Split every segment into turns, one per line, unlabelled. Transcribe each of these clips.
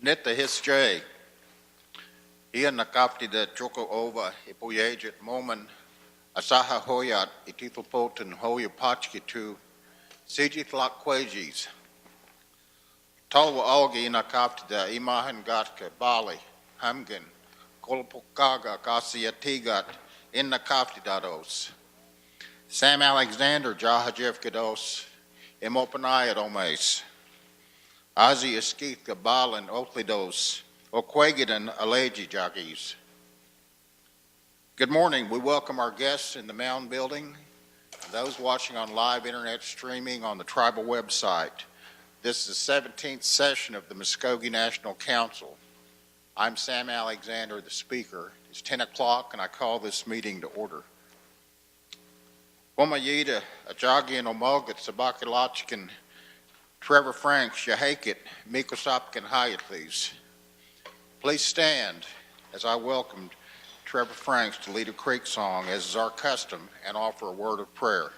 Netta Hisjay, Ian Nakapti de Joko Ova, Ipoyajet Moman, Asaha Hoyat, Itithopolton, Hoya Pachkitu, Sijit Lakwages, Talwa Algi Nakapti de Imahan Gatka, Bali, Hamgan, Kolpokaga, Gasiatigat, in Nakapti Dados, Sam Alexander, Jahajev Gados, Imopanayat Omes, Ozzy Eskith Gabalan Oplidos, Oquagidan Aleji Jaggies. Good morning. We welcome our guests in the Mound Building and those watching on live internet streaming on the tribal website. This is the 17th session of the Muskogee National Council. I'm Sam Alexander, the speaker. It's 10 o'clock and I call this meeting to order. Womayita, Ajagian Omogat, Sabakalachikan, Trevor Franks, Shahakit, Mikosopkin Hyatt, please. Please stand as I welcomed Trevor Franks to lead a Creek song, as is our custom, and offer a word of prayer.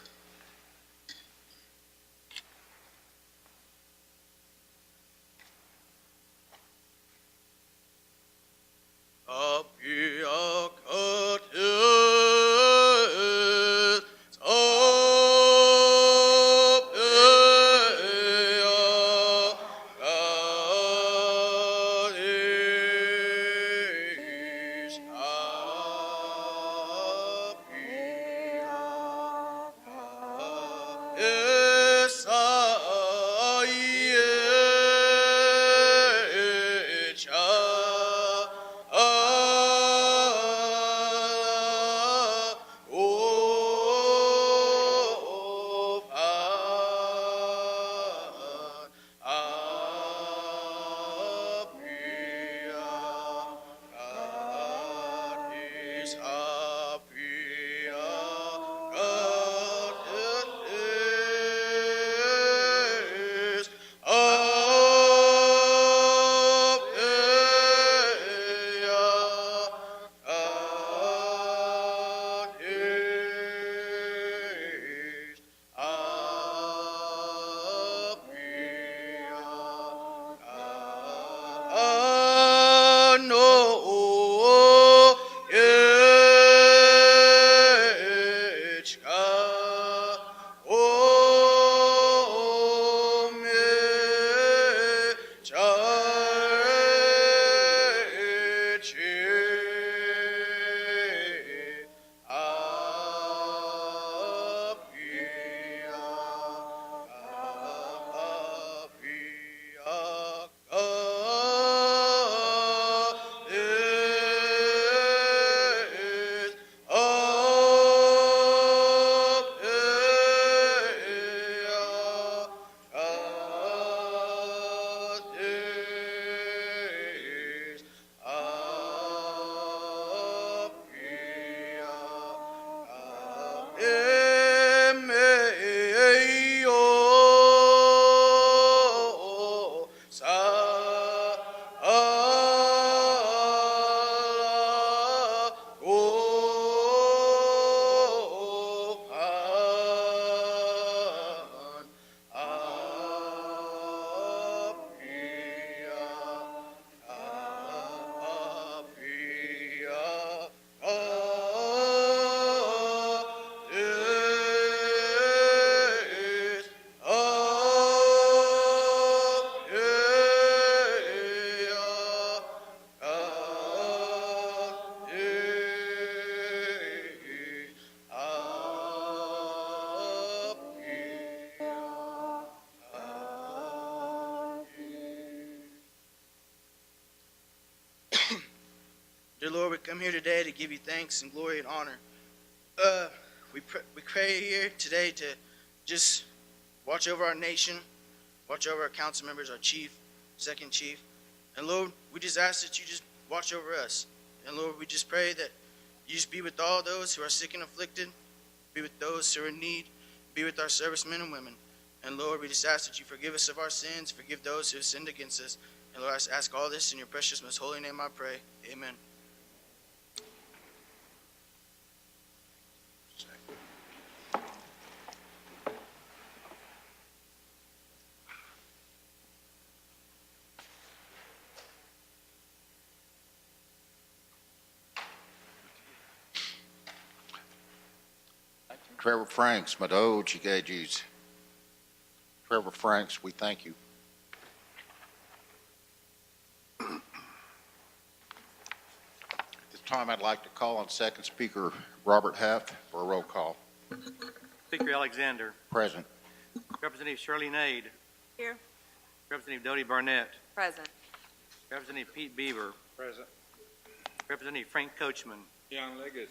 Dear Lord, we come here today to give you thanks and glory and honor. We pray here today to just watch over our nation, watch over our council members, our chief, second chief. And Lord, we just ask that you just watch over us. And Lord, we just pray that you just be with all those who are sick and afflicted, be with those who are in need, be with our servicemen and women. And Lord, we just ask that you forgive us of our sins, forgive those who have sinned against us. And Lord, I ask all this in your precious, most holy name I pray. Amen.
Trevor Franks, Madoji Gagis. Trevor Franks, we thank you. At this time, I'd like to call on Second Speaker Robert Huff for a roll call.
Speaker Alexander.
Present.
Representative Shirley Nade.
Here.
Representative Dodie Barnett.
Present.
Representative Pete Beaver.
Present.
Representative Frank Coachman.
Young Leggett.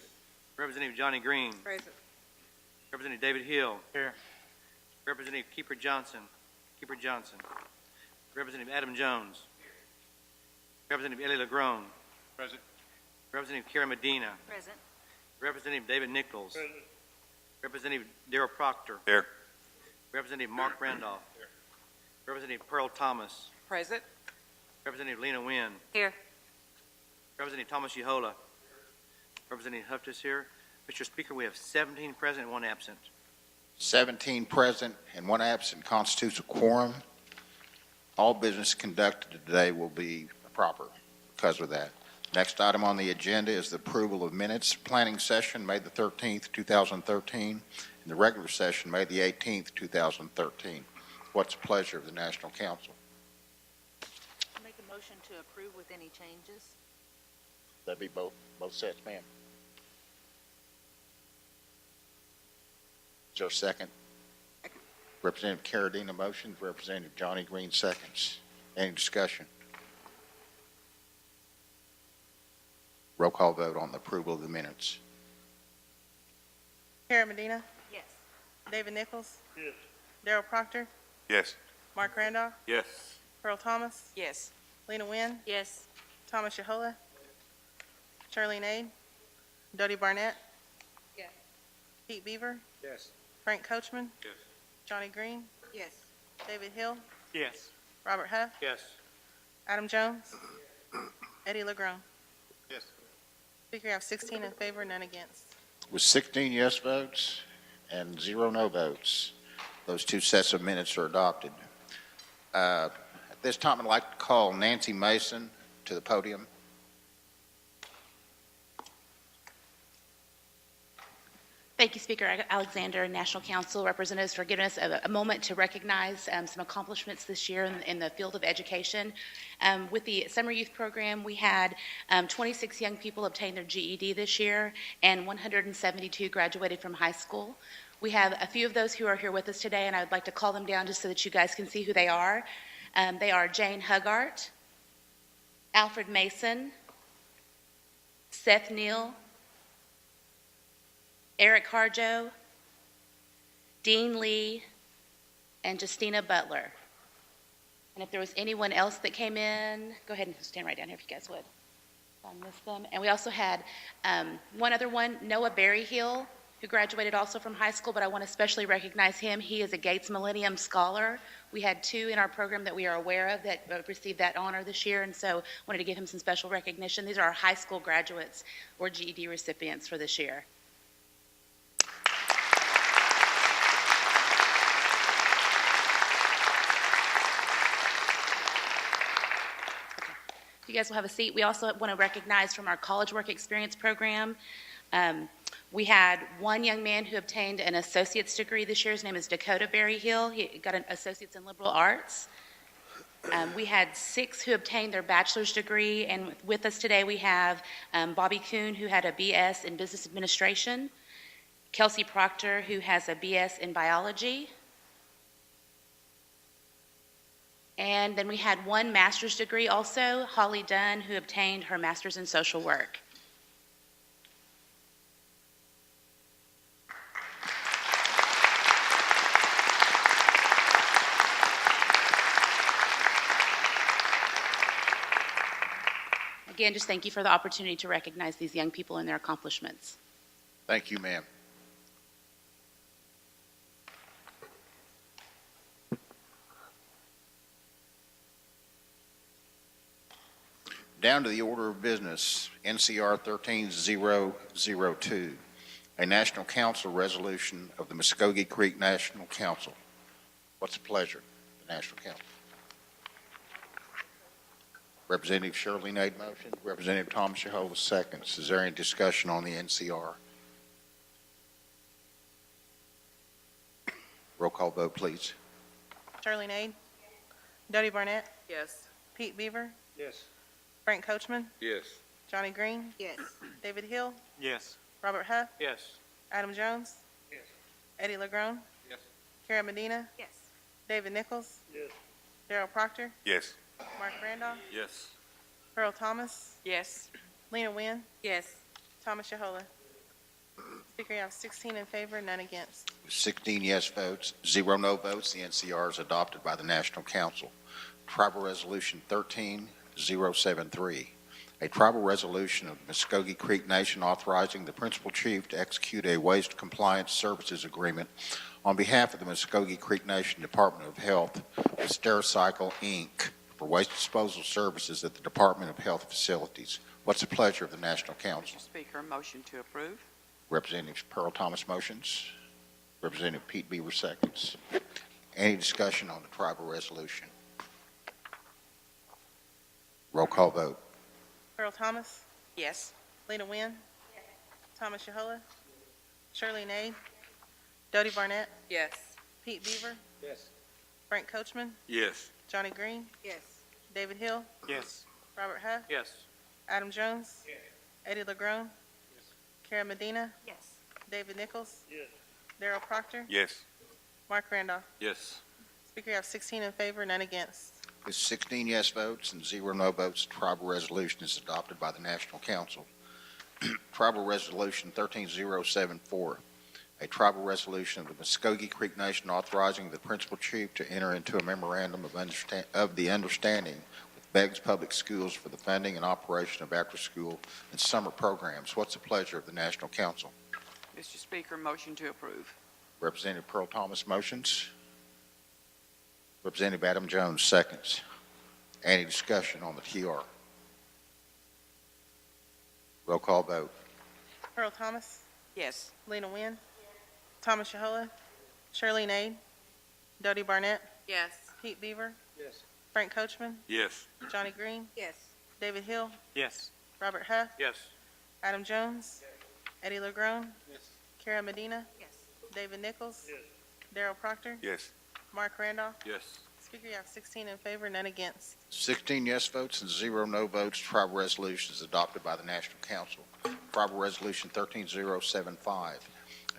Representative Johnny Green.
Present.
Representative David Hill.
Here.
Representative Keeper Johnson. Representative Adam Jones. Representative Ellie LeGrone.
Present.
Representative Kara Medina.
Present.
Representative David Nichols. Representative Darrell Proctor.
Here.
Representative Mark Randolph. Representative Pearl Thomas.
Present.
Representative Lena Nguyen.
Here.
Representative Thomas Yehola. Representative Huff is here. Mr. Speaker, we have 17 present and 1 absent.
17 present and 1 absent constitutes a quorum. All business conducted today will be proper because of that. Next item on the agenda is the approval of minutes. Planning session, May the 13th, 2013, and the regular session, May the 18th, 2013. What's the pleasure of the National Council?
Make a motion to approve with any changes.
That'd be both sets, ma'am. Is there a second?
Second.
Representative Carradine motions, Representative Johnny Green seconds. Any discussion? Roll call vote on the approval of the minutes.
Kara Medina,
Yes.
David Nichols,
Yes.
Darrell Proctor,
Yes.
Mark Randolph,
Yes.
Pearl Thomas,
Yes.
Lena Nguyen,
Yes.
Thomas Yehola, Shirley Nade, Dodie Barnett,
Yes.
Pete Beaver,
Yes.
Frank Coachman,
Yes.
Johnny Green,
Yes.
David Hill,
Yes.
Robert Huff,
Yes.
Adam Jones, Eddie LeGrone.
Yes.
Speaker, you have 16 in favor, none against.
With 16 yes votes and 0 no votes, those 2 sets of minutes are adopted. At this time, I'd like to call Nancy Mason to the podium.
Thank you, Speaker Alexander and National Council representatives for giving us a moment to recognize some accomplishments this year in the field of education. With the Summer Youth Program, we had 26 young people obtain their GED this year, and 172 graduated from high school. We have a few of those who are here with us today, and I would like to call them down just so that you guys can see who they are. They are Jane Huggart, Alfred Mason, Seth Neal, Eric Harjo, Dean Lee, and Justina Butler. And if there was anyone else that came in, go ahead and stand right down here if you guys would. If I missed them. And we also had one other one, Noah Berryhill, who graduated also from high school, but I want to especially recognize him. He is a Gates Millennium Scholar. We had 2 in our program that we are aware of that received that honor this year, and so wanted to give him some special recognition. These are our high school graduates or GED recipients for this year. You guys will have a seat. We also want to recognize from our College Work Experience program, we had one young man who obtained an associate's degree this year. His name is Dakota Berryhill. He got an associate's in liberal arts. We had 6 who obtained their bachelor's degree, and with us today we have Bobby Kuhn, who had a BS in business administration, Kelsey Proctor, who has a BS in biology, and then we had 1 master's degree also, Holly Dunn, who obtained her master's in social work. Again, just thank you for the opportunity to recognize these young people and their accomplishments.
Thank you, ma'am. Down to the order of business, NCR 13002, a National Council resolution of the Muskogee Creek National Council. What's the pleasure of the National Council? Representative Shirley Nade motion, Representative Thomas Yehola seconds. Is there any discussion on the NCR? Roll call vote, please.
Shirley Nade. Dodie Barnett.
Yes.
Pete Beaver.
Yes.
Frank Coachman.
Yes.
Johnny Green.
Yes.
David Hill.
Yes.
Robert Huff.
Yes.
Adam Jones.
Yes.
Eddie LeGrone.
Yes.
Karen Medina.
Yes.
David Nichols.
Yes.
Darrell Proctor.
Yes.
Mark Randolph.
Yes.
Earl Thomas.
Yes.
Lena Wynn.
Yes.
Thomas Yahola. Speaker, you have 16 in favor, none against.
With 16 yes votes, 0 no votes, the NCR is adopted by the National Council. Tribal Resolution 13073, a tribal resolution of the Muskogee Creek Nation authorizing the Principal Chief to execute a waste compliance services agreement on behalf of the Muskogee Creek Nation Department of Health with Stericycle, Inc. for waste disposal services at the Department of Health facilities. What's the pleasure of the National Council?
Mr. Speaker, motion to approve.
Representative Pearl Thomas motions. Representative Pete Beaver seconds. Any discussion on the tribal resolution? Roll call vote.
Earl Thomas.
Yes.
Lena Wynn. Thomas Yahola. Shirley Nade. Dodie Barnett.
Yes.
Pete Beaver.
Yes.
Frank Coachman.
Yes.
Johnny Green.
Yes.
David Hill.
Yes.
Robert Huff.
Yes.
Adam Jones. Eddie LeGrone. Karen Medina.
Yes.
David Nichols.
Yes.
Darrell Proctor.
Yes.
Mark Randolph.
Yes.
Speaker, you have 16 in favor, none against.
With 16 yes votes and 0 no votes, the tribal resolution is adopted by the National Council. Tribal Resolution 13074, a tribal resolution of the Muskogee Creek Nation authorizing the Principal Chief to enter into a memorandum of understanding with Beggs Public Schools for the funding and operation of after-school and summer programs. What's the pleasure of the National Council?
Mr. Speaker, motion to approve.
Representative Pearl Thomas motions. Representative Adam Jones seconds. Any discussion on the TR? Roll call vote.
Earl Thomas.
Yes.
Lena Wynn. Thomas Yahola. Shirley Nade. Dodie Barnett.
Yes.
Pete Beaver.
Yes.
Frank Coachman.
Yes.
Johnny Green.
Yes.
David Hill.
Yes.
Robert Huff.
Yes.
Adam Jones. Eddie LeGrone.
Yes.
Karen Medina.
Yes.
David Nichols.
Yes.
Darrell Proctor.
Yes.
Mark Randolph.
Yes.
Speaker, you have 16 in favor, none against.
16 yes votes and 0 no votes. Tribal resolution is adopted by the National Council. Tribal Resolution 13075,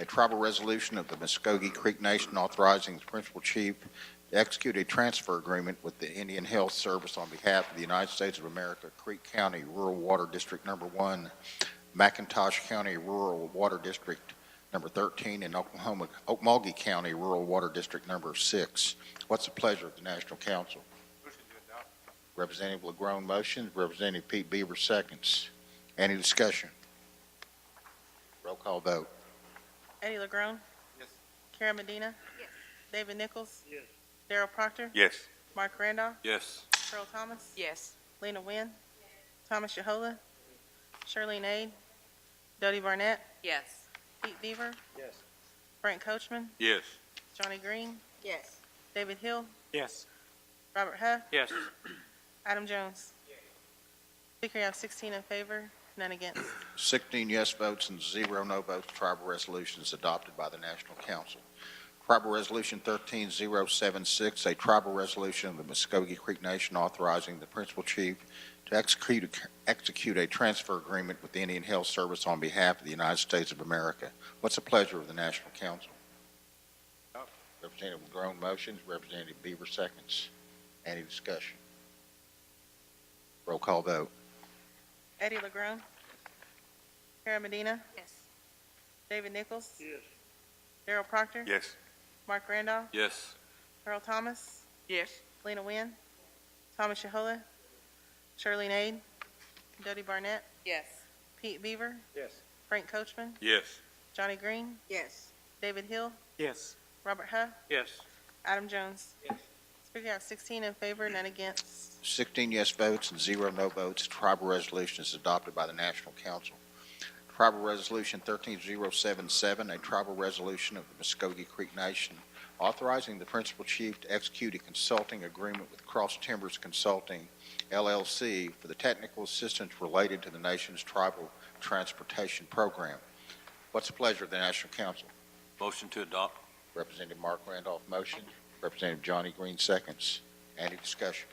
a tribal resolution of the Muskogee Creek Nation authorizing the Principal Chief to execute a transfer agreement with the Indian Health Service on behalf of the United States of America, Creek County Rural Water District Number 1, McIntosh County Rural Water District Number 13, and Okmulgee County Rural Water District Number 6. What's the pleasure of the National Council?
Motion to adopt.
Representative LeGrone motions. Representative Pete Beaver seconds. Any discussion? Roll call vote.
Eddie LeGrone.
Yes.
Karen Medina.
Yes.
David Nichols.
Yes.
Darrell Proctor.
Yes.
Mark Randolph.
Yes.
Earl Thomas.
Yes.
Lena Wynn. Thomas Yahola. Shirley Nade. Dodie Barnett.
Yes.
Pete Beaver.
Yes.
Frank Coachman.
Yes.
Johnny Green.
Yes.
David Hill.
Yes.
Robert Huff.
Yes.
Adam Jones. Speaker, you have 16 in favor, none against.
16 yes votes and 0 no votes. Tribal resolution is adopted by the National Council. Tribal Resolution 13076, a tribal resolution of the Muskogee Creek Nation authorizing the Principal Chief to execute a transfer agreement with the Indian Health Service on behalf of the United States of America. What's the pleasure of the National Council? Representative LeGrone motions. Representative Beaver seconds. Any discussion? Roll call vote.
Eddie LeGrone. Karen Medina.
Yes.
David Nichols.
Yes.
Darrell Proctor.
Yes.
Mark Randolph.
Yes.
Earl Thomas.
Yes.
Lena Wynn. Thomas Yahola. Shirley Nade. Dodie Barnett.
Yes.
Pete Beaver.
Yes.
Frank Coachman.
Yes.
Johnny Green.
Yes.
David Hill.
Yes.
Robert Huff.
Yes.
Adam Jones.
Yes.
Speaker, you have 16 in favor, none against.
16 yes votes and 0 no votes. Tribal resolution is adopted by the National Council. Tribal Resolution 13077, a tribal resolution of the Muskogee Creek Nation authorizing the Principal Chief to execute a consulting agreement with Cross Timbers Consulting, LLC, for the technical assistance related to the nation's tribal transportation program. What's the pleasure of the National Council?
Motion to adopt.
Representative Mark Randolph motions. Representative Johnny Green seconds. Any discussion?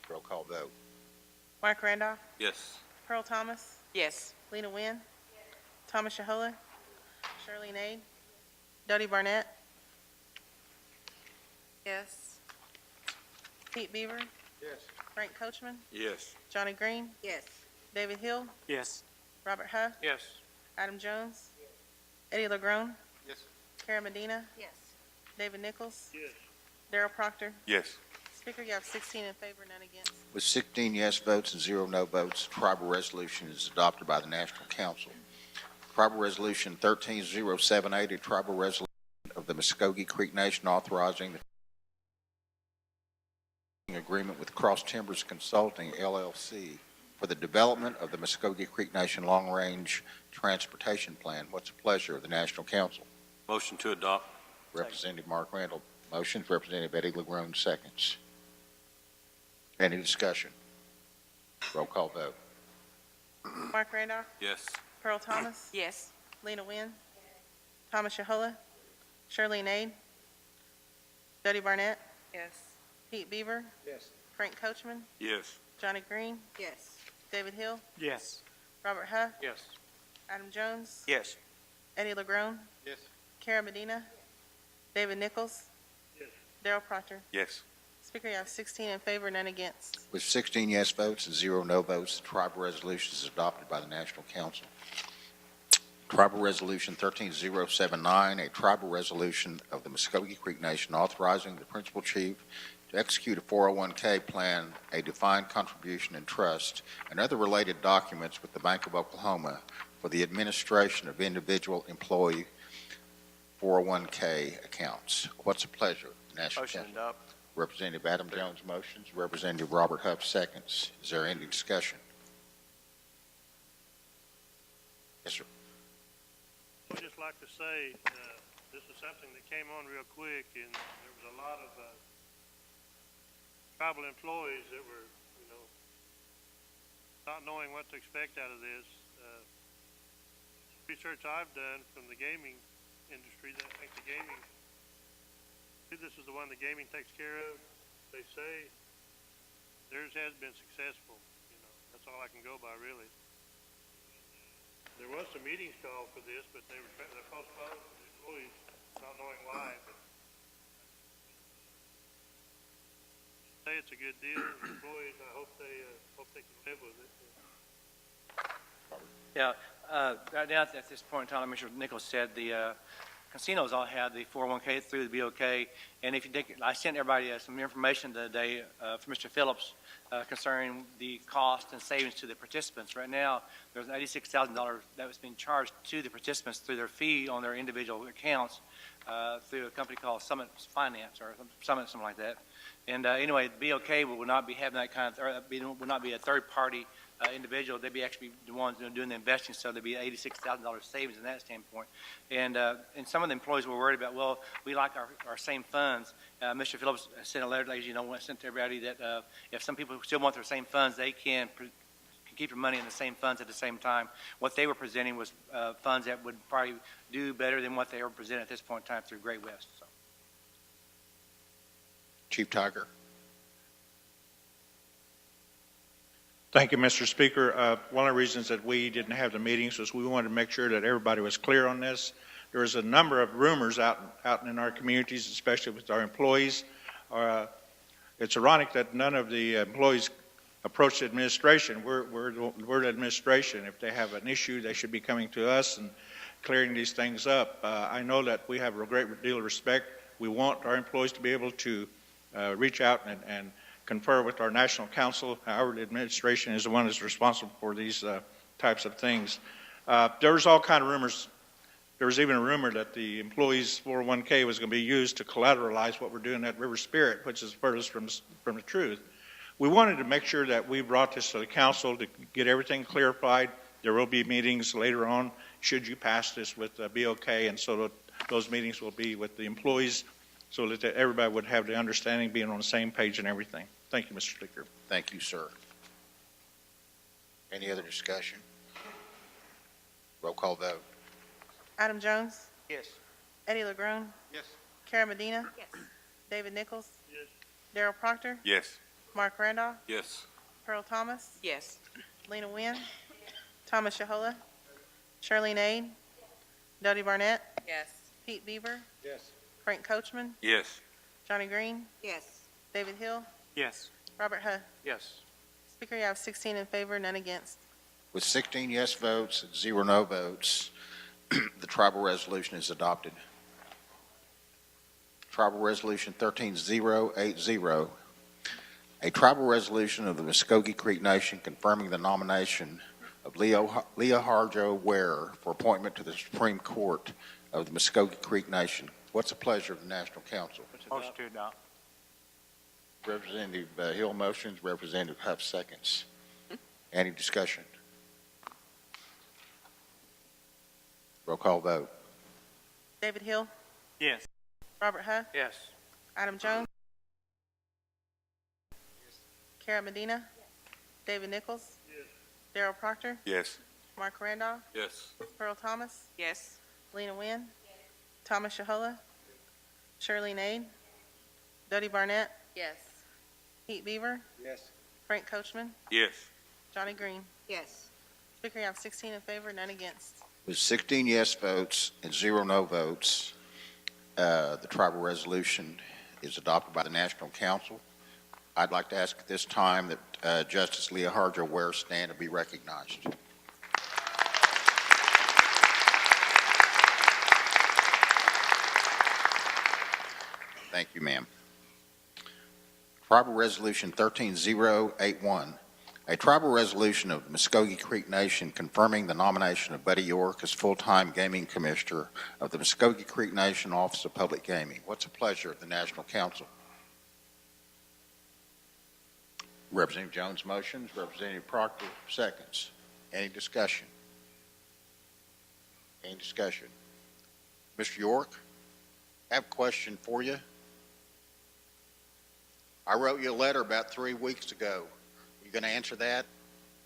Roll call vote.
Mark Randolph.
Yes.
Pearl Thomas.
Yes.
Lena Wynn. Thomas Shahola. Shirley Nade. Dodie Barnett.
Yes.
Pete Beaver.
Yes.
Frank Coachman.
Yes.
Johnny Green.
Yes.
David Hill.
Yes.
Robert Huff.
Yes.
Adam Jones. Eddie LeGrone.
Yes.
Karen Medina.
Yes.
David Nichols.
Yes.
Darrell Proctor.
Yes.
Speaker, you have 16 in favor, none against.
With 16 yes votes and 0 no votes, the tribal resolution is adopted by the National Council. Tribal Resolution 13078, a tribal resolution of the Muskogee Creek Nation authorizing the agreement with Cross Timbers Consulting, LLC, for the development of the Muskogee Creek Nation Long Range Transportation Plan. What's the pleasure of the National Council?
Motion to adopt.
Representative Mark Randall motions. Representative Eddie LeGrone seconds. Any discussion? Roll call vote.
Mark Randolph.
Yes.
Pearl Thomas.
Yes.
Lena Wynn. Thomas Shahola. Shirley Nade. Dodie Barnett.
Yes.
Pete Beaver.
Yes.
Frank Coachman.
Yes.
Johnny Green.
Yes.
David Hill.
Yes.
Robert Huff.
Yes.
Adam Jones.
Yes.
Eddie LeGrone.
Yes.
Karen Medina. David Nichols.
Yes.
Darrell Proctor.
Yes.
Speaker, you have 16 in favor, none against.
With 16 yes votes and 0 no votes, the tribal resolution is adopted by the National Council. Tribal Resolution 13079, a tribal resolution of the Muskogee Creek Nation authorizing the principal chief to execute a 401k plan, a defined contribution and trust, and other related documents with the Bank of Oklahoma for the administration of individual employee 401k accounts. What's the pleasure of the National
Motion
Council?
to adopt.
Representative Adam Jones motions. Representative Robert Huff seconds. Is there any discussion? Yes, sir.
I'd just like to say, this is something that came on real quick, and there was a lot of tribal employees that were, not knowing what to expect out of this. Research I've done from the gaming industry, that I think the gaming, this is the one the gaming takes care of. They say theirs has been successful. That's all I can go by, really. There was some meetings called for this, but they're postponed. The employees not knowing why. But say it's a good deal. The employees, I hope they can live with it.
Yeah, right now at this point in time, like Mr. Nichols said, the casinos all have the 401k through the BOK, and if you think, I sent everybody some information today from Mr. Phillips concerning the cost and savings to the participants. Right now, there's $86,000 that was being charged to the participants through their fee on their individual accounts through a company called Summit Finance or Summit, something like that. And anyway, the BOK will not be having that kind of, will not be a third-party individual. They'd be actually the ones doing the investing, so there'd be $86,000 savings in that standpoint. And some of the employees were worried about, well, we like our same funds. Mr. Phillips sent a letter, as you know, sent to everybody that if some people still want their same funds, they can keep their money in the same funds at the same time. What they were presenting was funds that would probably do better than what they were presenting at this point in time through Great West. So.
Chief Tiger.
Thank you, Mr. Speaker. One of the reasons that we didn't have the meetings was we wanted to make sure that everybody was clear on this. There was a number of rumors out in our communities, especially with our employees. It's ironic that none of the employees approached the administration. We're the administration. If they have an issue, they should be coming to us and clearing these things up. I know that we have a great deal of respect. We want our employees to be able to reach out and confer with our national council. Our administration is the one that's responsible for these types of things. There was all kind of rumors. There was even a rumor that the employees' 401k was going to be used to collateralize what we're doing at River Spirit, which is furthest from the truth. We wanted to make sure that we brought this to the council to get everything clarified. There will be meetings later on should you pass this with BOK, and so that those meetings will be with the employees so that everybody would have the understanding, being on the same page and everything. Thank you, Mr. Speaker.
Thank you, sir. Any other discussion? Roll call vote.
Adam Jones.
Yes.
Eddie LeGrone,
Yes.
Kara Medina,
Yes.
David Nichols,
Yes.
Darrell Proctor,
Yes.
Mark Randolph,
Yes.
Pearl Thomas,
Yes.
Lena Wynn, Thomas Shahola, Charlene Aid, Dodie Barnett,
Yes.
Pete Beaver,
Yes.
Frank Coachman,
Yes.
Johnny Green,
Yes.
David Hill,
Yes.
Robert Huff.
Yes.
Speaker, you have 16 in favor, none against.
With 16 yes votes and 0 no votes, the tribal resolution is adopted. Tribal Resolution 13080, a tribal resolution of the Muskogee Creek Nation confirming the nomination of Leah Harjo Ware for appointment to the Supreme Court of the Muskogee Creek Nation. What's the pleasure of the National Council?
Motion to adopt.
Representative Hill motions, Representative Huff seconds. Any discussion? Roll call vote.
David Hill,
Yes.
Robert Huff,
Yes.
Adam Jones, Kara Medina, David Nichols,
Yes.
Darrell Proctor,
Yes.
Mark Randolph,
Yes.
Pearl Thomas,
Yes.
Lena Wynn, Thomas Shahola, Charlene Aid, Dodie Barnett,
Yes.
Pete Beaver,
Yes.
Frank Coachman,
Yes.
Johnny Green.
Yes.
Speaker, you have 16 in favor, none against.
With 16 yes votes and 0 no votes, the tribal resolution is adopted by the National Council. I'd like to ask at this time that Justice Leah Harjo Ware stand and be recognized. Thank you, ma'am. Tribal Resolution 13081, a tribal resolution of the Muskogee Creek Nation confirming the nomination of Buddy York as full-time gaming commissioner of the Muskogee Creek Nation Office of Public Gaming. What's the pleasure of the National Council? Representative Jones motions, Representative Proctor seconds. Any discussion? Any discussion? Mr. York, I have a question for you. I wrote you a letter about 3 weeks ago. You going to answer that?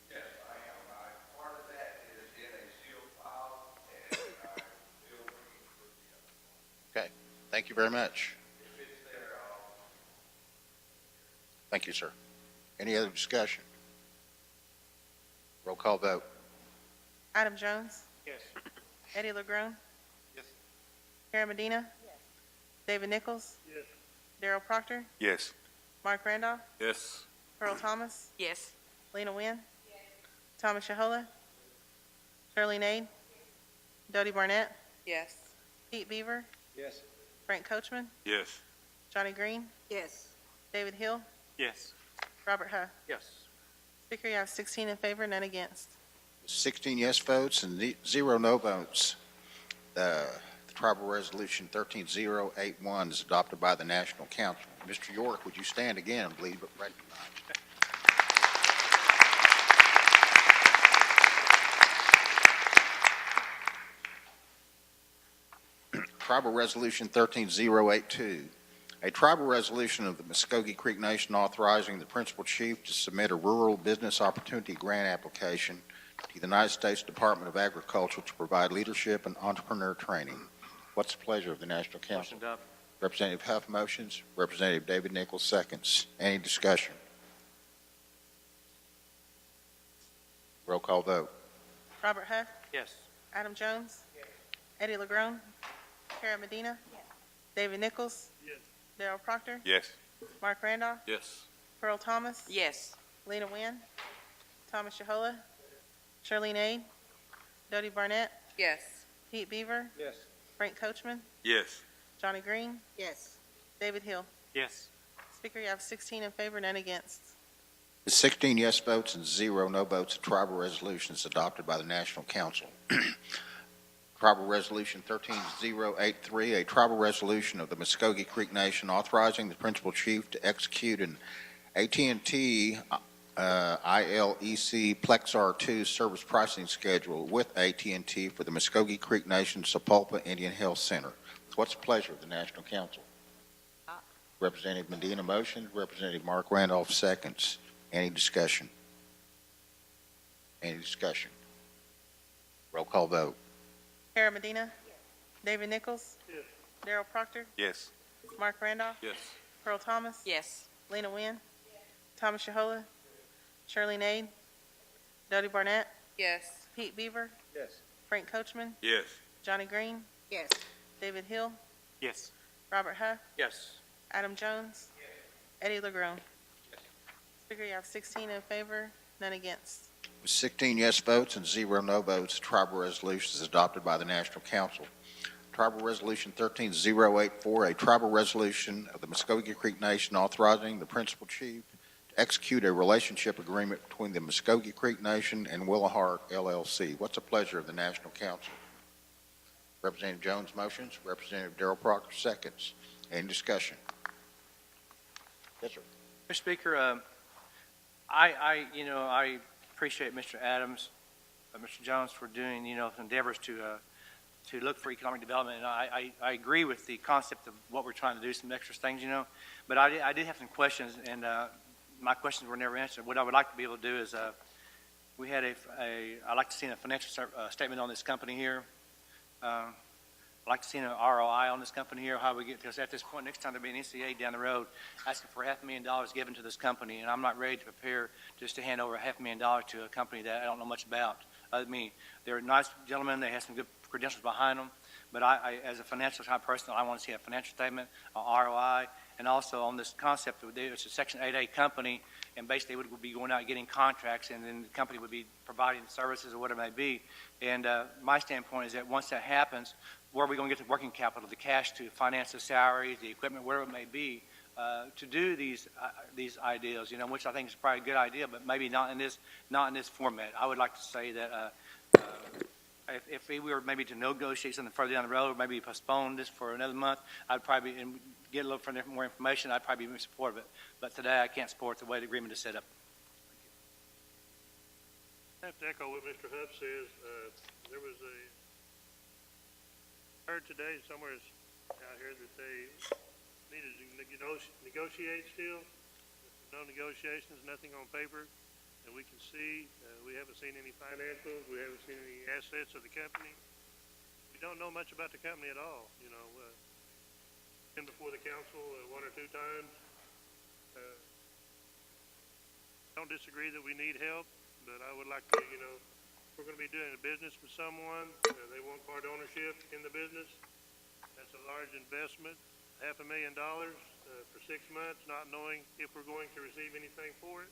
Yes, I am. Part of that is in a sealed file, and I'm still waiting for the other one.
Okay, thank you very much.
If it's there, I'll.
Thank you, sir. Any other discussion? Roll call vote.
Adam Jones,
Yes.
Eddie LeGrone,
Yes.
Kara Medina, David Nichols,
Yes.
Darrell Proctor,
Yes.
Mark Randolph,
Yes.
Pearl Thomas,
Yes.
Lena Wynn, Thomas Shahola, Charlene Aid, Dodie Barnett,
Yes.
Pete Beaver,
Yes.
Frank Coachman,
Yes.
Johnny Green,
Yes.
David Hill,
Yes.
Robert Huff.
Yes.
Speaker, you have 16 in favor, none against.
16 yes votes and 0 no votes. The tribal resolution 13081 is adopted by the National Council. Mr. York, would you stand again and be recognized? Tribal Resolution 13082, a tribal resolution of the Muskogee Creek Nation authorizing the principal chief to submit a rural business opportunity grant application to the United States Department of Agriculture to provide leadership and entrepreneur training. What's the pleasure of the National Council?
Motion to adopt.
Representative Huff motions, Representative David Nichols seconds. Any discussion? Roll call vote.
Robert Huff,
Yes.
Adam Jones, Eddie LeGrone, Kara Medina, David Nichols,
Yes.
Darrell Proctor,
Yes.
Mark Randolph,
Yes.
Pearl Thomas,
Yes.
Lena Wynn, Thomas Shahola, Charlene Aid, Dodie Barnett,
Yes.
Pete Beaver,
Yes.
Frank Coachman,
Yes.
Johnny Green,
Yes.
David Hill.
Yes.
Speaker, you have 16 in favor, none against.
With 16 yes votes and 0 no votes, the tribal resolution is adopted by the National Council. Tribal Resolution 13083, a tribal resolution of the Muskogee Creek Nation authorizing the principal chief to execute an AT&T ILEC Plexar 2 service pricing schedule with AT&T for the Muskogee Creek Nation Sapulpa Indian Health Center. What's the pleasure of the National Council? Representative Medina motion, Representative Mark Randolph seconds. Any discussion? Any discussion? Roll call vote.
Kara Medina, David Nichols.
Yes.
Darrell Proctor.
Yes.
Mark Randolph.
Yes.
Pearl Thomas.
Yes.
Lena Wynn. Thomas Shahola. Shirley Nade. Dodie Barnett.
Yes.
Pete Beaver.
Yes.
Frank Coachman.
Yes.
Johnny Green.
Yes.
David Hill.
Yes.
Robert Huff.
Yes.
Adam Jones. Eddie LeGrone. Speaker, you have 16 in favor, none against.
With 16 yes votes and 0 no votes, the tribal resolution is adopted by the National Council. Tribal Resolution 13084, a tribal resolution of the Muskogee Creek Nation authorizing the principal chief to execute a relationship agreement between the Muskogee Creek Nation and Willahart LLC. What's the pleasure of the National Council? Representative Jones motions, Representative Darrell Proctor seconds. Any discussion? Yes, sir.
Mr. Speaker, I appreciate Mr. Adams, Mr. Jones for doing, endeavors to look for economic development. And I agree with the concept of what we're trying to do, some extra things, But I did have some questions, and my questions were never answered. What I would like to be able to do is, I'd like to see a financial statement on this company here. I'd like to see an ROI on this company here, how we get, because at this point, next time there'll be an NCA down the road asking for $500,000 given to this company, and I'm not ready to prepare just to hand over $500,000 to a company that I don't know much about. I mean, they're nice gentlemen, they have some good credentials behind them, but I as a financial type person, I want to see a financial statement, ROI, and also on this concept, it's a Section 8A company, and basically would be going out and getting contracts, and then the company would be providing services or whatever it may be. And my standpoint is that once that happens, where are we going to get the working capital, the cash to finance the salaries, the equipment, whatever it may be, to do these ideas, which I think is probably a good idea, but maybe not in this format. I would like to say that if we were maybe to negotiate something further down the road, or maybe postpone this for another month, I'd probably get a little further more information. I'd probably be in support of it. But today I can't support the way the agreement is set up.
I have to echo what Mr. Huff says. There was heard today somewhere out here that they needed to negotiate still. No negotiations, nothing on paper that we can see. We haven't seen any financials. We haven't seen any assets of the company. We don't know much about the company at all. Been before the council one or two times. Don't disagree that we need help, but I would like to, if we're going to be doing a business with someone, they want part ownership in the business. That's a large investment, $500,000 for 6 months, not knowing if we're going to receive anything for it.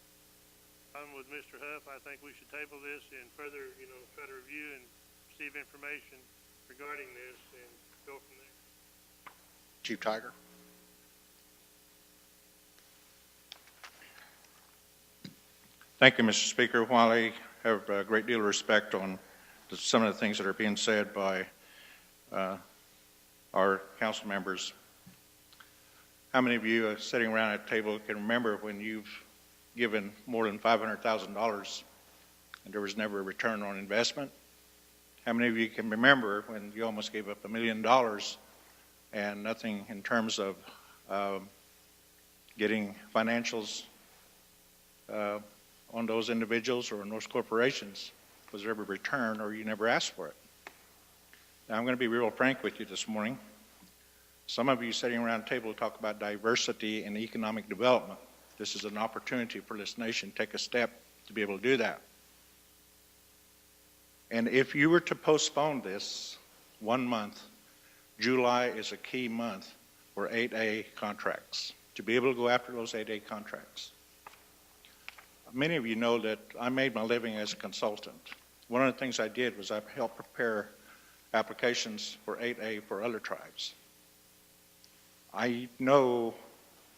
I'm with Mr. Huff. I think we should table this and further, try to review and receive information regarding this and go from there.
Chief Tiger.
Thank you, Mr. Speaker. While I have a great deal of respect on some of the things that are being said by our council members, how many of you sitting around at the table can remember when you've given more than $500,000 and there was never a return on investment? How many of you can remember when you almost gave up $1 million and nothing in terms of getting financials on those individuals or on those corporations was ever returned, or you never asked for it? Now, I'm going to be real frank with you this morning. Some of you sitting around the table talk about diversity and economic development. This is an opportunity for this nation to take a step to be able to do that. And if you were to postpone this 1 month, July is a key month for 8A contracts, to be able to go after those 8A contracts. Many of you know that I made my living as a consultant. One of the things I did was I helped prepare applications for 8A for other tribes. I know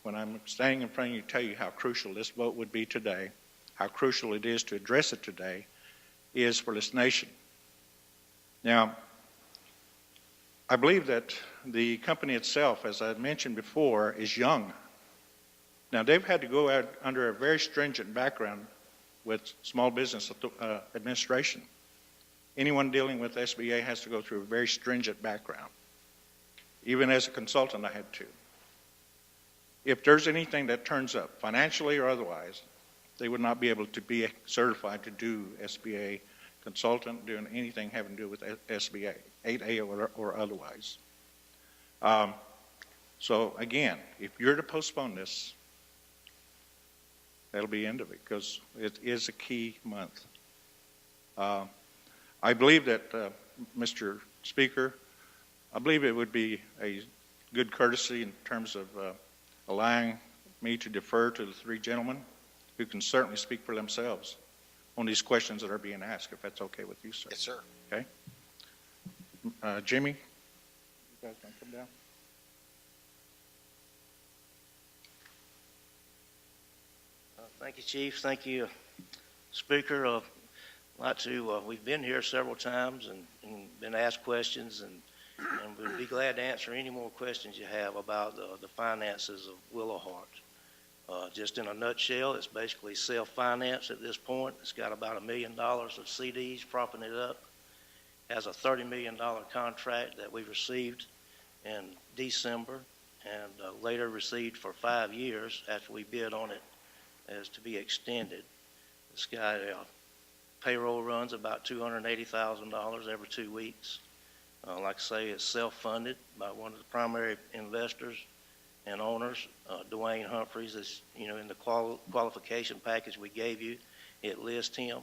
when I'm standing in front of you to tell you how crucial this vote would be today, how crucial it is to address it today, is for this nation. Now, I believe that the company itself, as I mentioned before, is young. Now, they've had to go out under a very stringent background with Small Business Administration. Anyone dealing with SBA has to go through a very stringent background. Even as a consultant, I had to. If there's anything that turns up, financially or otherwise, they would not be able to be certified to do SBA consultant doing anything having to do with SBA, 8A or otherwise. So again, if you're to postpone this, that'll be the end of it, because it is a key month. I believe that, Mr. Speaker, I believe it would be a good courtesy in terms of allowing me to defer to the three gentlemen who can certainly speak for themselves on these questions that are being asked, if that's okay with you, sir.
Yes, sir.
Okay. Jimmy, you guys want to come down?
Thank you, Chief. Thank you, Speaker. We've been here several times and been asked questions, and we'd be glad to answer any more questions you have about the finances of Willowhart. Just in a nutshell, it's basically self-financed at this point. It's got about $1 million of CDs propping it up. It has a $30 million contract that we received in December and later received for 5 years after we bid on it as to be extended. This guy payroll runs about $280,000 every 2 weeks. Like I say, it's self-funded by one of the primary investors and owners. Dwayne Humphreys is, in the qualification package we gave you, it lists him.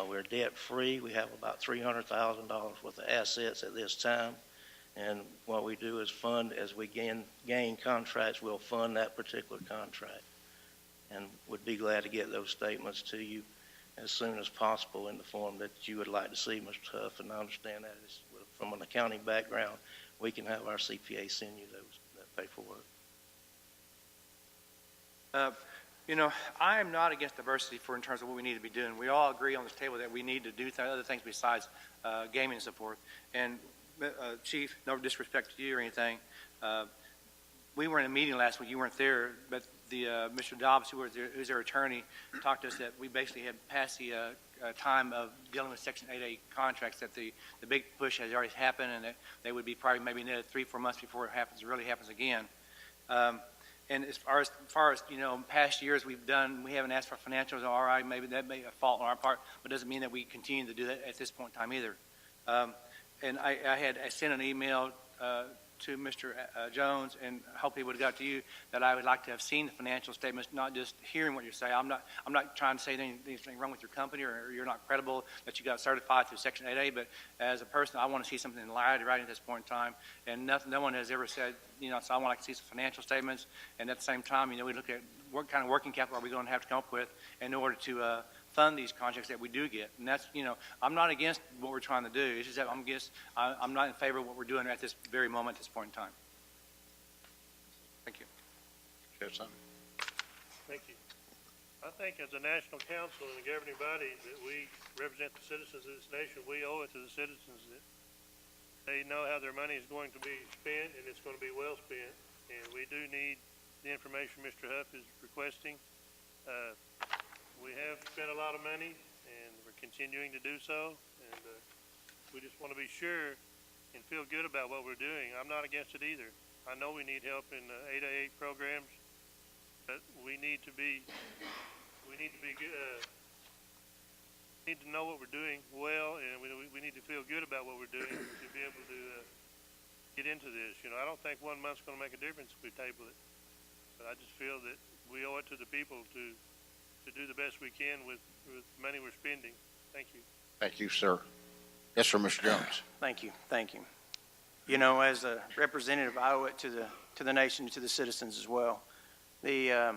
We're debt-free. We have about $300,000 worth of assets at this time. And what we do is fund, as we gain contracts, we'll fund that particular contract. And would be glad to get those statements to you as soon as possible in the form that you would like to see, Mr. Huff. And I understand that from an accounting background, we can have our CPA send you that paperwork.
I am not against diversity in terms of what we need to be doing. We all agree on this table that we need to do other things besides gaming and so forth. And Chief, no disrespect to you or anything, we were in a meeting last week. You weren't there, but Mr. Dobbs, who's their attorney, talked to us that we basically had passed the time of dealing with Section 8A contracts, that the big push has already happened, and that they would be probably maybe another 3-4 months before it really happens again. And as far as past years we haven't asked for financials. All right, maybe that may be a fault on our part, but it doesn't mean that we continue to do that at this point in time either. And I sent an email to Mr. Jones, and hopefully it would have got to you, that I would like to have seen the financial statements, not just hearing what you say. I'm not trying to say anything wrong with your company or you're not credible that you got certified through Section 8A, but as a person, I want to see something in writing at this point in time, and no one has ever said, so I want to see some financial statements, and at the same time, we look at what kind of working capital are we going to have to come up with in order to fund these contracts that we do get. And that's, I'm not against what we're trying to do. It's just that I'm not in favor of what we're doing at this very moment, at this point in time. Thank you.
Yes, sir.
Thank you. I think as a national council and a governing body that we represent the citizens of this nation, we owe it to the citizens that they know how their money is going to be spent, and it's going to be well spent. And we do need the information Mr. Huff is requesting. We have spent a lot of money, and we're continuing to do so, and we just want to be sure and feel good about what we're doing. I'm not against it either. I know we need help in 8A8 programs, but we need to know what we're doing well, and we need to feel good about what we're doing to be able to get into this. I don't think 1 month's going to make a difference if we table it, but I just feel that we owe it to the people to do the best we can with money we're spending. Thank you.
Thank you, sir. Yes, sir, Mr. Jones.
Thank you. As a representative, I owe it to the nation, to the citizens as well. The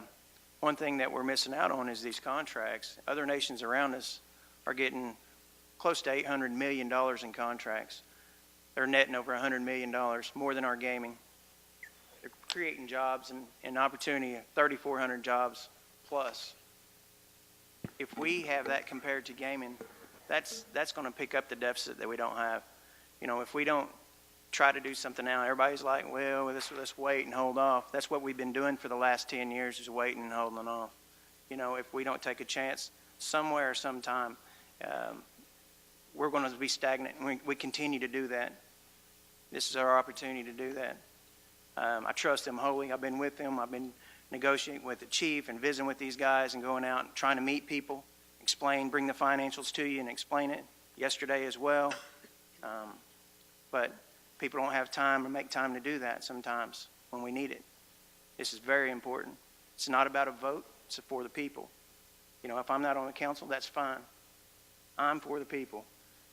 one thing that we're missing out on is these contracts. Other nations around us are getting close to $800 million in contracts. They're netting over $100 million, more than our gaming. They're creating jobs and opportunity, 3,400 jobs plus. If we have that compared to gaming, that's going to pick up the deficit that we don't have. If we don't try to do something now, everybody's like, well, let's wait and hold off. That's what we've been doing for the last 10 years, is waiting and holding off. If we don't take a chance somewhere, sometime, we're going to be stagnant, and we continue to do that. This is our opportunity to do that. I trust them wholly. I've been with them. I've been negotiating with the chief and visiting with these guys and going out and trying to meet people, bring the financials to you and explain it. yesterday as well. But people don't have time to make time to do that sometimes when we need it. This is very important. It's not about a vote, it's for the people. You know, if I'm not on the council, that's fine. I'm for the people.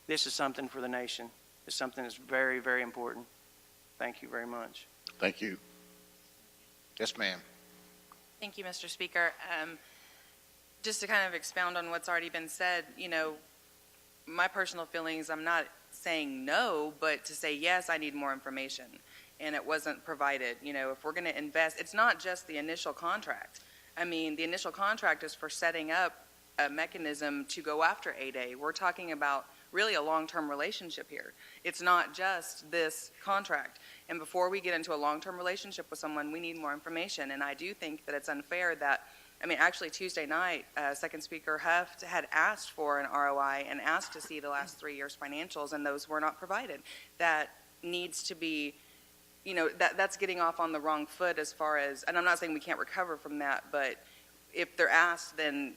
This is something for the nation. It's something that's very, very important. Thank you very much.
Thank you. Yes, ma'am.
Thank you, Mr. Speaker. Just to kind of expound on what's already been said, you know, my personal feelings, I'm not saying no, but to say yes, I need more information. And it wasn't provided. You know, if we're going to invest, it's not just the initial contract. I mean, the initial contract is for setting up a mechanism to go after 8A. We're talking about really a long-term relationship here. It's not just this contract. And before we get into a long-term relationship with someone, we need more information. And I do think that it's unfair that, I mean, actually Tuesday night, Second Speaker Huff had asked for an ROI and asked to see the last 3 years' financials, and those were not provided. That needs to be, you know, that's getting off on the wrong foot as far as, and I'm not saying we can't recover from that, but if they're asked, then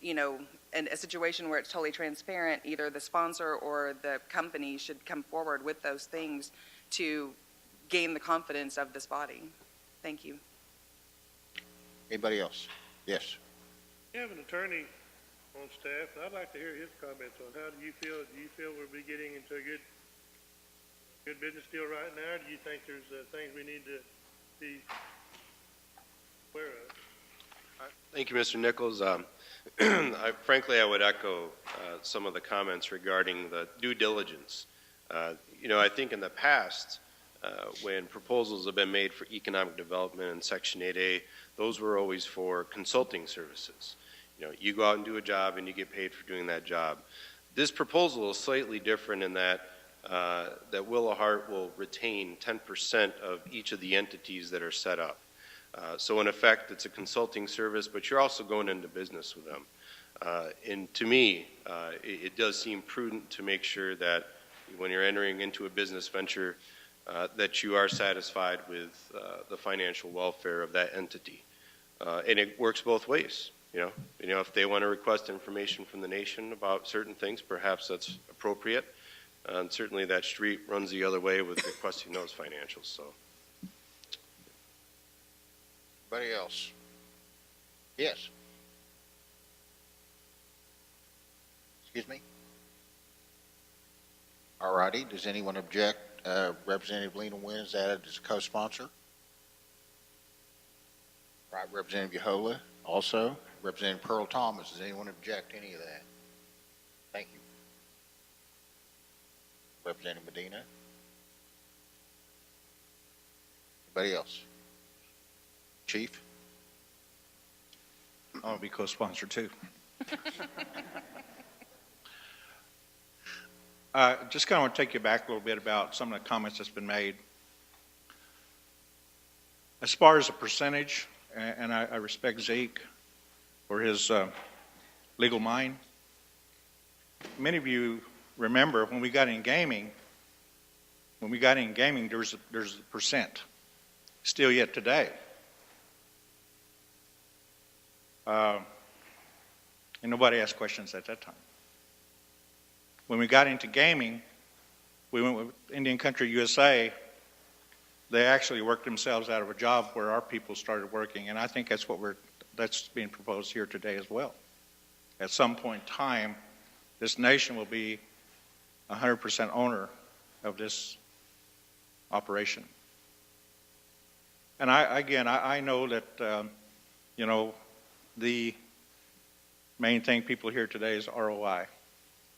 you know, in a situation where it's totally transparent, either the sponsor or the company should come forward with those things to gain the confidence of this body. Thank you.
Anybody else? Yes.
You have an attorney on staff, and I'd like to hear his comments on how do you feel we'll be getting into a good business deal right now? Do you think there's things we need to be aware of?
Thank you, Mr. Nichols. Frankly, I would echo some of the comments regarding the due diligence. You know, I think in the past, when proposals have been made for economic development in Section 8A, those were always for consulting services. You know, you go out and do a job and you get paid for doing that job. This proposal is slightly different in that that Willa Hart will retain 10% of each of the entities that are set up. So in effect, it's a consulting service, but you're also going into business with them. And to me, it does seem prudent to make sure that when you're entering into a business venture, that you are satisfied with the financial welfare of that entity. And it works both ways. You know, if they want to request information from the nation about certain things, perhaps that's appropriate. And certainly that street runs the other way with requesting those financials. So.
Anybody else? Yes. Excuse me? All righty. Does anyone object? Representative Lena Wynn is added as a co-sponsor. Right. Representative Yahola also. Representative Pearl Thomas. Does anyone object to any of that? Thank you. Representative Medina. Anybody else? Chief?
I want to be co-sponsor too. Just kind of want to take you back a little bit about some of the comments that's been made. As far as a percentage, and I respect Zeke for his legal mind. Many of you remember when we got in gaming, there's a percent. Still yet today. And nobody asked questions at that time. When we got into gaming, we went with Indian Country USA. They actually worked themselves out of a job where our people started working, and I think that's being proposed here today as well. At some point in time, this nation will be 100% owner of this operation. And I know that, you know, the main thing people hear today is ROI,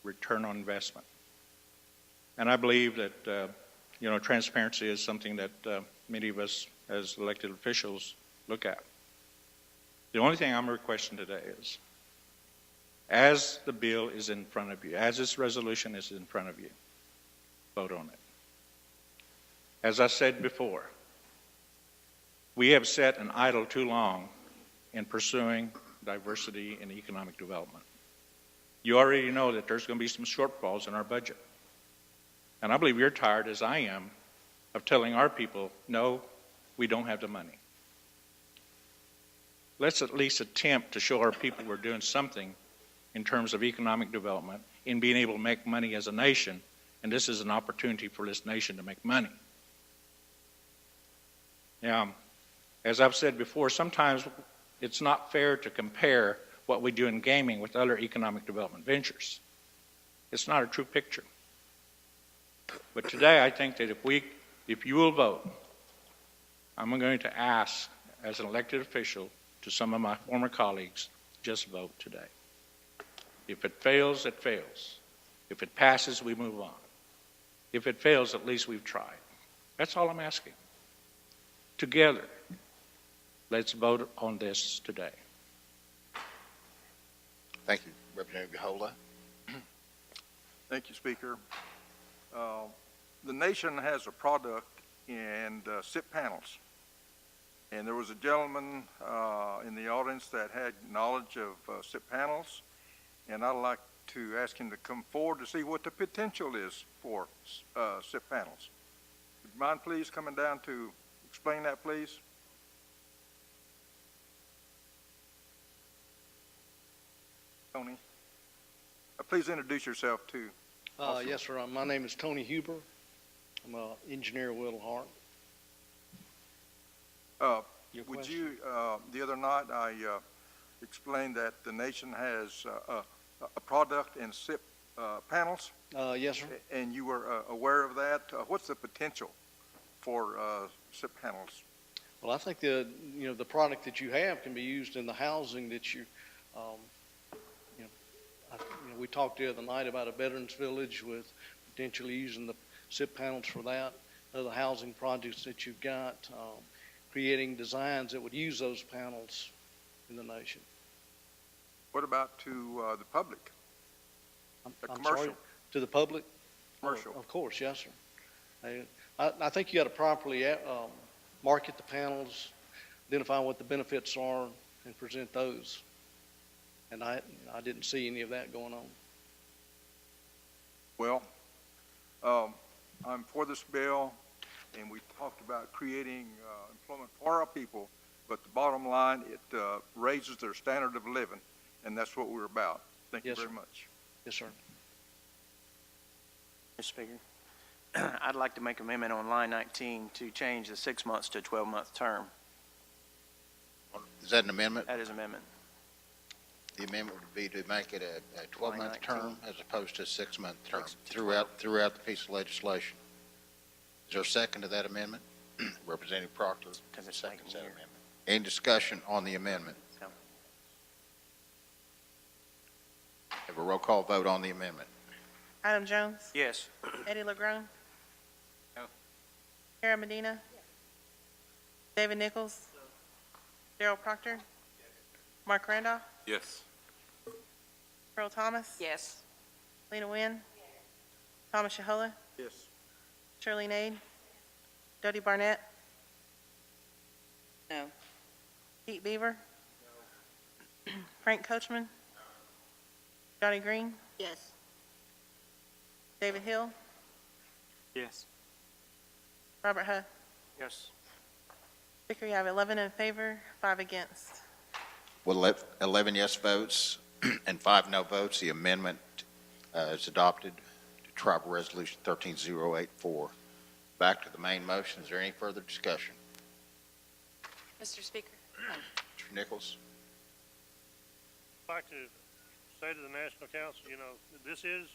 return on investment. And I believe that, you know, transparency is something that many of us as elected officials look at. The only thing I'm requesting today is, as the bill is in front of you, as this resolution is in front of you, vote on it. As I said before, we have sat and idle too long in pursuing diversity and economic development. You already know that there's going to be some shortfalls in our budget. And I believe you're tired, as I am, of telling our people, no, we don't have the money. Let's at least attempt to show our people we're doing something in terms of economic development, in being able to make money as a nation, and this is an opportunity for this nation to make money. Now, as I've said before, sometimes it's not fair to compare what we do in gaming with other economic development ventures. It's not a true picture. But today, I think that if you will vote, I'm going to ask, as an elected official, to some of my former colleagues, just vote today. If it fails, it fails. If it passes, we move on. If it fails, at least we've tried. That's all I'm asking. Together, let's vote on this today.
Thank you, Representative Gahola.
Thank you, Speaker. The nation has a product in SIP panels. And there was a gentleman in the audience that had knowledge of SIP panels, and I'd like to ask him to come forward to see what the potential is for SIP panels. Would you mind please coming down to explain that, please? Tony, please introduce yourself too.
Yes, sir. My name is Tony Huber. I'm an engineer at Whittle Hart.
Would you, the other night I explained that the nation has a product in SIP panels.
Yes, sir.
And you were aware of that. What's the potential for SIP panels?
Well, I think the product that you have can be used in the housing that you, we talked the other night about a veterans village with potentially using the SIP panels for that. Other housing projects that you've got, creating designs that would use those panels in the nation.
What about to the public?
I'm
commercial?
sorry, to the public?
Commercial.
Of course, yes, sir. I think you got to properly market the panels, identify what the benefits are, and present those. And I didn't see any of that going on.
Well, I'm for this bill, and we talked about creating employment for our people, but the bottom line, it raises their standard of living, and that's what we're about. Thank you very much.
Yes, sir.
Mr. Speaker, I'd like to make an amendment on line 19 to change the 6 months to a 12-month term.
Is that an amendment?
That is amendment.
The amendment would be to make it a 12-month
2019.
term as opposed to a 6-month term throughout the piece of legislation. Is there a second to that amendment? Representative Proctor seconds that amendment. Any discussion on the amendment?
No.
Have a roll call vote on the amendment.
Adam Jones?
Yes.
Eddie LeGrone?
No.
Kara Medina? David Nichols? Gerald Proctor? Mark Randolph?
Yes.
Earl Thomas?
Yes.
Lena Wynn? Thomas Shahola?
Yes.
Shirley Nade? Dodie Barnett?
No.
Pete Beaver? Frank Coachman? Johnny Green?
Yes.
David Hill?
Yes.
Robert Huff?
Yes.
Speaker, you have 11 in favor, 5 against.
With 11 yes votes and 5 no votes, the amendment is adopted to Tribal Resolution 13084. Back to the main motion. Is there any further discussion?
Mr. Speaker.
Mr. Nichols?
I'd like to say to the National Council, this is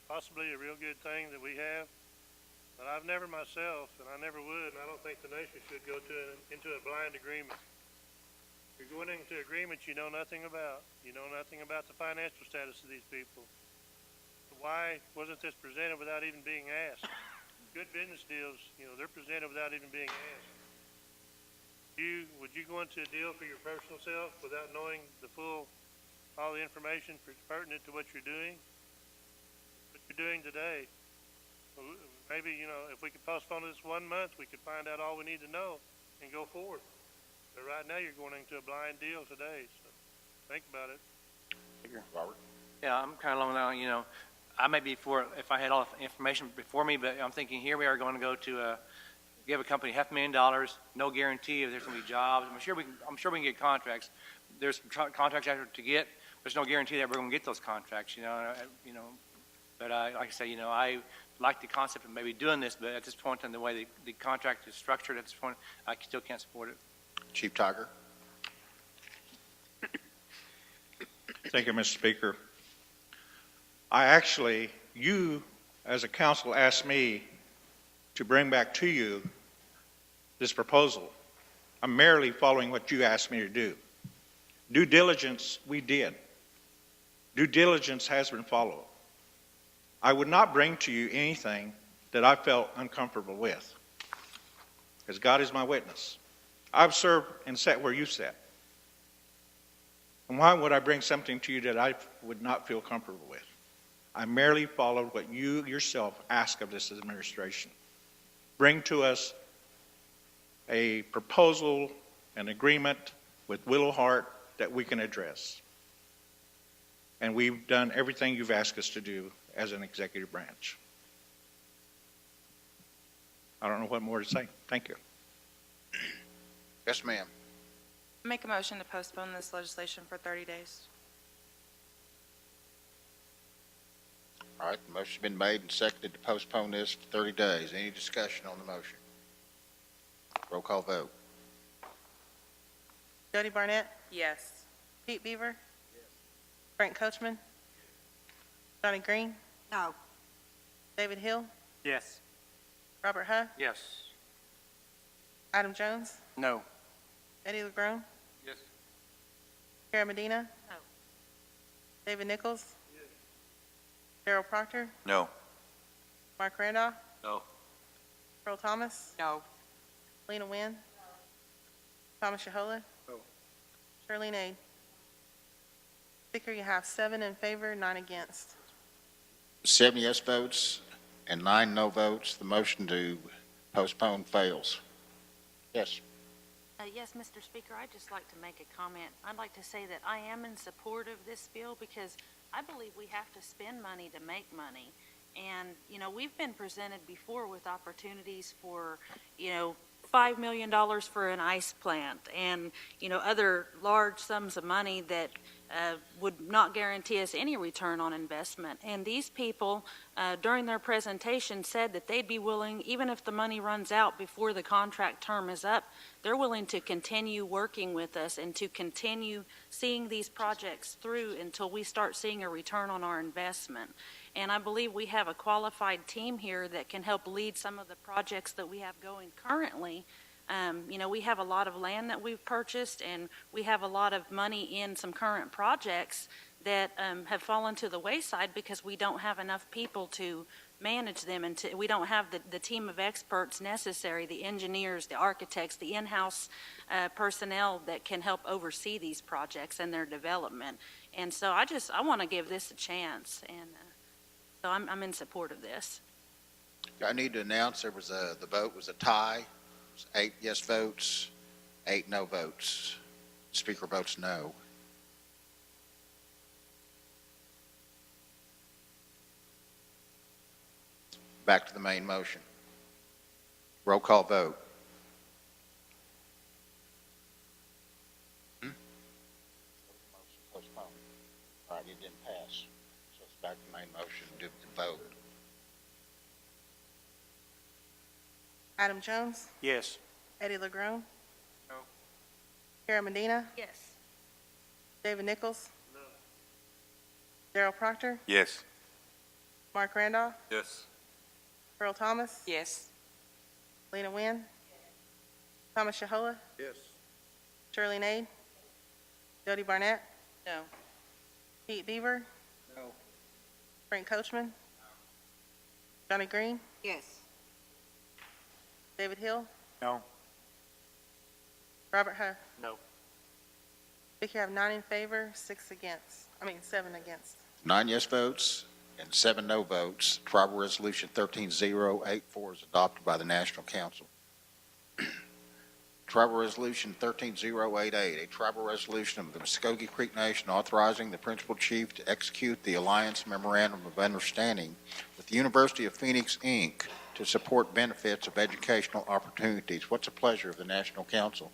possibly a real good thing that we have, but I've never myself, and I never would, and I don't think the nation should go into a blind agreement. You're going into agreements you know nothing about. You know nothing about the financial status of these people. Why wasn't this presented without even being asked? Good business deals, they're presented without even being asked. Would you go into a deal for your personal self without knowing all the information pertinent to what you're doing? What you're doing today. Maybe, if we could postpone this 1 month, we could find out all we need to know and go forward. But right now, you're going into a blind deal today, so think about it.
Robert?
Yeah, I'm kind of along the line, I may be for if I had all the information before me, but I'm thinking here we are going to go to give a company $500,000, no guarantee if there's going to be jobs. I'm sure we can get contracts. There's some contracts out there to get, but there's no guarantee that we're going to get those contracts. But like I say, I like the concept of maybe doing this, but at this point in the way the contract is structured at this point, I still can't support it.
Chief Tiger?
Thank you, Mr. Speaker. You, as a council, asked me to bring back to you this proposal. I'm merely following what you asked me to do. Due diligence, we did. Due diligence has been followed. I would not bring to you anything that I felt uncomfortable with, because God is my witness. I've served and sat where you sat. And why would I bring something to you that I would not feel comfortable with? I merely followed what you yourself asked of this administration. Bring to us a proposal, an agreement with Willow Hart that we can address. And we've done everything you've asked us to do as an executive branch. I don't know what more to say. Thank you.
Yes, ma'am.
Make a motion to postpone this legislation for 30 days.
All right, the motion's been made and seconded to postpone this for 30 days. Any discussion on the motion? Roll call vote.
Jody Barnett,
Yes.
Pete Beaver. Frank Coachman. Johnny Green,
No.
David Hill,
Yes.
Robert Huff,
Yes.
Adam Jones,
No.
Eddie LeGrone,
Yes.
Kara Medina.
No.
David Nichols. Darrell Proctor,
No.
Mark Randolph,
No.
Earl Thomas,
No.
Lena Wynn, Thomas Shahola,
No.
Charlene Aid. Speaker, you have 7 in favor, 9 against.
7 yes votes and 9 no votes. The motion to postpone fails. Yes.
Yes, Mr. Speaker, I'd just like to make a comment. I'd like to say that I am in support of this bill because I believe we have to spend money to make money. And, we've been presented before with opportunities for, $5 million for an ice plant and, other large sums of money that would not guarantee us any return on investment. And these people, during their presentation, said that they'd be willing, even if the money runs out before the contract term is up, they're willing to continue working with us and to continue seeing these projects through until we start seeing a return on our investment. And I believe we have a qualified team here that can help lead some of the projects that we have going currently. We have a lot of land that we've purchased, and we have a lot of money in some current projects that have fallen to the wayside because we don't have enough people to manage them, and we don't have the team of experts necessary, the engineers, the architects, the in-house personnel that can help oversee these projects and their development. And so I want to give this a chance, and so I'm in support of this.
I need to announce the vote was a tie. 8 yes votes, 8 no votes. Speaker votes no. Back to the main motion. Roll call vote. Postpone. All right, it didn't pass. So it's back to the main motion to vote.
Adam Jones,
Yes.
Eddie LeGrone.
No.
Kara Medina,
Yes.
David Nichols. No. Darrell Proctor,
Yes.
Mark Randolph,
Yes.
Earl Thomas,
Yes.
Lena Wynn, Thomas Shahola,
Yes.
Charlene Aid, Jody Barnett,
No.
Pete Beaver.
No.
Frank Coachman. Johnny Green,
Yes.
David Hill,
No.
Robert Huff.
No.
Speaker, you have 9 in favor, 7 against.
9 yes votes and 7 no votes. Tribal Resolution 13084 is adopted by the National Council. Tribal Resolution 13088, a tribal resolution of the Muskogee Creek Nation authorizing the principal chief to execute the Alliance Memorandum of Understanding with the University of Phoenix, Inc. to support benefits of educational opportunities. What's the pleasure of the National Council?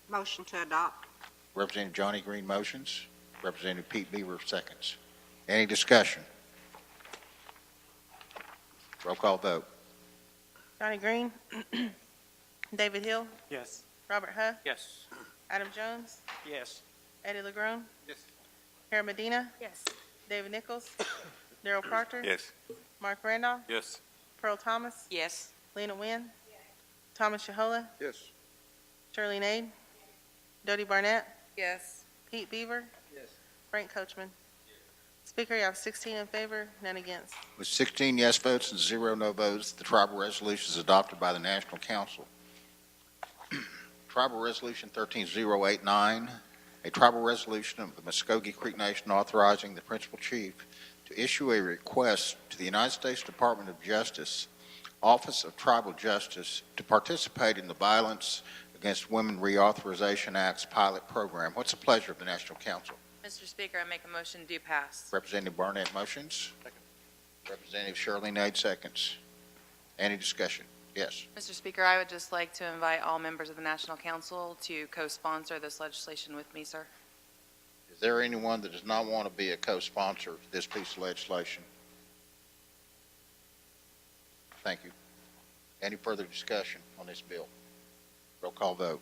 Motion to adopt.
Representative Johnny Green motions. Representative Pete Beaver seconds. Any discussion? Roll call vote.
Johnny Green. David Hill.
Yes.
Robert Huff.
Yes.
Adam Jones.
Yes.
Eddie LeGrone.
Yes.
Karen Medina.
Yes.
David Nichols. Darrell Proctor.
Yes.
Mark Randolph.
Yes.
Pearl Thomas.
Yes.
Lena Wynn. Thomas Shahola.
Yes.
Shirley Nade. Dodie Barnett.
Yes.
Pete Beaver.
Yes.
Frank Coachman. Speaker, you have 16 in favor, none against.
With 16 yes votes and 0 no votes, the tribal resolution is adopted by the National Council. Tribal Resolution 13089, a tribal resolution of the Muskogee Creek Nation authorizing the principal chief to issue a request to the United States Department of Justice, Office of Tribal Justice, to participate in the Violence Against Women Reauthorization Act's pilot program. What's the pleasure of the National Council?
Mr. Speaker, I make a motion to pass.
Representative Barnett motions. Representative Shirley Nade seconds. Any discussion? Yes.
Mr. Speaker, I would just like to invite all members of the National Council to co-sponsor this legislation with me, sir.
Is there anyone that does not want to be a co-sponsor of this piece of legislation? Thank you. Any further discussion on this bill? Roll call vote.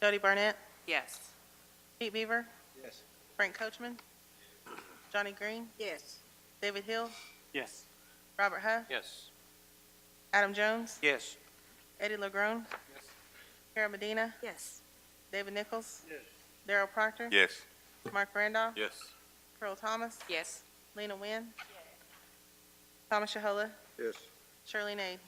Dodie Barnett.
Yes.
Pete Beaver.
Yes.
Frank Coachman. Johnny Green.
Yes.
David Hill.
Yes.
Robert Huff.
Yes.
Adam Jones.
Yes.
Eddie LeGrone.
Yes.
Karen Medina.
Yes.
David Nichols.
Yes.
Darrell Proctor.
Yes.
Mark Randolph.
Yes.
Pearl Thomas.
Yes.
Lena Wynn. Thomas Shahola.
Yes.
Shirley Nade.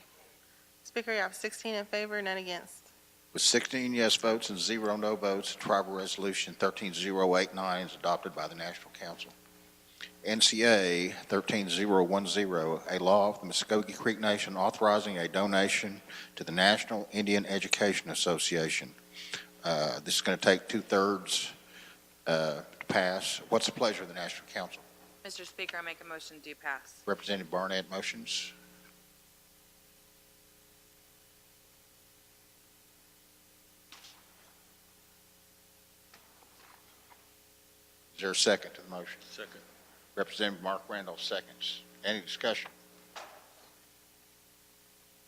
Speaker, you have 16 in favor, none against.
With 16 yes votes and 0 no votes, Tribal Resolution 13089 is adopted by the National Council. NCA 13010, a law of the Muskogee Creek Nation authorizing a donation to the National Indian Education Association. This is going to take 2/3 to pass. What's the pleasure of the National Council?
Mr. Speaker, I make a motion to pass.
Representative Barnett motions. Is there a second to the motion?
Second.
Representative Mark Randolph seconds. Any discussion?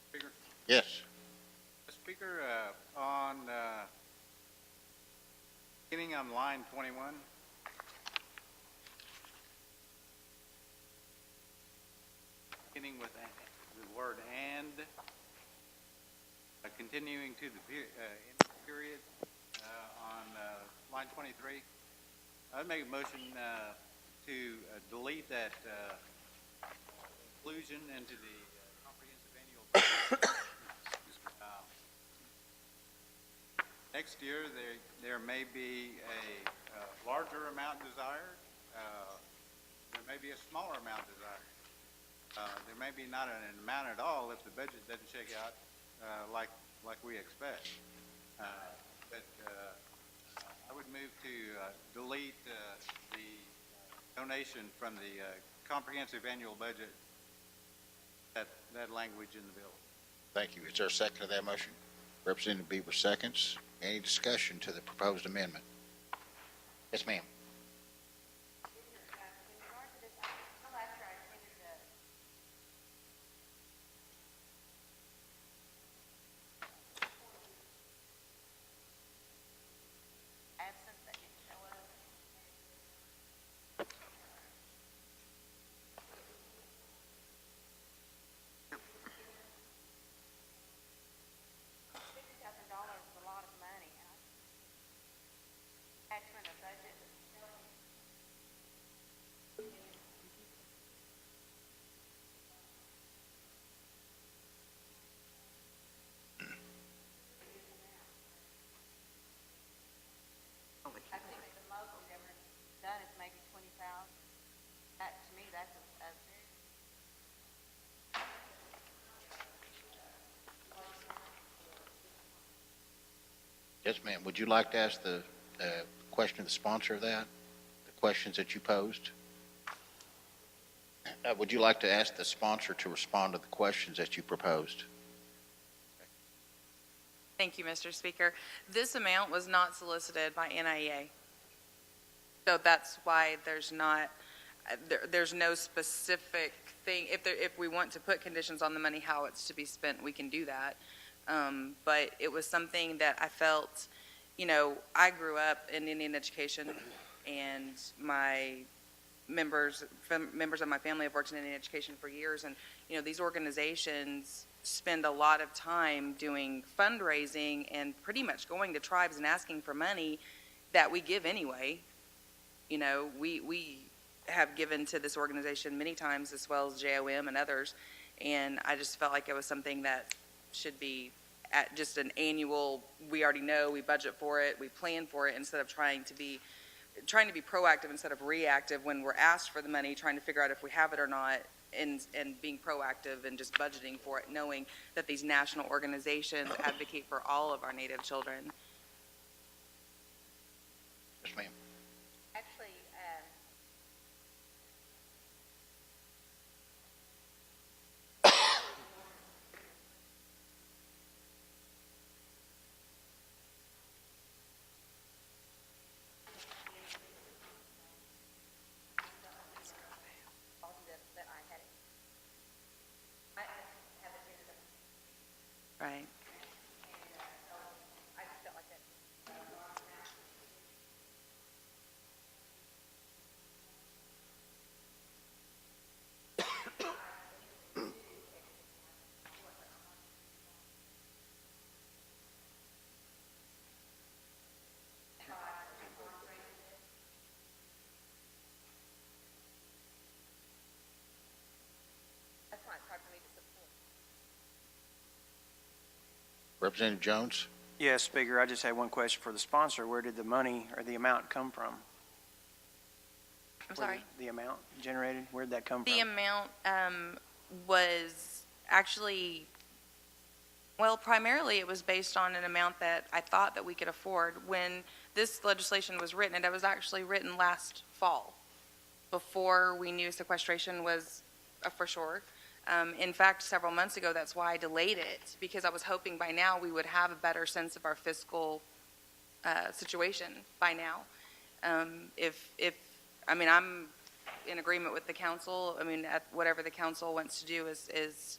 Speaker?
Yes.
Speaker, beginning on line 21, beginning with the word "and," continuing to the period on line 23, I'd make a motion to delete that inclusion into the comprehensive annual budget. Next year, there may be a larger amount desired. There may be a smaller amount desired. There may be not an amount at all if the budget doesn't shake out like we expect. But I would move to delete the donation from the comprehensive annual budget, that language in the bill.
Thank you. Is there a second to that motion? Representative Beaver seconds. Any discussion to the proposed amendment? Yes, ma'am. Yes, ma'am. Would you like to ask the question of the sponsor of that? The questions that you posed? Would you like to ask the sponsor to respond to the questions that you proposed?
Thank you, Mr. Speaker. This amount was not solicited by NIEA. So that's why there's not there's no specific thing. If we want to put conditions on the money, how it's to be spent, we can do that. But it was something that I felt, I grew up in Indian education, and my members of my family have worked in Indian education for years, and these organizations spend a lot of time doing fundraising and pretty much going to tribes and asking for money that we give anyway. We have given to this organization many times, as well as JOM and others, and I just felt like it was something that should be at just an annual, we already know, we budget for it, we plan for it, instead of trying to be proactive instead of reactive when we're asked for the money, trying to figure out if we have it or not, and being proactive and just budgeting for it, knowing that these national organizations advocate for all of our Native children.
Yes, ma'am.
Actually,
Right.
that's why it's hard for me to support.
Representative Jones?
Yes, Speaker, I just had one question for the sponsor. Where did the money or the amount come from?
I'm sorry?
The amount generated, where did that come from?
The amount was actually, well, primarily it was based on an amount that I thought that we could afford. When this legislation was written, and it was actually written last fall, before we knew sequestration was for sure. In fact, several months ago, that's why I delayed it, because I was hoping by now we would have a better sense of our fiscal situation by now. I'm in agreement with the council. Whatever the council wants to do is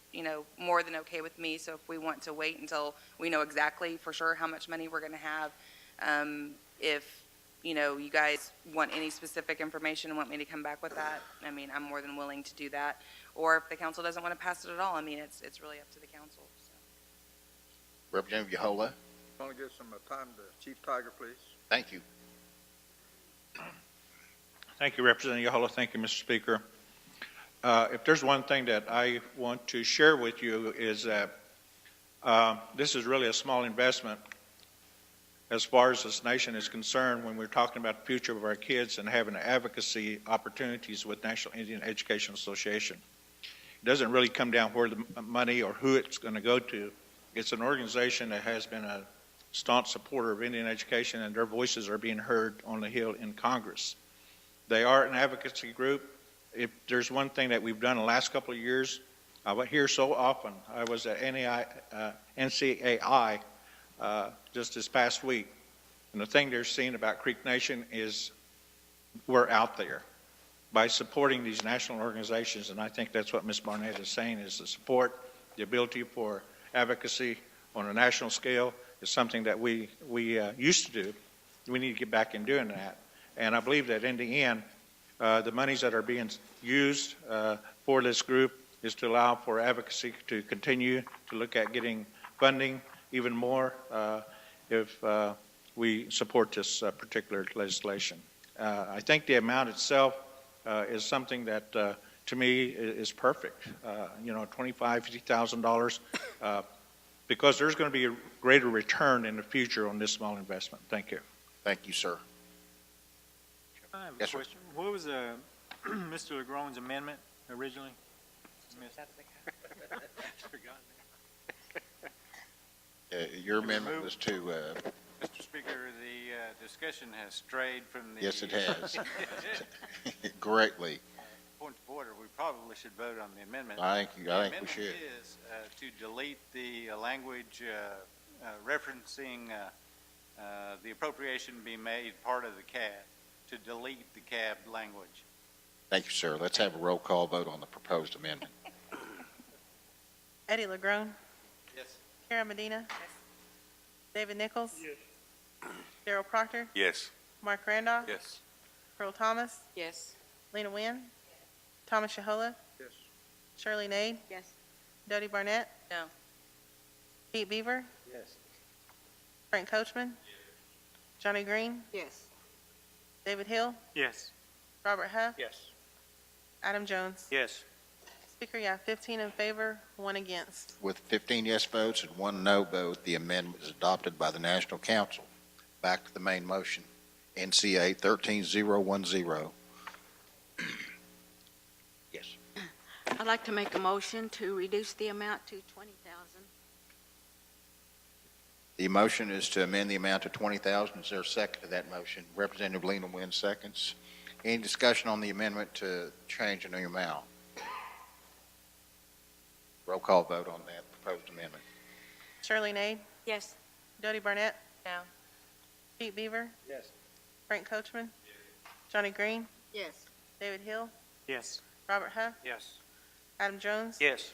more than okay with me. So if we want to wait until we know exactly for sure how much money we're going to have, if you guys want any specific information and want me to come back with that, I'm more than willing to do that. Or if the council doesn't want to pass it at all, it's really up to the council. So.
Representative Yahola?
I want to give some time to Chief Tiger, please.
Thank you.
Thank you, Representative Yahola. Thank you, Mr. Speaker. If there's one thing that I want to share with you is that this is really a small investment as far as this nation is concerned when we're talking about the future of our kids and having advocacy opportunities with National Indian Education Association. It doesn't really come down where the money or who it's going to go to. It's an organization that has been a staunch supporter of Indian education, and their voices are being heard on the Hill in Congress. They are an advocacy group. If there's one thing that we've done in the last couple of years, I was here so often. I was at NCAI just this past week, and the thing they're seeing about Creek Nation is we're out there by supporting these national organizations, and I think that's what Ms. Barnett is saying, is the support, the ability for advocacy on a national scale is something that we used to do. We need to get back in doing that. And I believe that in the end, the monies that are being used for this group is to allow for advocacy to continue to look at getting funding even more if we support this particular legislation. I think the amount itself is something that, to me, is perfect. $25,000, $50,000, because there's going to be a greater return in the future on this small investment. Thank you.
Thank you, sir.
I have
Yes,
a
sir.
question. What was Mr. LeGrand's amendment originally?
Your amendment was to,
Mr. Speaker, the discussion has strayed from the.
yes, it has, greatly.
Point of order, we probably should vote on the amendment.
I think we should.
The amendment is to delete the language referencing the appropriation be made part of the CAB, to delete the CAB language.
Thank you, sir. Let's have a roll call vote on the proposed amendment.
Eddie LeGrone.
Yes.
Karen Medina.
Yes.
David Nichols.
Yes.
Darrell Proctor.
Yes.
Mark Randolph.
Yes.
Pearl Thomas.
Yes.
Lena Wynn. Thomas Shahola.
Yes.
Shirley Nade.
Yes.
Dodie Barnett.
No.
Pete Beaver.
Yes.
Frank Coachman. Johnny Green.
Yes.
David Hill.
Yes.
Robert Huff.
Yes.
Adam Jones.
Yes.
Speaker, you have 15 in favor, 1 against.
With 15 yes votes and 1 no vote, the amendment is adopted by the National Council. Back to the main motion. NCA 13010. Yes.
I'd like to make a motion to reduce the amount to 20,000.
The motion is to amend the amount to 20,000. Is there a second to that motion? Representative Lena Wynn seconds. Any discussion on the amendment to change the amount? Roll call vote on that proposed amendment.
Shirley Nade.
Yes.
Dodie Barnett.
No.
Pete Beaver.
Yes.
Frank Coachman. Johnny Green.
Yes.
David Hill.
Yes.
Robert Huff.
Yes.
Adam Jones.
Yes.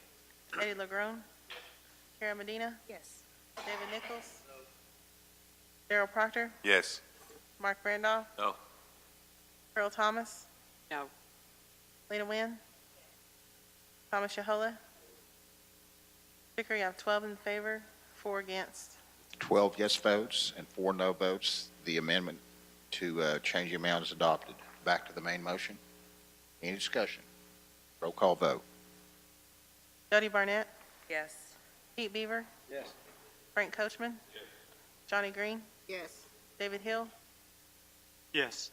Eddie LeGrone. Karen Medina.
Yes.
David Nichols. Darrell Proctor.
Yes.
Mark Randolph.
No.
Pearl Thomas.
No.
Lena Wynn. Thomas Shahola. Speaker, you have 12 in favor, 4 against.
12 yes votes and 4 no votes. The amendment to change the amount is adopted. Back to the main motion. Any discussion? Roll call vote.
Dodie Barnett.
Yes.
Pete Beaver.
Yes.
Frank Coachman. Johnny Green.
Yes.
David Hill.
Yes.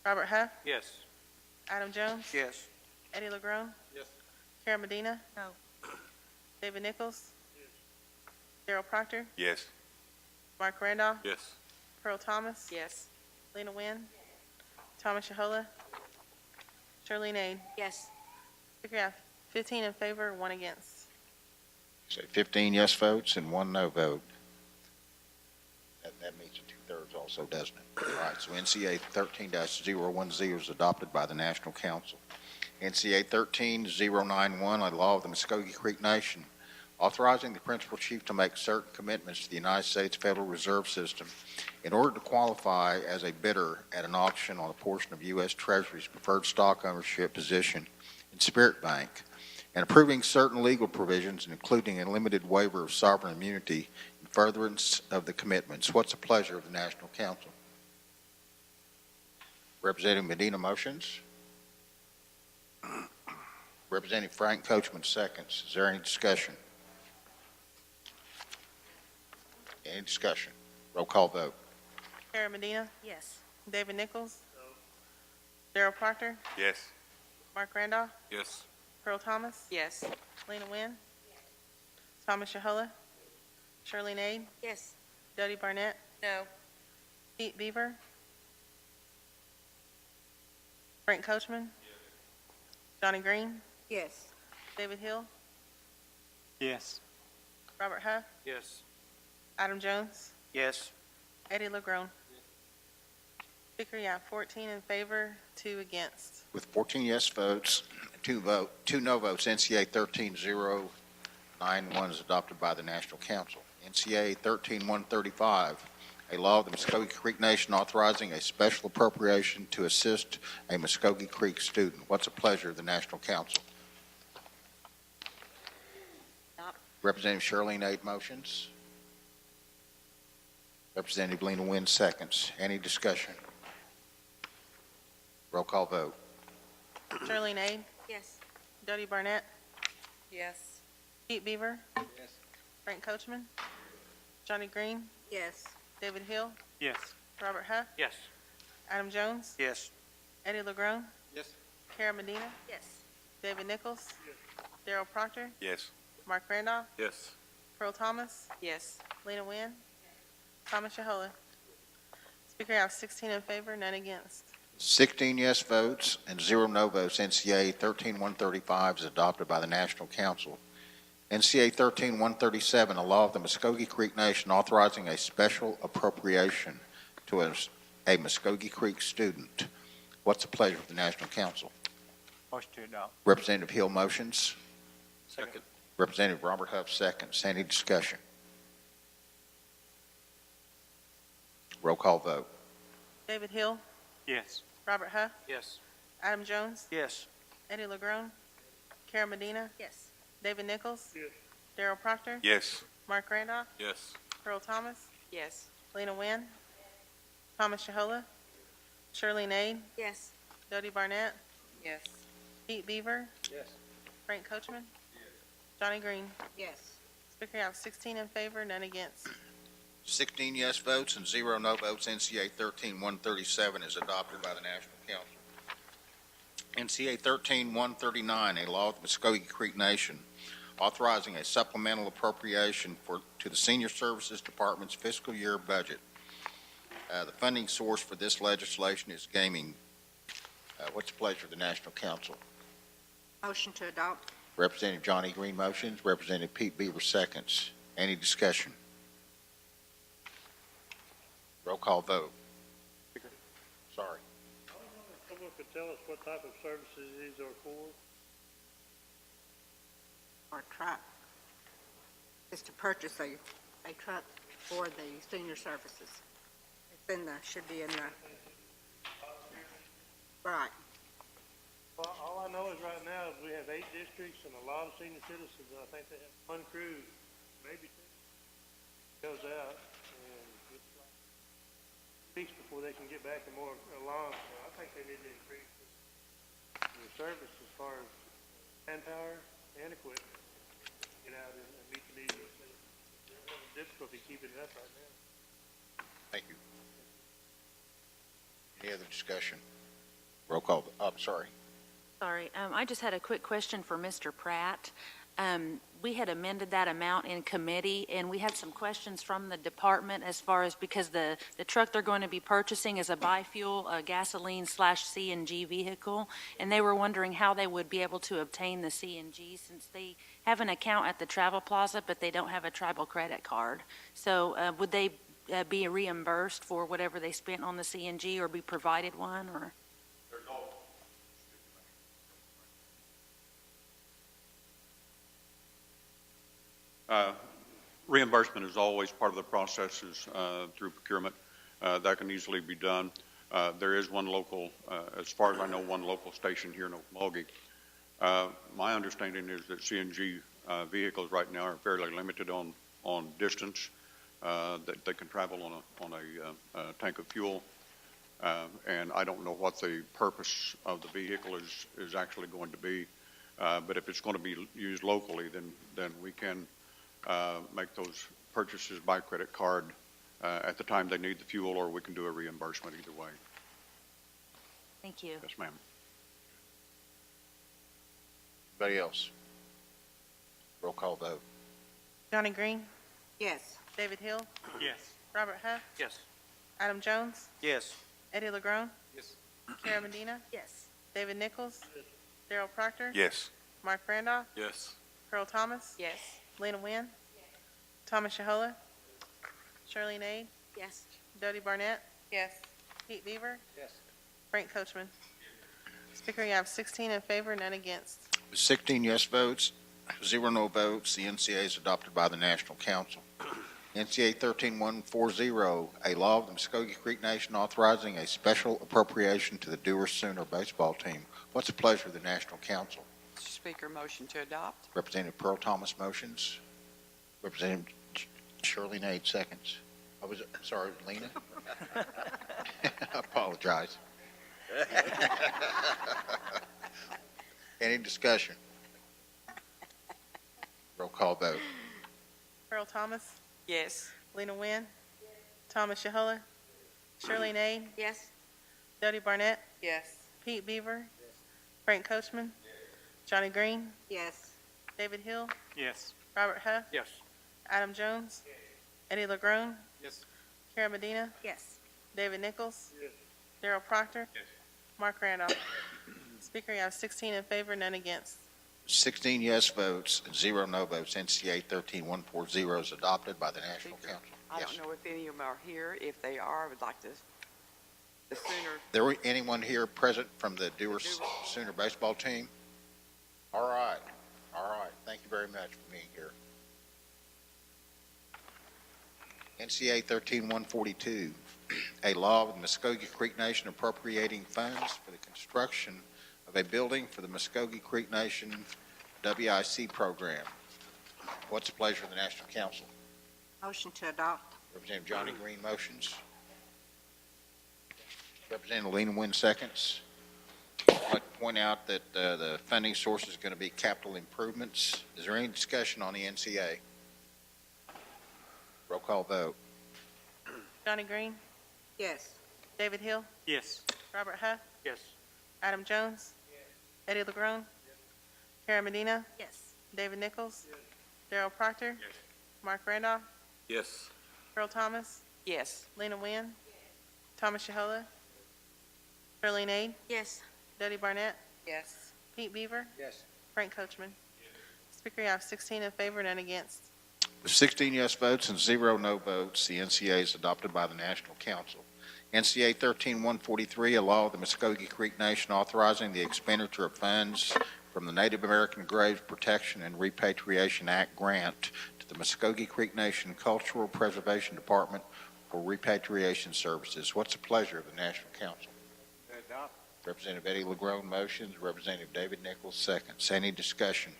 Robert Huff.
Yes.
Adam Jones.
Yes.
Eddie LeGrone.
Yes.
Karen Medina.
No.
David Nichols. Darrell Proctor.
Yes.
Mark Randolph.
Yes.
Pearl Thomas.
Yes.
Lena Wynn. Thomas Shahola. Shirley Nade.
Yes.
Speaker, you have 15 in favor, 1 against.
So 15 yes votes and 1 no vote. That means a 2/3 also, doesn't it? All right, so NCA 13-010 is adopted by the National Council. NCA 13091, a law of the Muskogee Creek Nation, authorizing the principal chief to make certain commitments to the United States Federal Reserve System in order to qualify as a bidder at an auction on a portion of U.S. Treasury's preferred stock ownership position in Spirit Bank, and approving certain legal provisions, including a limited waiver of sovereign immunity in furtherance of the commitments. What's the pleasure of the National Council? Representative Medina motions. Representative Frank Coachman seconds. Is there any discussion? Any discussion? Roll call vote.
Karen Medina.
Yes.
David Nichols. Darrell Proctor.
Yes.
Mark Randolph.
Yes.
Pearl Thomas.
Yes.
Lena Wynn. Thomas Shahola. Shirley Nade.
Yes.
Dodie Barnett.
No.
Pete Beaver. Frank Coachman. Johnny Green.
Yes.
David Hill.
Yes.
Robert Huff.
Yes.
Adam Jones.
Yes.
Eddie LeGrone. Speaker, you have 14 in favor, 2 against.
With 14 yes votes, 2 no votes, NCA 13091 is adopted by the National Council. NCA 13135, a law of the Muskogee Creek Nation authorizing a special appropriation to assist a Muskogee Creek student. What's the pleasure of the National Council? Representative Shirley Nade motions. Representative Lena Wynn seconds. Any discussion? Roll call vote.
Shirley Nade.
Yes.
Dodie Barnett.
Yes.
Pete Beaver.
Yes.
Frank Coachman. Johnny Green.
Yes.
David Hill.
Yes.
Robert Huff.
Yes.
Adam Jones.
Yes.
Eddie LeGrone.
Yes.
Karen Medina.
Yes.
David Nichols. Darrell Proctor.
Yes.
Mark Randolph.
Yes.
Pearl Thomas.
Yes.
Lena Wynn. Thomas Shahola. Speaker, you have 16 in favor, none against.
16 yes votes and 0 no votes. NCA 13135 is adopted by the National Council. NCA 13137, a law of the Muskogee Creek Nation authorizing a special appropriation to a Muskogee Creek student. What's the pleasure of the National Council?
Motion to adopt.
Representative Hill motions.
Second.
Representative Robert Huff seconds. Any discussion? Roll call vote.
David Hill,
Yes.
Robert Huff,
Yes.
Adam Jones,
Yes.
Eddie LeGrone, Karen Medina,
Yes.
David Nichols,
Yes.
Darrell Proctor,
Yes.
Mark Randolph,
Yes.
Earl Thomas,
Yes.
Lena Wynn, Thomas Shahola, Shirley Nade,
Yes.
Dodie Barnett,
Yes.
Pete Beaver,
Yes.
Frank Coachman, Johnny Green.
Yes.
Speaker, you have 16 in favor, none against.
16 yes votes and 0 no votes. NCA 13-137 is adopted by the National Council. NCA 13-139, a law of the Muskogee Creek Nation authorizing a supplemental appropriation to the Senior Services Department's fiscal year budget. The funding source for this legislation is gaming. What's the pleasure of the National Council?
Motion to adopt.
Representative Johnny Green motions. Representative Pete Beaver seconds. Any discussion? Roll call vote. Sorry.
Someone could tell us what type of services these are for?
Or truck. Is to purchase a truck for the senior services. It's in the, should be in the, right.
Well, all I know is right now, we have 8 districts and a lot of senior citizens, and I think they have one crew, maybe 2, goes out, and it's like weeks before they can get back and more along, so I think they need to increase the service as far as manpower and equipment, get out and meet the needs of the citizens. They're having difficulty keeping it up right now.
Thank you. Any other discussion? Roll call. I'm sorry.
Sorry, I just had a quick question for Mr. Pratt. We had amended that amount in committee, and we had some questions from the department as far as, because the truck they're going to be purchasing is a biofuel, gasoline/CNG vehicle, and they were wondering how they would be able to obtain the CNG since they have an account at the Travel Plaza, but they don't have a tribal credit card. So would they be reimbursed for whatever they spent on the CNG or be provided one, or?
Reimbursement is always part of the processes through procurement. That can easily be done. There is one local, as far as I know, one local station here in Okmulgee. My understanding is that CNG vehicles right now are fairly limited on distance that they can travel on a tank of fuel. And I don't know what the purpose of the vehicle is actually going to be. But if it's going to be used locally, then we can make those purchases by credit card at the time they need the fuel, or we can do a reimbursement either way.
Thank you.
Yes, ma'am.
Anybody else? Roll call vote.
Johnny Green,
Yes.
David Hill,
Yes.
Robert Huff,
Yes.
Adam Jones,
Yes.
Eddie LeGrone,
Yes.
Karen Medina,
Yes.
David Nichols, Darrell Proctor,
Yes.
Mark Randolph,
Yes.
Earl Thomas,
Yes.
Lena Wynn, Thomas Shahola, Shirley Nade,
Yes.
Dodie Barnett,
Yes.
Pete Beaver,
Yes.
Frank Coachman. Speaker, you have 16 in favor, none against.
With 16 yes votes, 0 no votes, the NCA is adopted by the National Council. NCA 13-140, a law of the Muskogee Creek Nation authorizing a special appropriation to the Dewar Sooner baseball team. What's the pleasure of the National Council?
Mr. Speaker, motion to adopt.
Representative Pearl Thomas motions. Representative Shirley Nade seconds. Sorry, Lena? I apologize. Any discussion? Roll call vote.
Earl Thomas,
Yes.
Lena Wynn, Thomas Shahola, Shirley Nade,
Yes.
Dodie Barnett,
Yes.
Pete Beaver, Frank Coachman, Johnny Green,
Yes.
David Hill,
Yes.
Robert Huff,
Yes.
Adam Jones, Eddie LeGrone,
Yes.
Karen Medina,
Yes.
David Nichols,
Yes.
Darrell Proctor,
Yes.
Mark Randolph. Speaker, you have 16 in favor, none against.
16 yes votes, 0 no votes. NCA 13-140 is adopted by the National
Speaker,
Council.
I
Yes.
don't know if any of them are here. If they are, I would like to
The Sooner.
There anyone here present from the Dewars Sooner baseball team? All right. Thank you very much for being here. NCA 13-142, a law of the Muskogee Creek Nation appropriating funds for the construction of a building for the Muskogee Creek Nation WIC program. What's the pleasure of the National Council?
Motion to adopt.
Representative Johnny Green motions. Representative Lena Wynn seconds. I'd like to point out that the funding source is going to be capital improvements. Is there any discussion on the NCA? Roll call vote.
Johnny Green,
Yes.
David Hill,
Yes.
Robert Huff,
Yes.
Adam Jones, Eddie LeGrone, Karen Medina,
Yes.
David Nichols, Darrell Proctor, Mark Randolph,
Yes.
Earl Thomas,
Yes.
Lena Wynn, Thomas Shahola, Charlene Aid,
Yes.
Dodie Barnett,
Yes.
Pete Beaver,
Yes.
Frank Coachman. Speaker, you have 16 in favor, none against.
With 16 yes votes and 0 no votes, the NCA is adopted by the National Council. NCA 13-143, a law of the Muskogee Creek Nation authorizing the expenditure of funds from the Native American Graves Protection and Repatriation Act grant to the Muskogee Creek Nation Cultural Preservation Department for repatriation services. What's the pleasure of the National Council?
Adopt.
Representative Eddie LeGrone motions, Representative David Nichols seconds. Any discussion?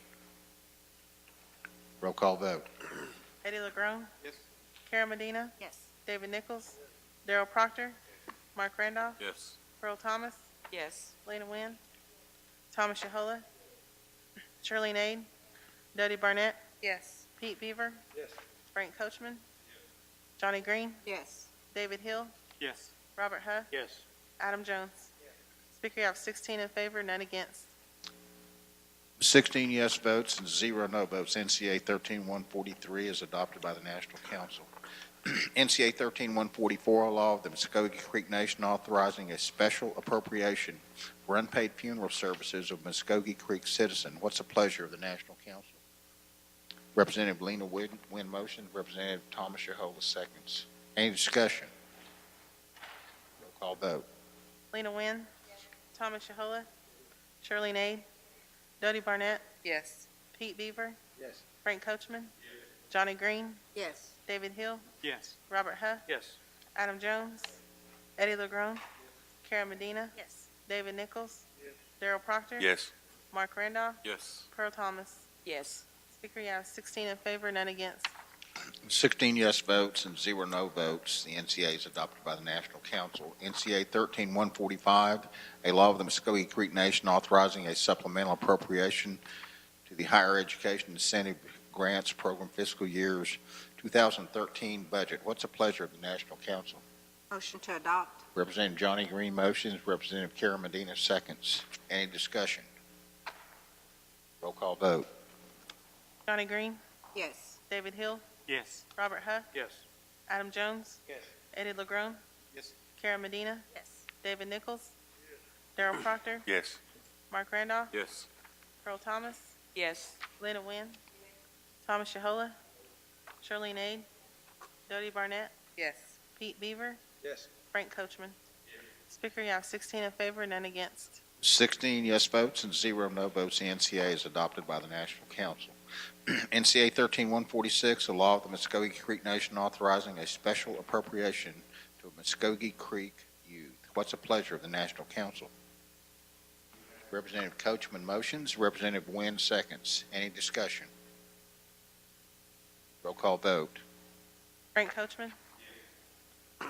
Roll call vote.
Eddie LeGrone,
Yes.
Karen Medina,
Yes.
David Nichols, Darrell Proctor, Mark Randolph,
Yes.
Earl Thomas,
Yes.
Lena Wynn, Thomas Shahola, Charlene Aid, Dodie Barnett,
Yes.
Pete Beaver,
Yes.
Frank Coachman, Johnny Green,
Yes.
David Hill,
Yes.
Robert Huff,
Yes.
Adam Jones. Speaker, you have 16 in favor, none against.
16 yes votes and 0 no votes. NCA 13-143 is adopted by the National Council. NCA 13-144, a law of the Muskogee Creek Nation authorizing a special appropriation for unpaid funeral services of Muskogee Creek citizen. What's the pleasure of the National Council? Representative Lena Wynn motion, Representative Thomas Shahola seconds. Any discussion? Roll call vote.
Lena Wynn, Thomas Shahola, Charlene Aid, Dodie Barnett,
Yes.
Pete Beaver,
Yes.
Frank Coachman, Johnny Green,
Yes.
David Hill,
Yes.
Robert Huff,
Yes.
Adam Jones, Eddie LeGrone, Karen Medina,
Yes.
David Nichols, Darrell Proctor,
Yes.
Mark Randolph,
Yes.
Pearl Thomas.
Yes.
Speaker, you have 16 in favor, none against.
16 yes votes and 0 no votes. The NCA is adopted by the National Council. NCA 13-145, a law of the Muskogee Creek Nation authorizing a supplemental appropriation to the Higher Education Incentive Grants Program fiscal years 2013 budget. What's the pleasure of the National Council?
Motion to adopt.
Representative Johnny Green motions, Representative Karen Medina seconds. Any discussion? Roll call vote.
Johnny Green,
Yes.
David Hill,
Yes.
Robert Huff,
Yes.
Adam Jones,
Yes.
Eddie LeGrone,
Yes.
Karen Medina,
Yes.
David Nichols, Darrell Proctor,
Yes.
Mark Randolph,
Yes.
Pearl Thomas,
Yes.
Lena Wynn, Thomas Shahola, Charlene Aid, Dodie Barnett,
Yes.
Pete Beaver,
Yes.
Frank Coachman. Speaker, you have 16 in favor, none against.
16 yes votes and 0 no votes. The NCA is adopted by the National Council. NCA 13-146, a law of the Muskogee Creek Nation authorizing a special appropriation to Muskogee Creek youth. What's the pleasure of the National Council? Representative Coachman motions, Representative Wynn seconds. Any discussion? Roll call vote.
Frank Coachman,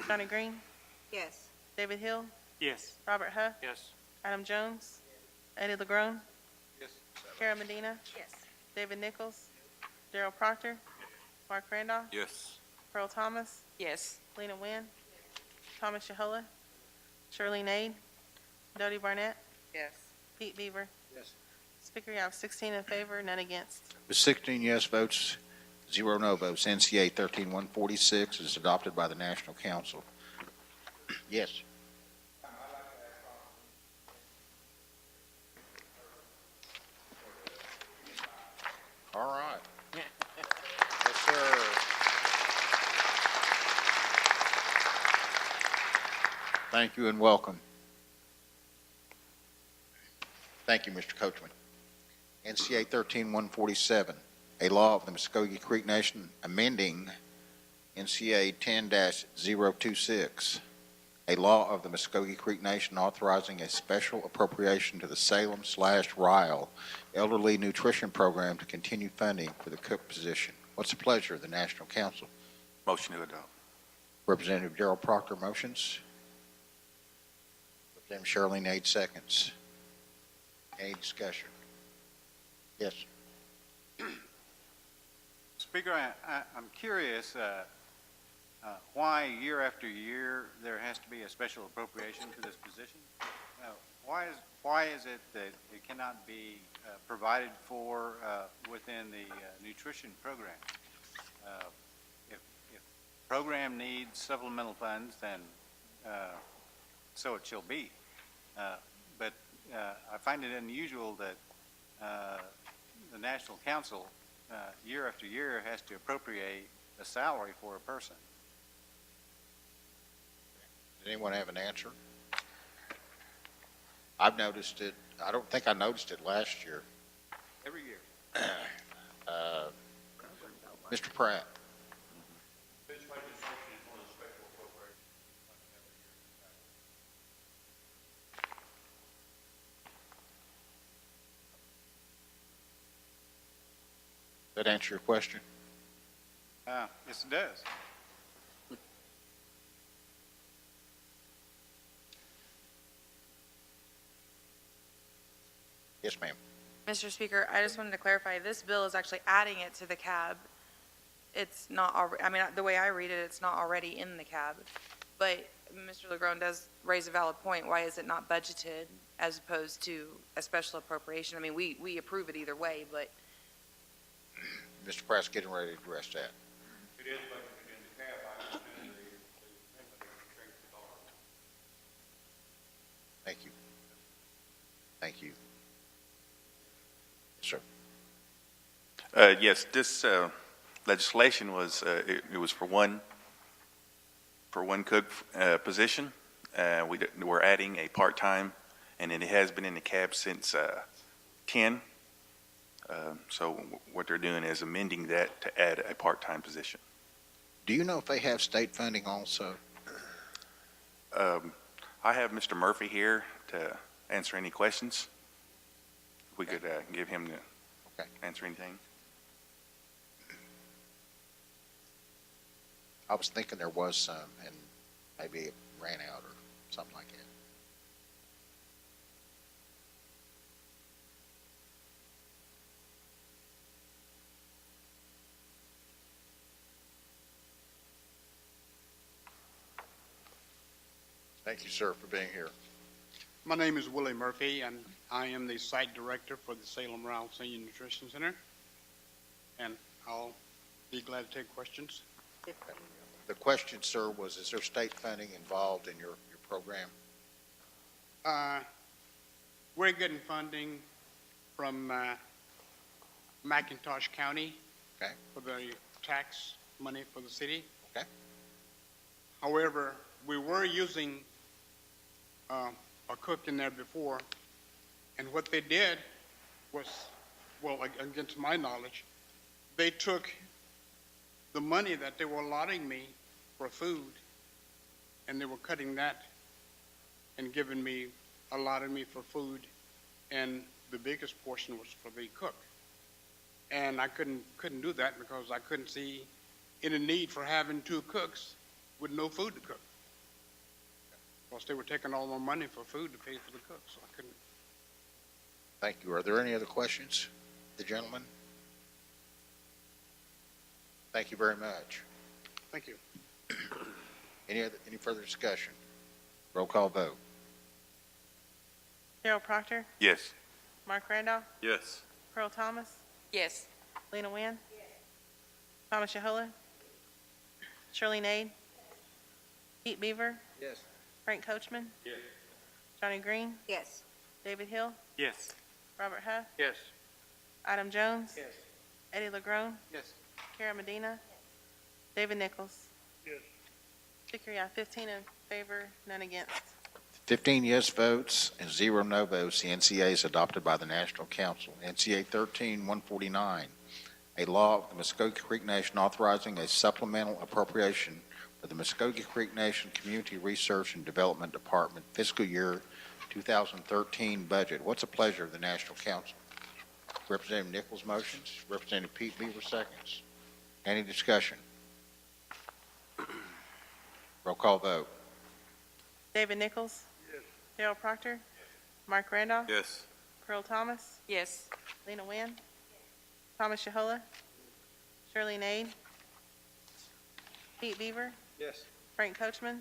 Johnny Green,
Yes.
David Hill,
Yes.
Robert Huff,
Yes.
Adam Jones, Eddie LeGrone,
Yes.
Karen Medina,
Yes.
David Nichols, Darrell Proctor, Mark Randolph,
Yes.
Pearl Thomas,
Yes.
Lena Wynn, Thomas Shahola, Charlene Aid, Dodie Barnett,
Yes.
Pete Beaver.
Yes.
Speaker, you have 16 in favor, none against.
With 16 yes votes, 0 no votes, NCA 13-146 is adopted by the National Council. Yes. All right. Yes, sir. Thank you and welcome. Thank you, Mr. Coachman. NCA 13147, a law of the Muskogee Creek Nation amending NCA 10-026, a law of the Muskogee Creek Nation authorizing a special appropriation to the Salem/Ryle Elderly Nutrition Program to continue funding for the cook position. What's the pleasure of the National Council?
Motion to adopt.
Representative Darrell Proctor motions. Representative Shirley Nate seconds. Any discussion? Yes.
Speaker, I'm curious why year after year there has to be a special appropriation for this position. Why is it that it cannot be provided for within the nutrition program? If program needs supplemental funds, then so it shall be. But I find it unusual that the National Council year after year has to appropriate a salary for a person.
Does anyone have an answer? I've noticed it. I don't think I noticed it last year.
Every year.
Mr. Pratt. That answer your question?
Yes, it does.
Yes, ma'am.
Mr. Speaker, I just wanted to clarify, this bill is actually adding it to the cab. It's not, I mean, the way I read it, it's not already in the cab. But Mr. LeGrone does raise a valid point. Why is it not budgeted as opposed to a special appropriation? I mean, we approve it either way, but.
Mr. Pratt's getting ready to address that.
It is budgeted in the cab. I understand the
Thank you. Thank you. Yes, sir.
Yes, this legislation was it was for one cook position. We're adding a part-time, and it has been in the cab since 10. So what they're doing is amending that to add a part-time position.
Do you know if they have state funding also?
I have Mr. Murphy here to answer any questions. If we could give him to answer anything.
I was thinking there was some, and maybe it ran out or something like that. Thank you, sir, for being here.
My name is Willie Murphy, and I am the site director for the Salem-Ryle Senior Nutrition Center. And I'll be glad to take questions.
The question, sir, was, is there state funding involved in your program?
We're getting funding from McIntosh County for the tax money for the city.
Okay.
However, we were using a cook in there before, and what they did was, well, against my knowledge, they took the money that they were allotting me for food, and they were cutting that and giving me, allotting me for food, and the biggest portion was for the cook. And I couldn't do that because I couldn't see any need for having two cooks with no food to cook. Because they were taking all my money for food to pay for the cook, so I couldn't.
Thank you. Are there any other questions? The gentleman? Thank you very much.
Thank you.
Any further discussion? Roll call vote.
Darrell Proctor,
Yes.
Mark Randolph,
Yes.
Pearl Thomas,
Yes.
Lena Wynn, Thomas Yahola, Shirley Nade, Pete Beaver,
Yes.
Frank Coachman,
Yes.
Johnny Green,
Yes.
David Hill,
Yes.
Robert Huff,
Yes.
Adam Jones,
Yes.
Eddie LeGrone,
Yes.
Kara Medina, David Nichols.
Yes.
Speaker, you have 15 in favor, none against.
15 yes votes and 0 no votes. The NCA is adopted by the National Council. NCA 13-149, a law of the Muskogee Creek Nation authorizing a supplemental appropriation for the Muskogee Creek Nation Community Research and Development Department fiscal year 2013 budget. What's the pleasure of the National Council? Representative Nichols motions. Representative Pete Beaver seconds. Any discussion? Roll call vote.
David Nichols? Yes. Darrell Proctor? Mark Randolph?
Yes.
Pearl Thomas?
Yes.
Lena Wynn? Thomas Shahola? Shirley Nade? Pete Beaver?
Yes.
Frank Coachman?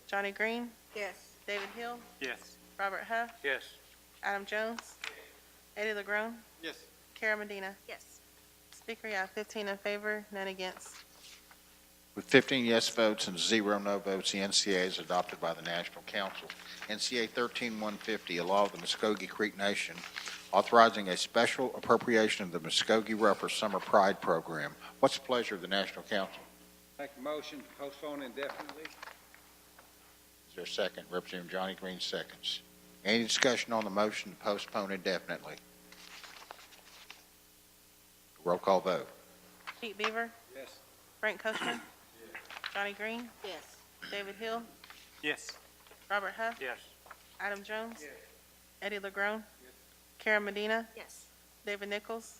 Johnny Green?
Yes.
David Hill?
Yes.
Robert Huff?
Yes.
Adam Jones? Eddie LeGrone?
Yes.
Kara Medina?
Yes.
Speaker, you have 15 in favor, none against.
With 15 yes votes and 0 no votes, the NCA is adopted by the National Council. NCA 13-150, a law of the Muskogee Creek Nation authorizing a special appropriation of the Muskogee Rougher Summer Pride Program. What's the pleasure of the National Council?
Make a motion to postpone indefinitely.
Is there a second? Representative Johnny Green seconds. Any discussion on the motion to postpone indefinitely? Roll call vote.
Pete Beaver?
Yes.
Frank Coachman? Johnny Green?
Yes.
David Hill?
Yes.
Robert Huff?
Yes.
Adam Jones? Eddie LeGrone? Kara Medina?
Yes.
David Nichols?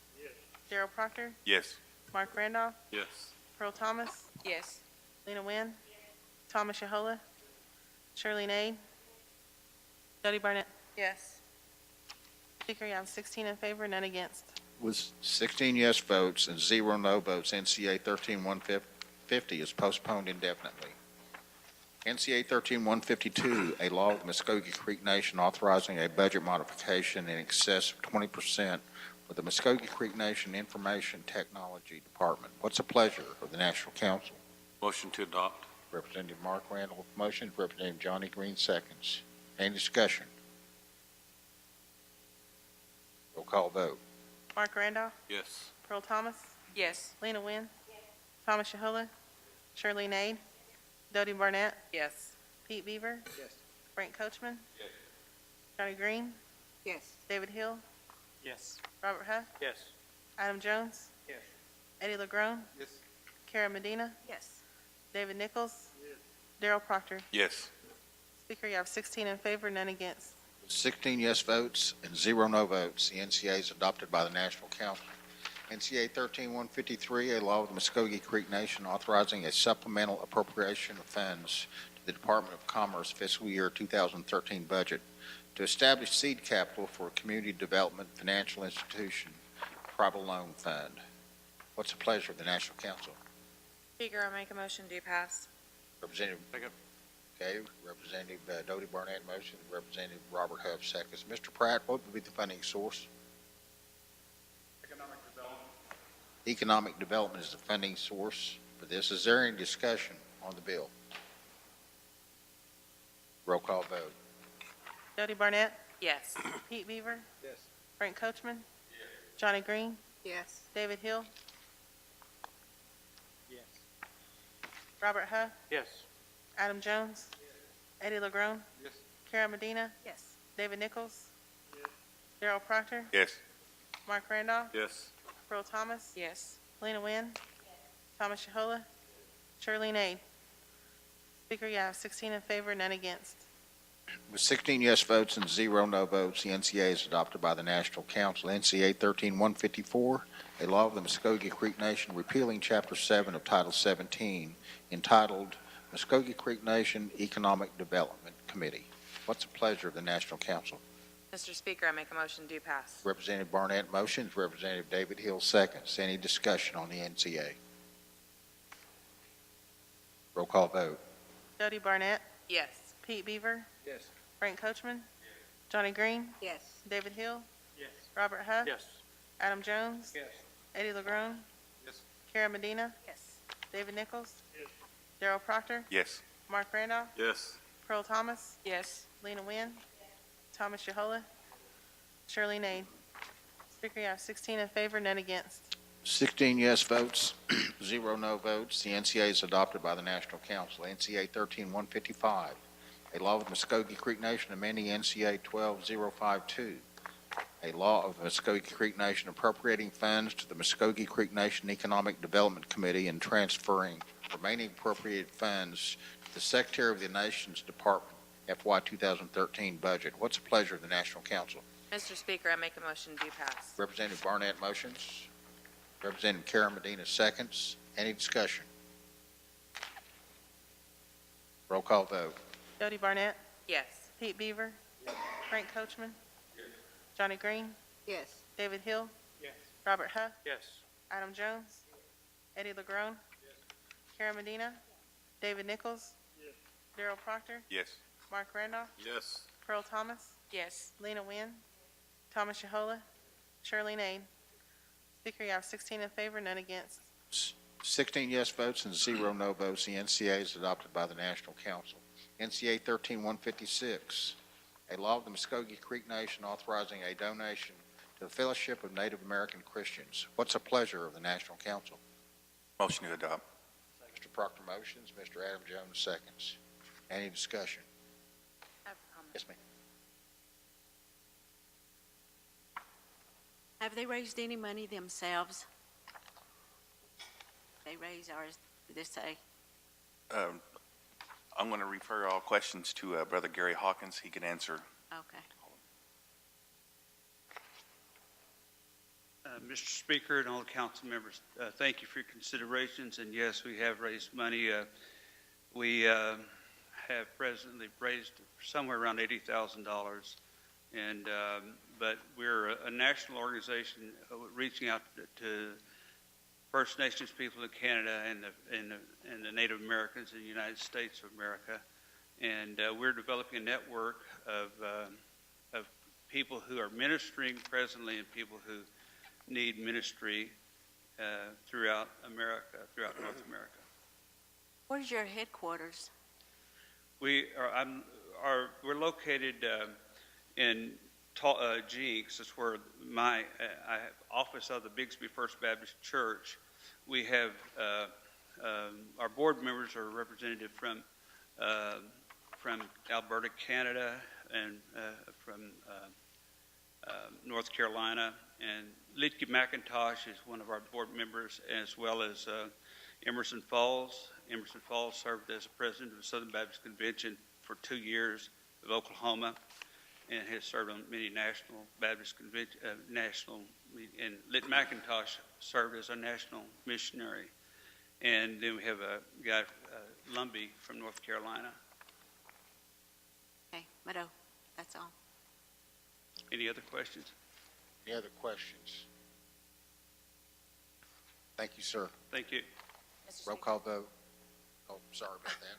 Darrell Proctor?
Yes.
Mark Randolph?
Yes.
Pearl Thomas?
Yes.
Lena Wynn? Thomas Shahola? Shirley Nade? Jody Barnett?
Yes.
Speaker, you have 16 in favor, none against.
With 16 yes votes and 0 no votes, NCA 13-150 is postponed indefinitely. NCA 13-152, a law of the Muskogee Creek Nation authorizing a budget modification in excess of 20% for the Muskogee Creek Nation Information Technology Department. What's the pleasure of the National Council?
Motion to adopt.
Representative Mark Randall with motion, Representative Johnny Green seconds. Any discussion? Roll call vote.
Mark Randolph?
Yes.
Pearl Thomas?
Yes.
Lena Wynn? Thomas Shahola? Shirley Nade? Dodie Barnett?
Yes.
Pete Beaver?
Yes.
Frank Coachman? Johnny Green?
Yes.
David Hill?
Yes.
Robert Huff?
Yes.
Adam Jones?
Yes.
Eddie LeGrone?
Yes.
Kara Medina?
Yes.
David Nichols? Darrell Proctor?
Yes.
Speaker, you have 16 in favor, none against.
With 16 yes votes and 0 no votes, the NCA is adopted by the National Council. NCA 13-153, a law of the Muskogee Creek Nation authorizing a supplemental appropriation of funds to the Department of Commerce fiscal year 2013 budget to establish seed capital for a community development financial institution tribal loan fund. What's the pleasure of the National Council?
Speaker, I make a motion to pass.
Representative. Okay, Representative Dodie Barnett motion, Representative Robert Huff seconds. Mr. Pratt, what would be the funding source?
Economic development.
Economic development is the funding source for this. Is there any discussion on the bill? Roll call vote.
Dodie Barnett?
Yes.
Pete Beaver?
Yes.
Frank Coachman? Johnny Green?
Yes.
David Hill?
Yes.
Robert Huff?
Yes.
Adam Jones? Eddie LeGrone?
Yes.
Kara Medina?
Yes.
David Nichols? Darrell Proctor?
Yes.
Mark Randolph?
Yes.
Pearl Thomas?
Yes.
Lena Wynn? Thomas Shahola? Shirley Nade? Speaker, you have 16 in favor, none against.
With 16 yes votes and 0 no votes, the NCA is adopted by the National Council. NCA 13-154, a law of the Muskogee Creek Nation repealing Chapter 7 of Title 17, entitled Muskogee Creek Nation Economic Development Committee. What's the pleasure of the National Council?
Mr. Speaker, I make a motion to pass.
Representative Barnett motions, Representative David Hill seconds. Any discussion on the NCA? Roll call vote.
Dodie Barnett?
Yes.
Pete Beaver?
Yes.
Frank Coachman? Johnny Green?
Yes.
David Hill?
Yes.
Robert Huff?
Yes.
Adam Jones?
Yes.
Eddie LeGrone?
Yes.
Kara Medina?
Yes.
David Nichols? Darrell Proctor?
Yes.
Mark Randolph?
Yes.
Pearl Thomas?
Yes.
Lena Wynn? Thomas Shahola? Shirley Nade? Speaker, you have 16 in favor, none against.
16 yes votes, 0 no votes. The NCA is adopted by the National Council. NCA 13155, a law of the Muskogee Creek Nation amending NCA 12052, a law of the Muskogee Creek Nation appropriating funds to the Muskogee Creek Nation Economic Development Committee and transferring remaining appropriated funds to the Secretary of the Nation's Department FY 2013 budget. What's the pleasure of the National Council?
Mr. Speaker, I make a motion to pass.
Representative Barnett motions. Representative Karen Medina seconds. Any discussion? Roll call vote.
Jody Barnett,
Yes.
Pete Beaver, Frank Coachman, Johnny Green,
Yes.
David Hill,
Yes.
Robert Huff,
Yes.
Adam Jones, Eddie LeGrone, Karen Medina, David Nichols, Darrell Proctor,
Yes.
Mark Randolph,
Yes.
Pearl Thomas,
Yes.
Lena Wynn, Thomas Yahola, Shirley Nade. Speaker, you have 16 in favor, none against.
16 yes votes and 0 no votes. The NCA is adopted by the National Council. NCA 13156, a law of the Muskogee Creek Nation authorizing a donation to the Fellowship of Native American Christians. What's the pleasure of the National Council?
Motion to adopt.
Mr. Proctor motions, Mr. Adam Jones seconds. Any discussion?
I have a comment.
Yes, ma'am.
Have they raised any money themselves? They raise ours, did they say?
I'm going to refer all questions to Brother Gary Hawkins. He can answer.
Okay.
Mr. Speaker and all the council members, thank you for your considerations. And yes, we have raised money. We have presently raised somewhere around $80,000. And but we're a national organization reaching out to First Nations people in Canada and the Native Americans in the United States of America. And we're developing a network of people who are ministering presently and people who need ministry throughout America, throughout North America.
Where's your headquarters?
We're located in Jinx. That's where I have office of the Bigsby First Baptist Church. We have our board members are representative from Alberta, Canada, and from North Carolina, and Litke McIntosh is one of our board members, as well as Emerson Falls. Emerson Falls served as president of the Southern Baptist Convention for 2 years of Oklahoma, and has served on many national Baptist convention, and Lit McIntosh served as a national missionary. And then we have a guy, Lumbee from North Carolina.
Okay, Meadow, that's all.
Any other questions?
Any other questions? Thank you, sir.
Thank you.
Roll call vote. Oh, sorry about that.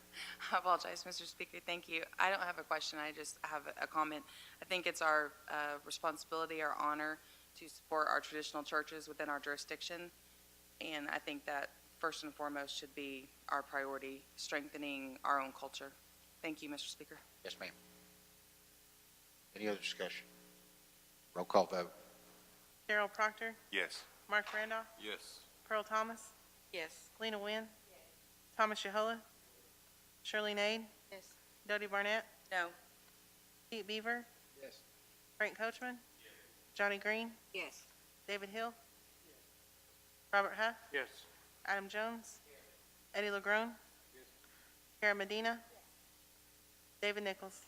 I apologize, Mr. Speaker. Thank you. I don't have a question. I just have a comment. I think it's our responsibility, our honor, to support our traditional churches within our jurisdiction. And I think that first and foremost should be our priority, strengthening our own culture. Thank you, Mr. Speaker.
Yes, ma'am. Any other discussion? Roll call vote.
Darrell Proctor,
Yes.
Mark Randolph,
Yes.
Pearl Thomas,
Yes.
Lena Wynn, Thomas Yahola, Shirley Nade,
Yes.
Dodie Barnett,
No.
Pete Beaver,
Yes.
Frank Coachman, Johnny Green,
Yes.
David Hill, Robert Huff,
Yes.
Adam Jones, Eddie LeGrone, Karen Medina, David Nichols.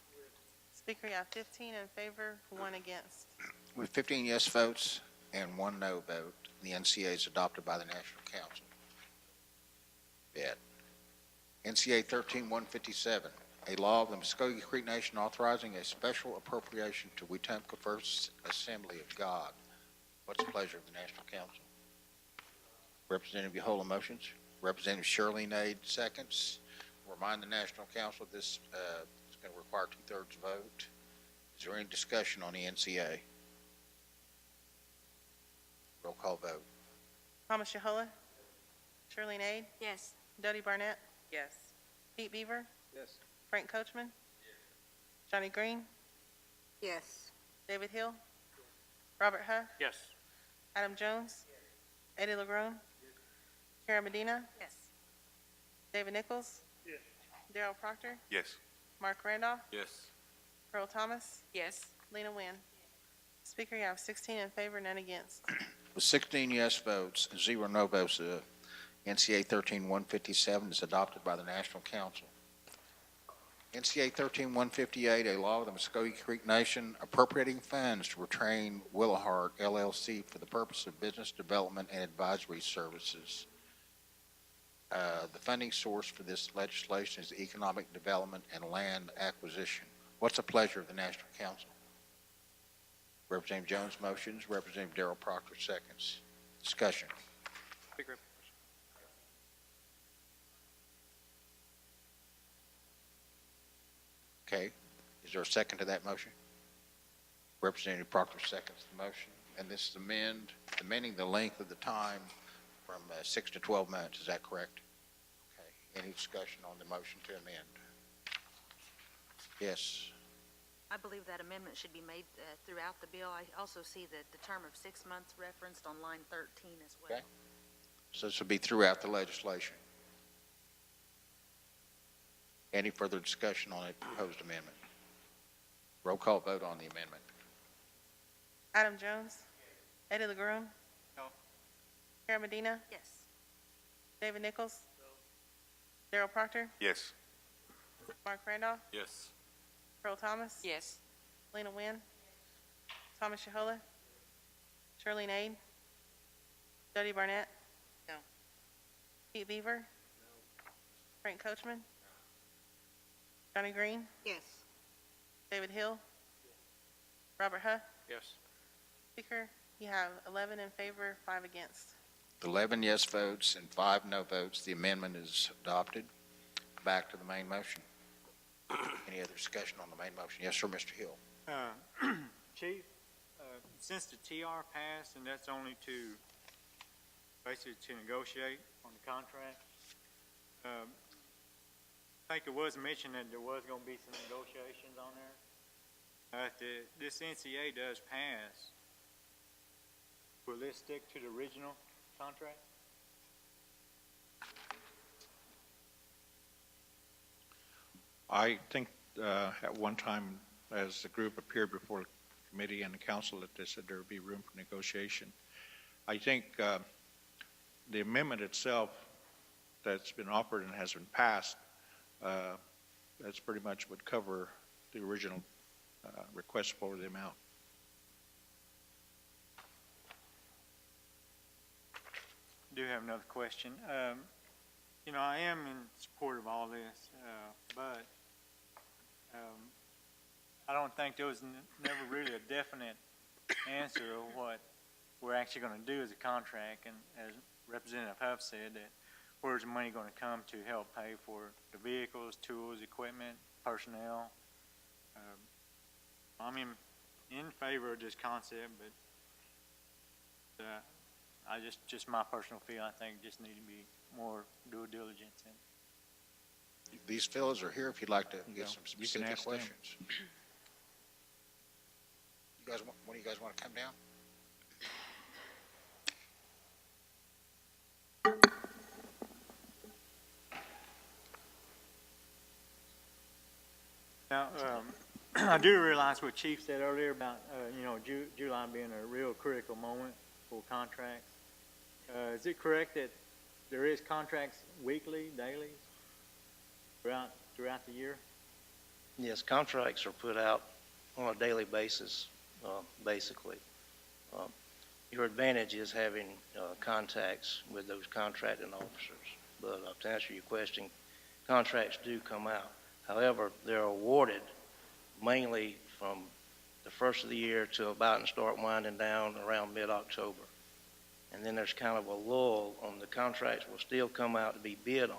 Speaker, you have 15 in favor, 1 against.
With 15 yes votes and 1 no vote, the NCA is adopted by the National Council. NCA 13157, a law of the Muskogee Creek Nation authorizing a special appropriation to Wetumpka First Assembly of God. What's the pleasure of the National Council? Representative Yahola motions. Representative Shirley Nade seconds. Remind the National Council this is going to require 2/3 vote. Is there any discussion on the NCA? Roll call vote.
Thomas Yahola, Shirley Nade,
Yes.
Dodie Barnett,
Yes.
Pete Beaver,
Yes.
Frank Coachman, Johnny Green,
Yes.
David Hill, Robert Huff,
Yes.
Adam Jones, Eddie LeGrone? Karen Medina?
Yes.
David Nichols?
Yes.
Darrell Proctor?
Yes.
Mark Randolph?
Yes.
Earl Thomas?
Yes.
Lena Wynn? Speaker, you have 16 in favor, none against.
With 16 yes votes and 0 no votes, NCA 13-157 is adopted by the National Council. NCA 13-158, a law of the Muskogee Creek Nation appropriating funds to retain Willowhart LLC for the purpose of business development and advisory services. The funding source for this legislation is economic development and land acquisition. What's the pleasure of the National Council? Representative Jones motions, Representative Darrell Proctor seconds. Discussion.
Speaker.
Okay. Is there a second to that motion? Representative Proctor seconds the motion. And this is amending the length of the time from 6 to 12 months. Is that correct? Okay. Any discussion on the motion to amend? Yes.
I believe that amendment should be made throughout the bill. I also see that the term of 6 months referenced on line 13 as well.
Okay. So this will be throughout the legislation. Any further discussion on a proposed amendment? Roll call vote on the amendment.
Adam Jones? Eddie LeGrone?
No.
Karen Medina?
Yes.
David Nichols? Darrell Proctor?
Yes.
Mark Randolph?
Yes.
Earl Thomas?
Yes.
Lena Wynn? Thomas Shahola? Shirley Nade? Jody Barnett?
No.
Pete Beaver? Frank Coachman? Johnny Green?
Yes.
David Hill? Robert Huff?
Yes.
Speaker, you have 11 in favor, 5 against.
11 yes votes and 5 no votes. The amendment is adopted. Back to the main motion. Any other discussion on the main motion? Yes, sir, Mr. Hill.
Chief, since the TR passed, and that's only basically to negotiate on the contract, I think it was mentioned that there was going to be some negotiations on there. If this NCA does pass, will this stick to the original contract?
I think at one time, as the group appeared before the committee and the council, that they said there would be room for negotiation. I think the amendment itself that's been offered and has been passed, that's pretty much would cover the original request for the amount.
I do have another question. I am in support of all this, but I don't think there was never really a definite answer of what we're actually going to do as a contract. And as Representative Huff said, that where's the money going to come to help pay for the vehicles, tools, equipment, personnel? I'm in favor of this concept, but I just my personal feel, I think just need to be more due diligence in.
These fellows are here if you'd like to get some
You can
specific
ask them.
questions. One of you guys want to come down?
Now, I do realize what Chief said earlier about, July being a real critical moment for contracts. Is it correct that there is contracts weekly, daily, throughout the year?
Yes, contracts are put out on a daily basis, basically. Your advantage is having contacts with those contracting officers. But to answer your question, contracts do come out. However, they're awarded mainly from the first of the year to about and start winding down around mid-October. And then there's kind of a lull on the contracts will still come out to be bid on.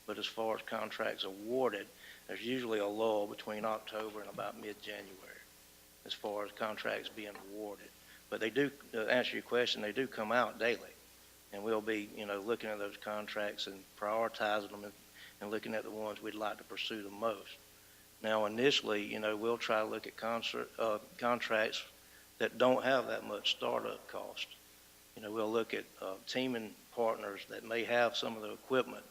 But as far as contracts awarded, there's usually a lull between October and about mid-January as far as contracts being awarded. But they do, to answer your question, they do come out daily. And we'll be, looking at those contracts and prioritizing them and looking at the ones we'd like to pursue the most. Now, initially, we'll try to look at contracts that don't have that much startup cost. we'll look at teaming partners that may have some of the equipment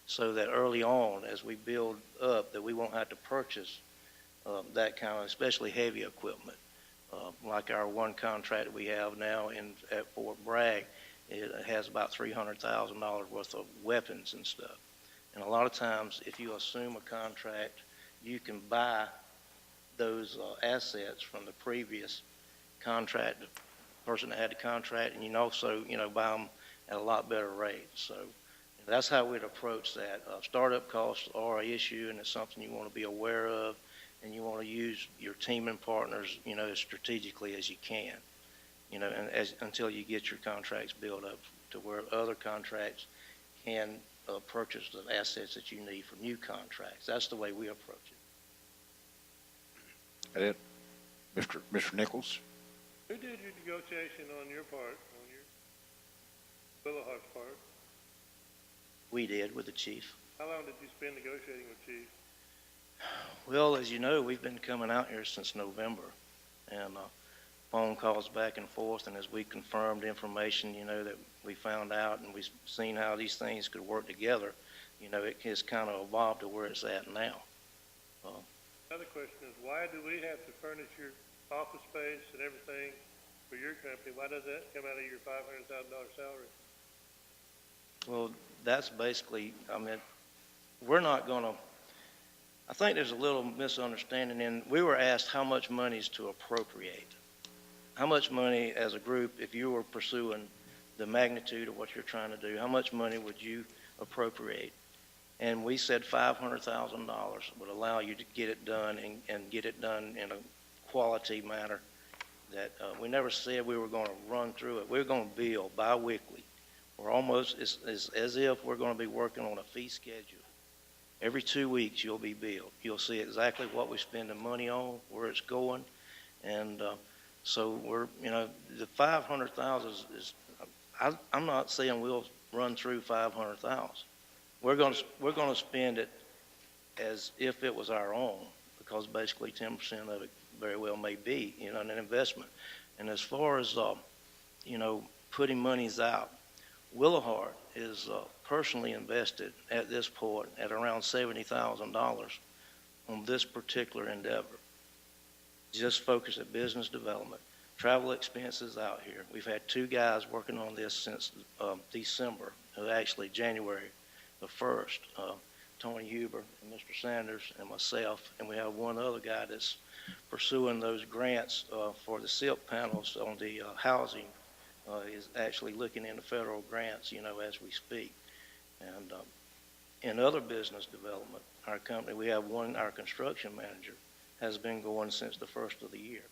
so that early on, as we build up, that we won't have to purchase that kind of, especially heavy equipment. Like our one contract that we have now at Fort Bragg, it has about $300,000 worth of weapons and stuff. And a lot of times, if you assume a contract, you can buy those assets from the previous contract, the person that had the contract, and you can also, buy them at a lot better rate. So that's how we'd approach that. Startup costs are an issue, and it's something you want to be aware of, and you want to use your teaming partners, as strategically as you can, and until you get your contracts built up to where other contracts can purchase the assets that you need for new contracts. That's the way we approach it.
That it? Mr. Nichols?
Who did your negotiation on your part, on your Willowhart's part?
We did with the chief.
How long did you spend negotiating with Chief?
Well, as you know, we've been coming out here since November, and phone calls back and forth, and as we confirmed information, that we found out and we've seen how these things could work together, it has kind of evolved to where it's at now.
Another question is, why do we have to furnish your office space and everything for your company? Why does that come out of your $500,000 salary?
Well, that's basically, we're not going to, I think there's a little misunderstanding, and we were asked how much money is to appropriate. How much money as a group, if you were pursuing the magnitude of what you're trying to do, how much money would you appropriate? And we said $500,000 would allow you to get it done and get it done in a quality manner. That we never said we were going to run through it. We're going to bill bi-weekly. We're almost, it's as if we're going to be working on a fee schedule. Every 2 weeks you'll be billed. You'll see exactly what we're spending money on, where it's going. And so we're, the 500,000 is I'm not saying we'll run through 500,000. We're going to spend it as if it was our own, because basically 10% of it very well may be, an investment. And as far as, putting monies out, Willowhart is personally invested at this point at around $70,000 on this particular endeavor. Just focus at business development. Travel expenses out here. We've had 2 guys working on this since December, actually January the 1st, Tony Huber and Mr. Sanders and myself, and we have one other guy that's pursuing those grants for the SIP panels on the housing, is actually looking into federal grants, as we speak. And in other business development, our company, we have our construction manager has been going since the first of the year.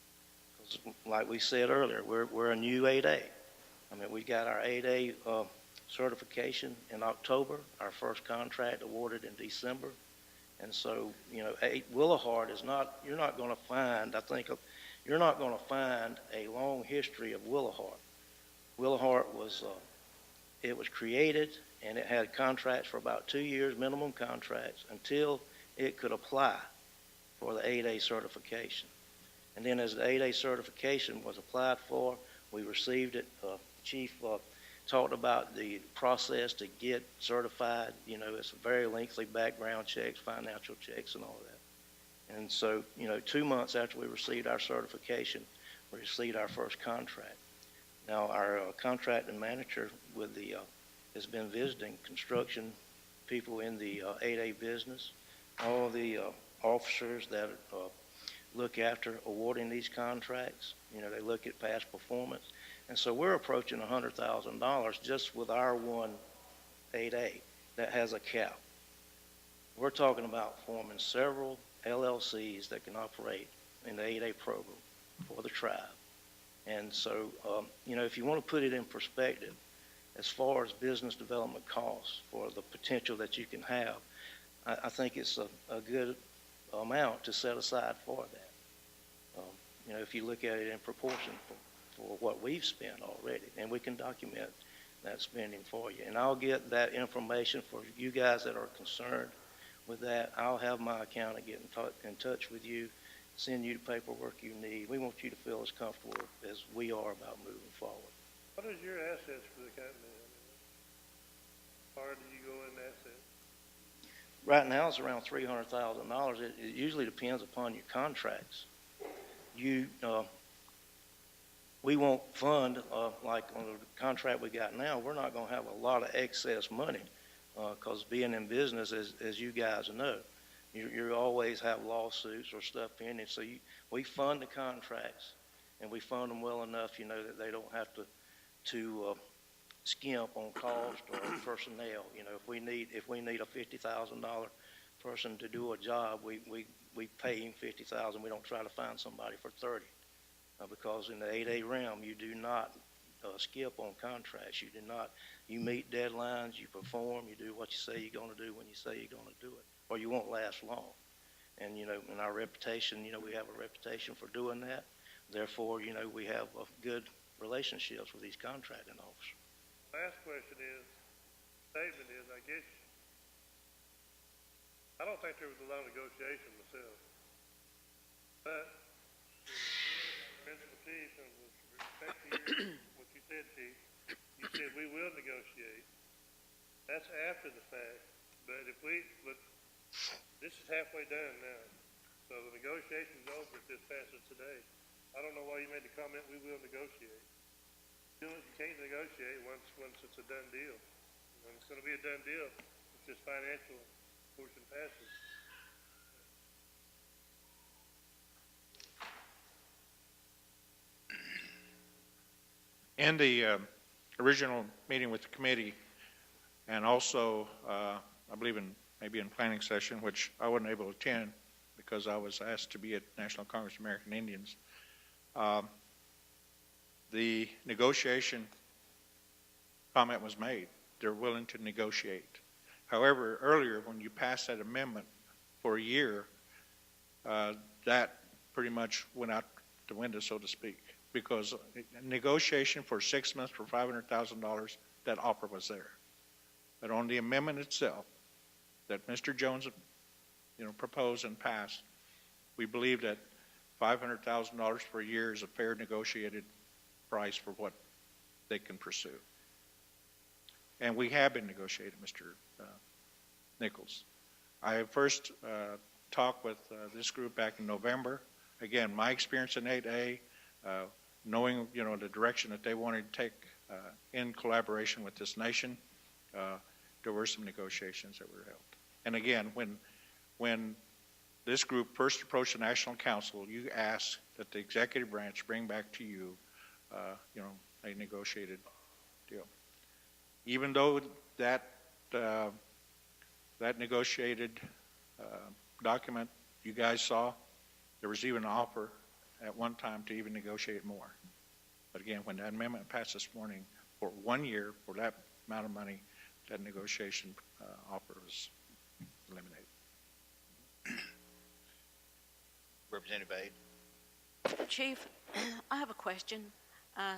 Like we said earlier, we're a new 8A. We got our 8A certification in October, our first contract awarded in December. And so, Willowhart is not, you're not going to find a long history of Willowhart. Willowhart was, it was created and it had contracts for about 2 years, minimum contracts, until it could apply for the 8A certification. And then as the 8A certification was applied for, we received it. Chief talked about the process to get certified. It's a very lengthy background checks, financial checks, and all that. And so, 2 months after we received our certification, we received our first contract. Now, our contracting manager has been visiting construction people in the 8A business, all the officers that look after awarding these contracts. They look at past performance. And so we're approaching $100,000 just with our one 8A that has a cap. We're talking about forming several LLCs that can operate in the 8A program for the tribe. And so, if you want to put it in perspective, as far as business development costs for the potential that you can have, I think it's a good amount to set aside for that. If you look at it in proportion for what we've spent already, and we can document that spending for you. And I'll get that information for you guys that are concerned with that. I'll have my accountant get in touch with you, send you the paperwork you need. We want you to feel as comfortable as we are about moving forward.
What is your assets for the company? How far do you go in assets?
Right now, it's around $300,000. It usually depends upon your contracts. We won't fund, like on the contract we got now, we're not gonna have a lot of excess money, because being in business, as you guys know, you always have lawsuits or stuff pending, so we fund the contracts, and we fund them well enough, that they don't have to skimp on cost or personnel. If we need a $50,000 person to do a job, we pay him $50,000. We don't try to find somebody for 30, because in the 8A realm, you do not skip on contracts. You meet deadlines, you perform, you do what you say you're going to do when you say you're going to do it, or you won't last long. And in our reputation, we have a reputation for doing that. Therefore, we have good relationships with these contracting officers.
Last question is, statement is, I don't think there was a lot of negotiation myself. But, Principal Chief, and with respect to what you said, Chief, you said we will negotiate. That's after the fact. But this is halfway done now. So the negotiation's over if this passes today. I don't know why you made the comment, we will negotiate. You can't negotiate once it's a done deal. And it's going to be a done deal if this financial portion passes.
In the original meeting with the committee, and also, I believe maybe in planning session, which I wasn't able to attend because I was asked to be at National Congress of American Indians, the negotiation comment was made. They're willing to negotiate. However, earlier when you passed that amendment for a year, that pretty much went out the window, so to speak, because negotiation for 6 months for $500,000, that offer was there. But on the amendment itself that Mr. Jones, proposed and passed, we believe that $500,000 per year is a fair negotiated price for what they can pursue. And we have been negotiating, Mr. Nichols. I first talked with this group back in November. Again, my experience in 8A, knowing, the direction that they wanted to take in collaboration with this nation, there were some negotiations that were held. And again, when this group first approached the National Council, you asked that the executive branch bring back to you, a negotiated deal. Even though that negotiated document you guys saw, there was even an offer at one time to even negotiate more. But again, when that amendment passed this morning, for 1 year, for that amount of money, that negotiation offer was eliminated.
Representative Aide.
Chief, I have a question,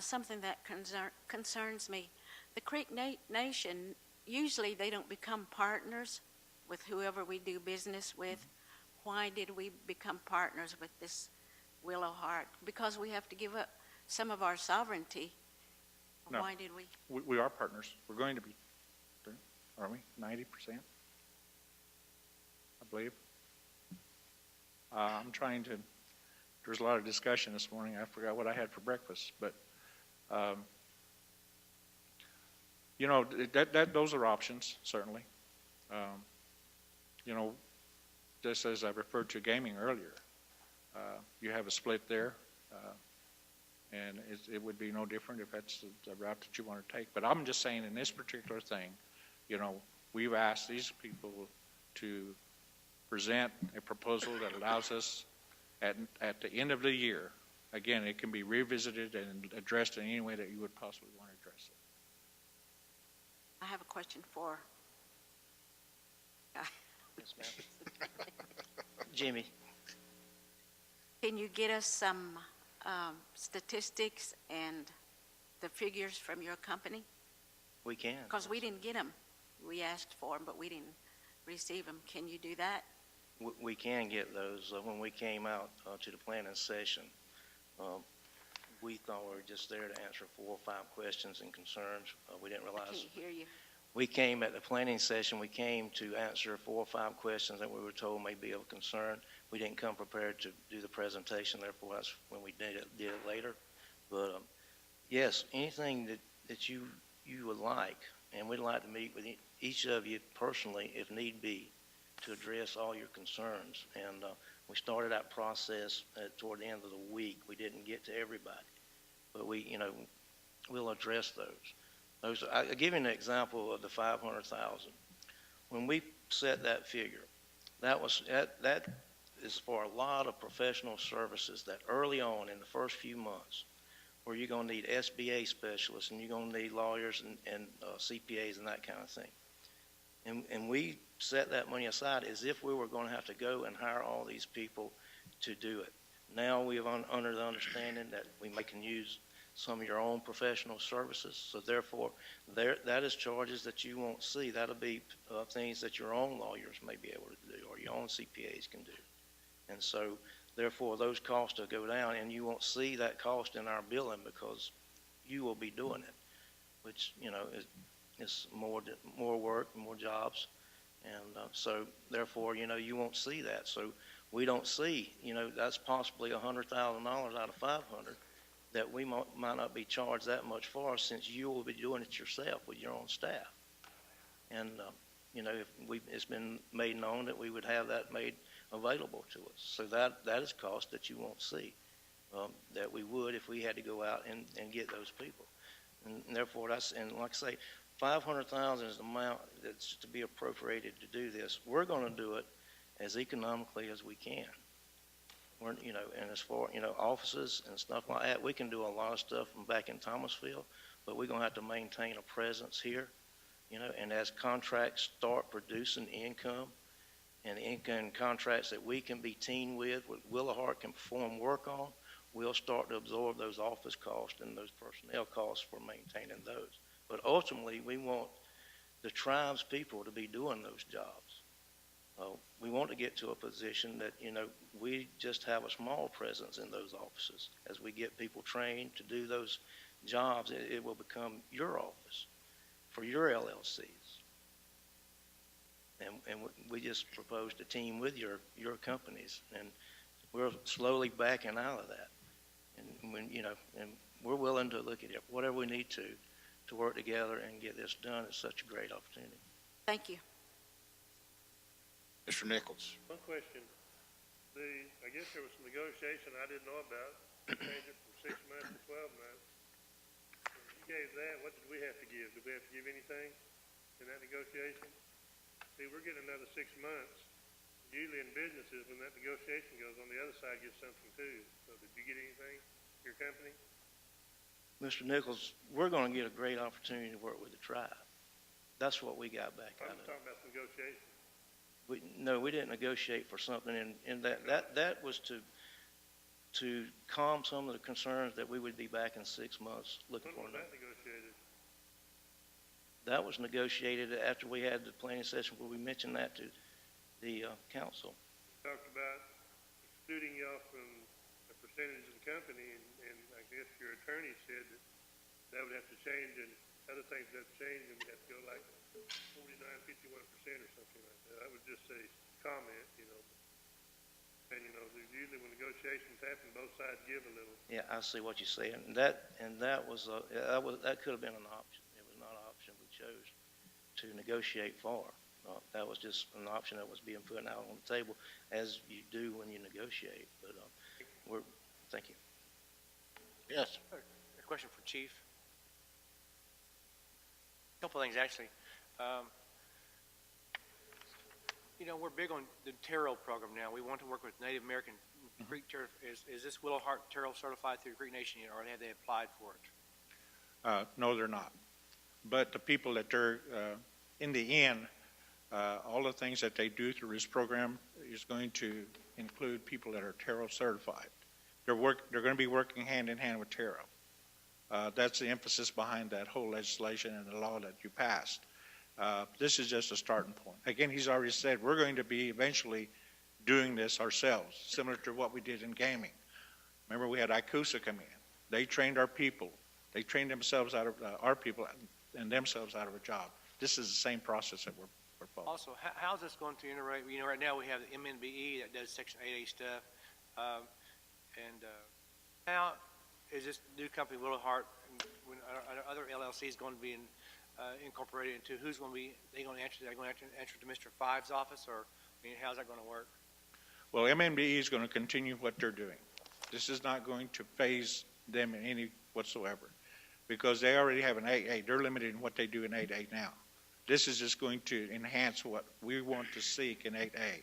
something that concerns me. The Creek Nation, usually they don't become partners with whoever we do business with. Why did we become partners with this Willow Heart? Because we have to give up some of our sovereignty.
No,
why did we?
We are partners. We're going to be, aren't we? 90%, I believe. I'm trying to, there was a lot of discussion this morning. I forgot what I had for breakfast, but those are options, certainly. Just as I referred to gaming earlier, you have a split there, and it would be no different if that's the route that you want to take. But I'm just saying in this particular thing, we've asked these people to present a proposal that allows us at the end of the year, again, it can be revisited and addressed in any way that you would possibly want to address it.
I have a question for
Yes, ma'am. Jimmy.
Can you get us some statistics and the figures from your company?
We can.
Because we didn't get them. We asked for them, but we didn't receive them. Can you do that?
We can get those when we came out to the planning session. we thought we were just there to answer 4 or 5 questions and concerns. We didn't
I
realize.
can't hear you.
We came at the planning session, we came to answer 4 or 5 questions that we were told may be of concern. We didn't come prepared to do the presentation, therefore that's when we did it later. But yes, anything that you would like, and we'd like to meet with each of you personally if need be to address all your concerns. And we started that process toward the end of the week. We didn't get to everybody, but we'll address those. I'll give you an example of the 500,000. When we set that figure, that is for a lot of professional services that early on in the first few months, where you're going to need SBA specialists and you're going to need lawyers and CPAs and that kind of thing. And we set that money aside as if we were going to have to go and hire all these people to do it. Now we have under the understanding that we can use some of your own professional services. So therefore, that is charges that you won't see. That'll be things that your own lawyers may be able to do or your own CPAs can do. And so therefore, those costs will go down, and you won't see that cost in our billing because you will be doing it, which, is more work, more jobs. And so therefore, you won't see that. So we don't see, that's possibly $100,000 out of 500 that we might not be charged that much for, since you will be doing it yourself with your own staff. And, it's been made known that we would have that made available to us. So that is cost that you won't see, that we would if we had to go out and get those people. And therefore, and like I say, 500,000 is the amount that's to be appropriated to do this. We're going to do it as economically as we can. And as far, offices and stuff like that, we can do a lot of stuff from back in Thomasville, but we're going to have to maintain a presence here, and as contracts start producing income, and income contracts that we can be teamed with Willahart can perform work on, we'll start to absorb those office costs and those personnel costs for maintaining those. But ultimately, we want the tribe's people to be doing those jobs. We want to get to a position that, we just have a small presence in those offices. As we get people trained to do those jobs, it will become your office for your LLCs. And we just propose to team with your companies, and we're slowly backing out of that. And and we're willing to look at it, whatever we need to work together and get this done. It's such a great opportunity.
Thank you.
Mr. Nichols.
One question. I guess there was some negotiation I didn't know about, change it from 6 months to 12 months. When you gave that, what did we have to give? Did we have to give anything in that negotiation? See, we're getting another 6 months. Usually in businesses, when that negotiation goes on, the other side gets something too. So did you get anything, your company?
Mr. Nichols, we're going to get a great opportunity to work with the tribe. That's what we got back out of it.
I'm talking about the negotiation.
No, we didn't negotiate for something in that was to calm some of the concerns that we would be back in 6 months looking for.
When was that negotiated?
That was negotiated after we had the planning session where we mentioned that to the council.
We talked about excluding y'all from a percentage of the company, and I guess your attorney said that would have to change, and other things would have to change, and we'd have to go like 49, 51% or something like that. I would just say comment, and usually when negotiations happen, both sides give a little.
Yeah, I see what you're saying. That could have been an option. It was not an option we chose to negotiate for. That was just an option that was being put out on the table, as you do when you negotiate. But thank you.
Yes.
A question for Chief. A couple of things, actually. We're big on the TARO program now. We want to work with Native American Creek Terrell. Is this Willahart TARO certified through Creek Nation, or have they applied for it?
No, they're not. But the people that they're, in the end, all the things that they do through this program is going to include people that are TARO certified. They're going to be working hand in hand with TARO. That's the emphasis behind that whole legislation and the law that you passed. This is just a starting point. Again, he's already said we're going to be eventually doing this ourselves, similar to what we did in gaming. Remember, we had ICUSA come in. They trained our people. They trained themselves out of, our people and themselves out of a job. This is the same process that we're following.
Also, how's this going to integrate? You know, right now we have the MNBE that does Section 8A stuff. How is this new company, Willowhart, and when are other LLCs going to be incorporated into? Who's going to be, they going to answer? Are they going to answer to Mr. Five's office, or I mean, how's that going to work?
Well, MNBE is going to continue what they're doing. This is not going to phase them in any whatsoever, because they already have an 8A. They're limited in what they do in 8A now. This is just going to enhance what we want to seek in 8A.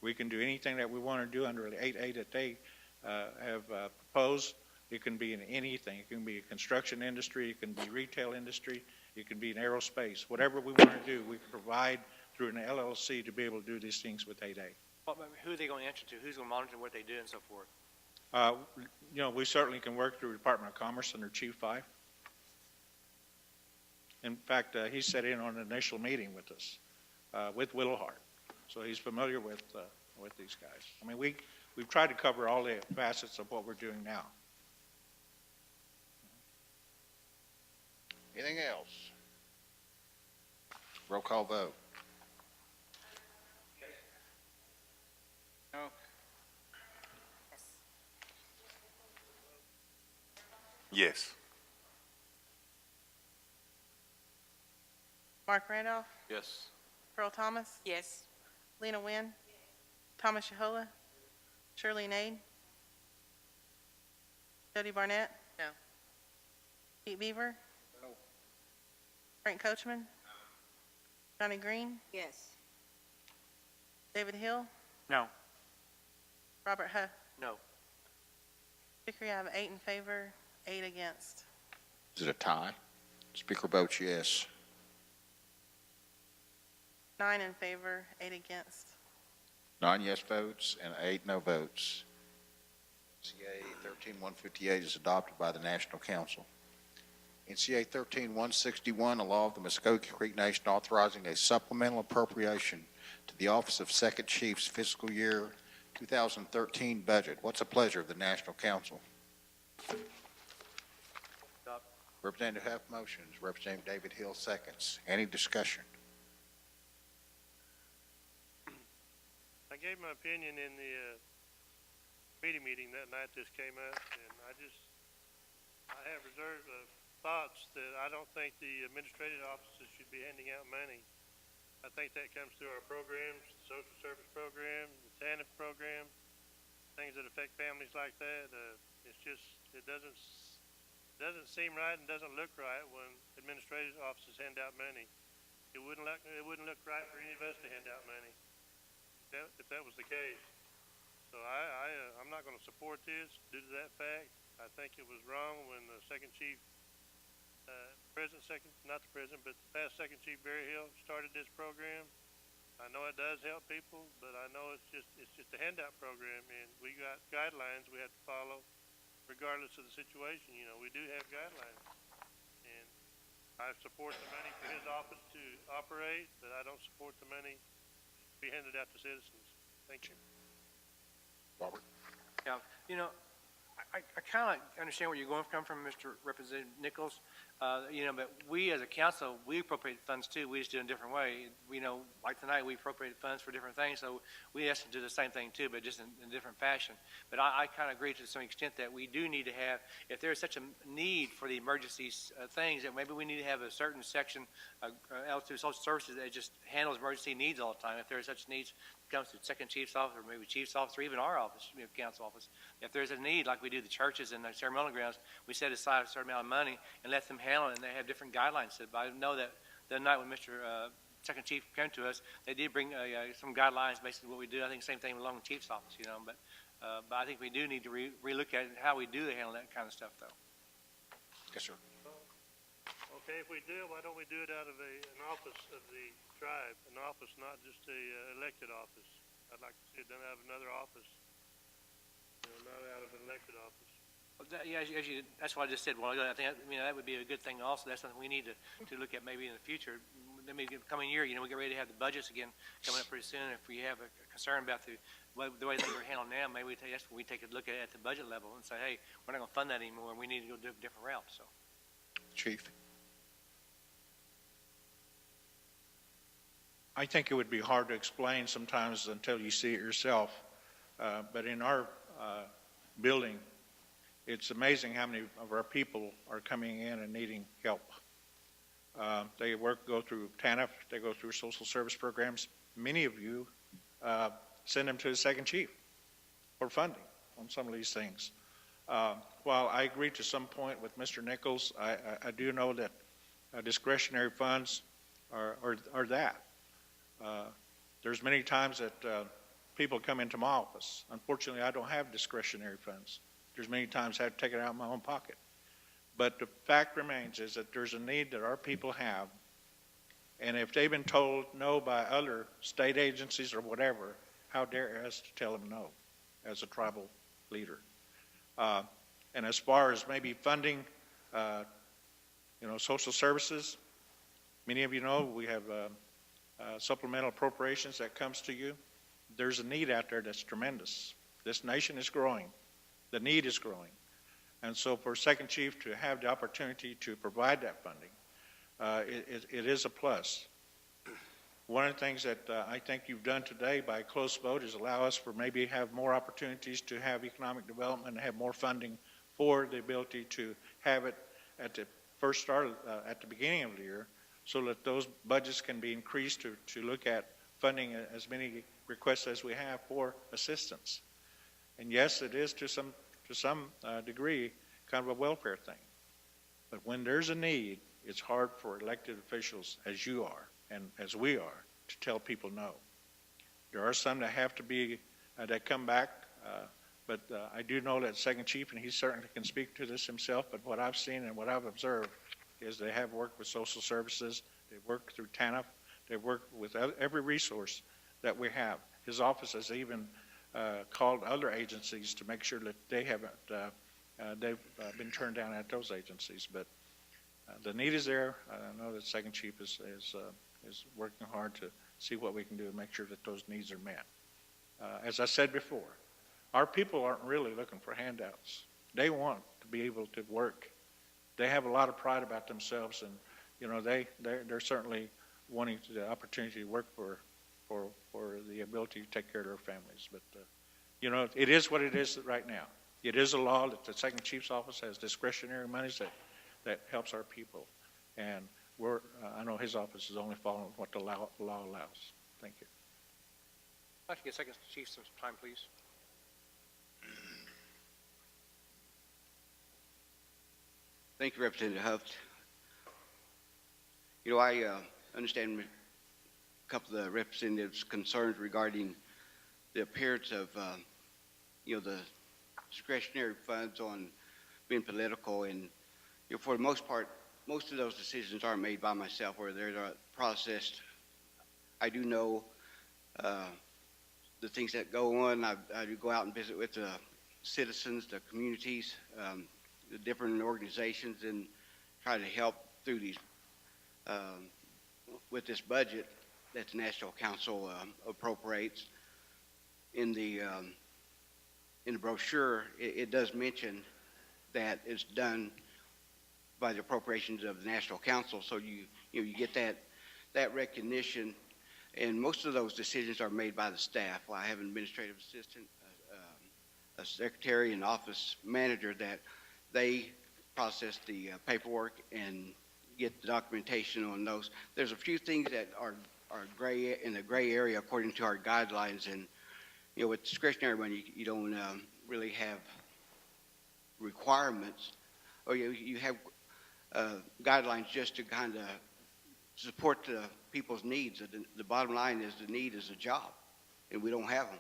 We can do anything that we want to do under the 8A that they have proposed. It can be in anything. It can be a construction industry. It can be retail industry. It can be in aerospace. Whatever we want to do, we can provide through an LLC to be able to do these things with 8A.
Well, who are they going to answer to? Who's going to monitor what they do and so forth?
You know, we certainly can work through the Department of Commerce under Chief Five. In fact, he sat in on an initial meeting with us, with Willowhart. So he's familiar with these guys. I mean, we've tried to cover all the facets of what we're doing now.
Anything else? Roll call vote.
No.
Yes.
Mark Randolph,
Yes.
Earl Thomas,
Yes.
Lena Wynn, Thomas Yahola, Shirley Nade, Jody Barnett.
No.
Pete Beaver.
No.
Frank Coachman. Johnny Green,
Yes.
David Hill,
No.
Robert Huff.
No.
Speaker, you have 8 in favor, 8 against.
Is it a tie? Speaker votes yes.
9 in favor, 8 against.
9 yes votes and 8 no votes. NCA 13158 is adopted by the National Council. NCA 13161, a law of the Muskogee Creek Nation authorizing a supplemental appropriation to the Office of Second Chief's fiscal year 2013 budget. What's the pleasure of the National Council? Representative Huff motions. Representative David Hill seconds. Any discussion?
I gave my opinion in the committee meeting that night this came up, and I have reserved thoughts that I don't think the administrative offices should be handing out money. I think that comes through our programs, the social service program, the TANF program, things that affect families like that. It's just, it doesn't seem right and doesn't look right when administrative offices hand out money. It wouldn't look right for any of us to hand out money if that was the case. So I'm not going to support this due to that fact. I think it was wrong when the second chief, not the president, but the past second chief Barry Hill started this program. I know it does help people, but I know it's just a handout program, and we got guidelines we have to follow regardless of the situation. You know, we do have guidelines, and I support the money for his office to operate, but I don't support the money to be handed out to citizens. Thank you.
Robert?
Yeah, you know, I kind of understand where you're going from, Mr. Representative Nichols. You know, but we as a council, we appropriate funds too. We just do it in a different way. You know, like tonight, we appropriated funds for different things, so we asked them to do the same thing too, but just in a different fashion. But I kind of agree to some extent that we do need to have, if there is such a need for the emergency things, that maybe we need to have a certain section, L2 Social Services, that just handles emergency needs all the time. If there are such needs, it comes to second chief's office, or maybe chief's office, or even our office, council office. If there's a need, like we do the churches and the ceremonial grounds, we set aside a certain amount of money and let them handle it, and they have different guidelines set. But I know that the night when Mr. Second Chief came to us, they did bring some guidelines, basically what we do. I think same thing along the chief's office, you know. But I think we do need to relook at how we do handle that kind of stuff, though.
Yes, sir.
Okay, if we do, why don't we do it out of an office of the tribe, an office, not just a elected office? I'd like to see it done out of another office, you know, not out of an elected office.
Yeah, that's what I just said. Well, I think that would be a good thing. Also, that's something we need to look at maybe in the future. maybe the coming year, we get ready to have the budgets again coming up pretty soon. If we have a concern about the way things are handled now, maybe that's when we take a look at the budget level and say, hey, we're not going to fund that anymore, and we need to go do a different route. So,
Chief?
I think it would be hard to explain sometimes until you see it yourself. But in our building, it's amazing how many of our people are coming in and needing help. They go through TANF, they go through social service programs. Many of you send them to the second chief for funding on some of these things. While I agree to some point with Mr. Nichols, I do know that discretionary funds are that. There's many times that people come into my office. Unfortunately, I don't have discretionary funds. There's many times I have to take it out of my own pocket. But the fact remains is that there's a need that our people have, and if they've been told no by other state agencies or whatever, how dare us to tell them no as a tribal leader? And as far as maybe funding, social services, many of you know we have supplemental appropriations that comes to you. There's a need out there that's tremendous. This nation is growing. The need is growing. And so for Second Chief to have the opportunity to provide that funding, it is a plus. One of the things that I think you've done today by close vote is allow us for maybe have more opportunities to have economic development and have more funding for the ability to have it at the first start, at the beginning of the year, so that those budgets can be increased to look at funding as many requests as we have for assistance. And yes, it is to some degree kind of a welfare thing. But when there's a need, it's hard for elected officials, as you are and as we are, to tell people no. There are some that have to be, that come back, but I do know that Second Chief, and he certainly can speak to this himself, but what I've seen and what I've observed is they have worked with social services, they've worked through TANF, they've worked with every resource that we have. His office has even called other agencies to make sure that they haven't, they've been turned down at those agencies. But the need is there. I know that Second Chief is working hard to see what we can do to make sure that those needs are met. As I said before, our people aren't really looking for handouts. They want to be able to work. They have a lot of pride about themselves, and they're certainly wanting the opportunity to work for the ability to take care of their families. But it is what it is right now. It is a law that the Second Chief's office has discretionary monies that helps our people, and I know his office is only following what the law allows. Thank you.
I'd like to get Second Chief some time, please.
Thank you, Representative Huft. I understand a couple of the representatives' concerns regarding the appearance of, the discretionary funds on being political, and for the most part, most of those decisions aren't made by myself, or they're processed. I do know the things that go on. I do go out and visit with the citizens, the communities, the different organizations, and try to help through these with this budget that the National Council appropriates. In the brochure, it does mention that it's done by the appropriations of the National Council, so you get that recognition, and most of those decisions are made by the staff. I have an administrative assistant, a secretary, and office manager that they process the paperwork and get the documentation on those. There's a few things that are gray, in the gray area according to our guidelines, and with discretionary money, you don't really have requirements, or you have guidelines just to kind of support the people's needs. The bottom line is the need is a job, and we don't have them.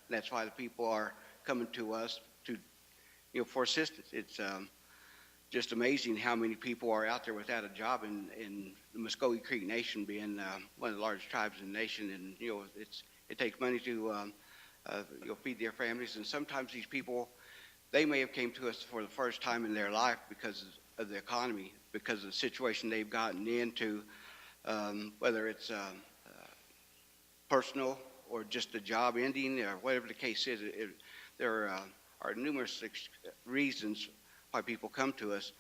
That's why the people are coming to us for assistance. It's just amazing how many people are out there without a job, in the Muscogee Creek Nation being one of the largest tribes in the nation, and it takes money to feed their families, and sometimes these people, they may have came to us for the first time in their life because of the economy, because of the situation they've gotten into. whether it's personal or just a job ending or whatever the case is. There are numerous reasons why people come to us,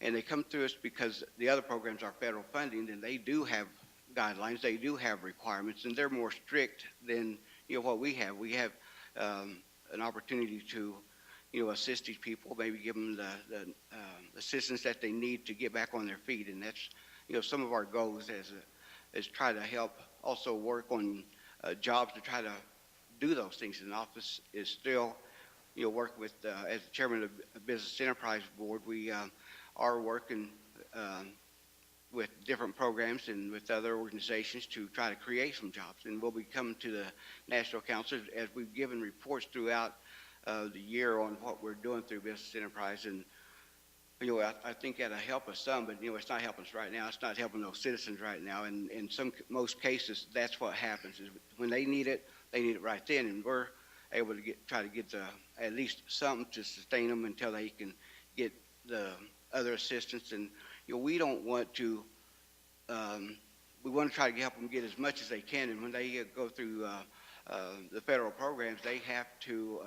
and they come to us because the other programs are federal funding, and they do have guidelines, they do have requirements, and they're more strict than what we have. We have an opportunity to assist these people, maybe give them the assistance that they need to get back on their feet, and that's some of our goals is try to help also work on jobs to try to do those things. And the office is still work with as chairman of the Business Enterprise Board. We are working with different programs and with other organizations to try to create some jobs. And we'll be coming to the National Council as we've given reports throughout the year on what we're doing through Business Enterprise. And I think that'll help us some, but it's not helping us right now. It's not helping those citizens right now. And in most cases, that's what happens is when they need it right then, and we're able to try to get at least something to sustain them until they can get the other assistance. And we don't want to. We want to try to help them get as much as they can. And when they go through the federal programs, they have to.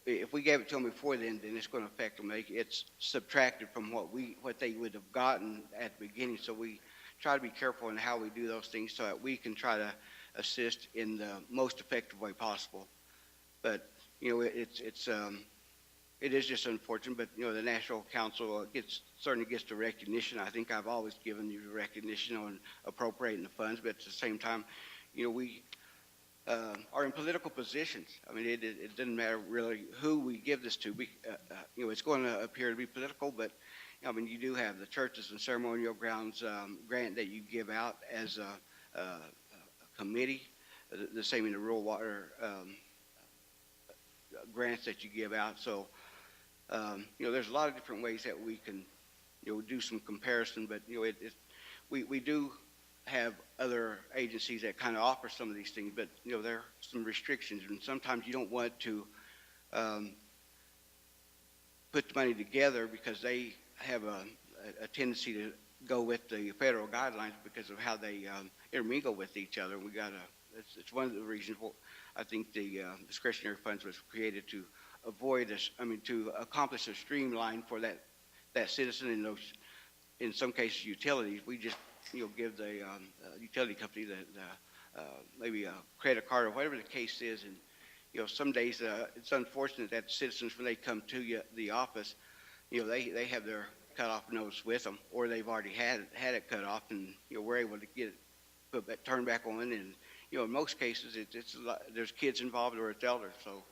If we gave it to them before then it's going to affect them. It's subtracted from what they would have gotten at the beginning. So we try to be careful in how we do those things so that we can try to assist in the most effective way possible. But it is just unfortunate. But the National Council certainly gets the recognition. I think I've always given you the recognition on appropriating the funds. But at the same time, we are in political positions. I mean, it doesn't matter really who we give this to. It's going to appear to be political, but I mean, you do have the churches and ceremonial grounds grant that you give out as a committee. The same in the rural water grants that you give out. So, there's a lot of different ways that we can, do some comparison. But we do have other agencies that kind of offer some of these things, but there are some restrictions, and sometimes you don't want to put the money together because they have a tendency to go with the federal guidelines because of how they intermingle with each other. We got it's one of the reasons I think the discretionary funds was created to avoid this. I mean, to accomplish a streamline for that citizen in those, in some cases, utilities. We just give the utility company maybe a credit card or whatever the case is. And, some days it's unfortunate that citizens, when they come to the office, they have their cutoff notice with them, or they've already had it cut off, and, we're able to get it turned back on. And, in most cases, it's a lot, there's kids involved or it's elders. So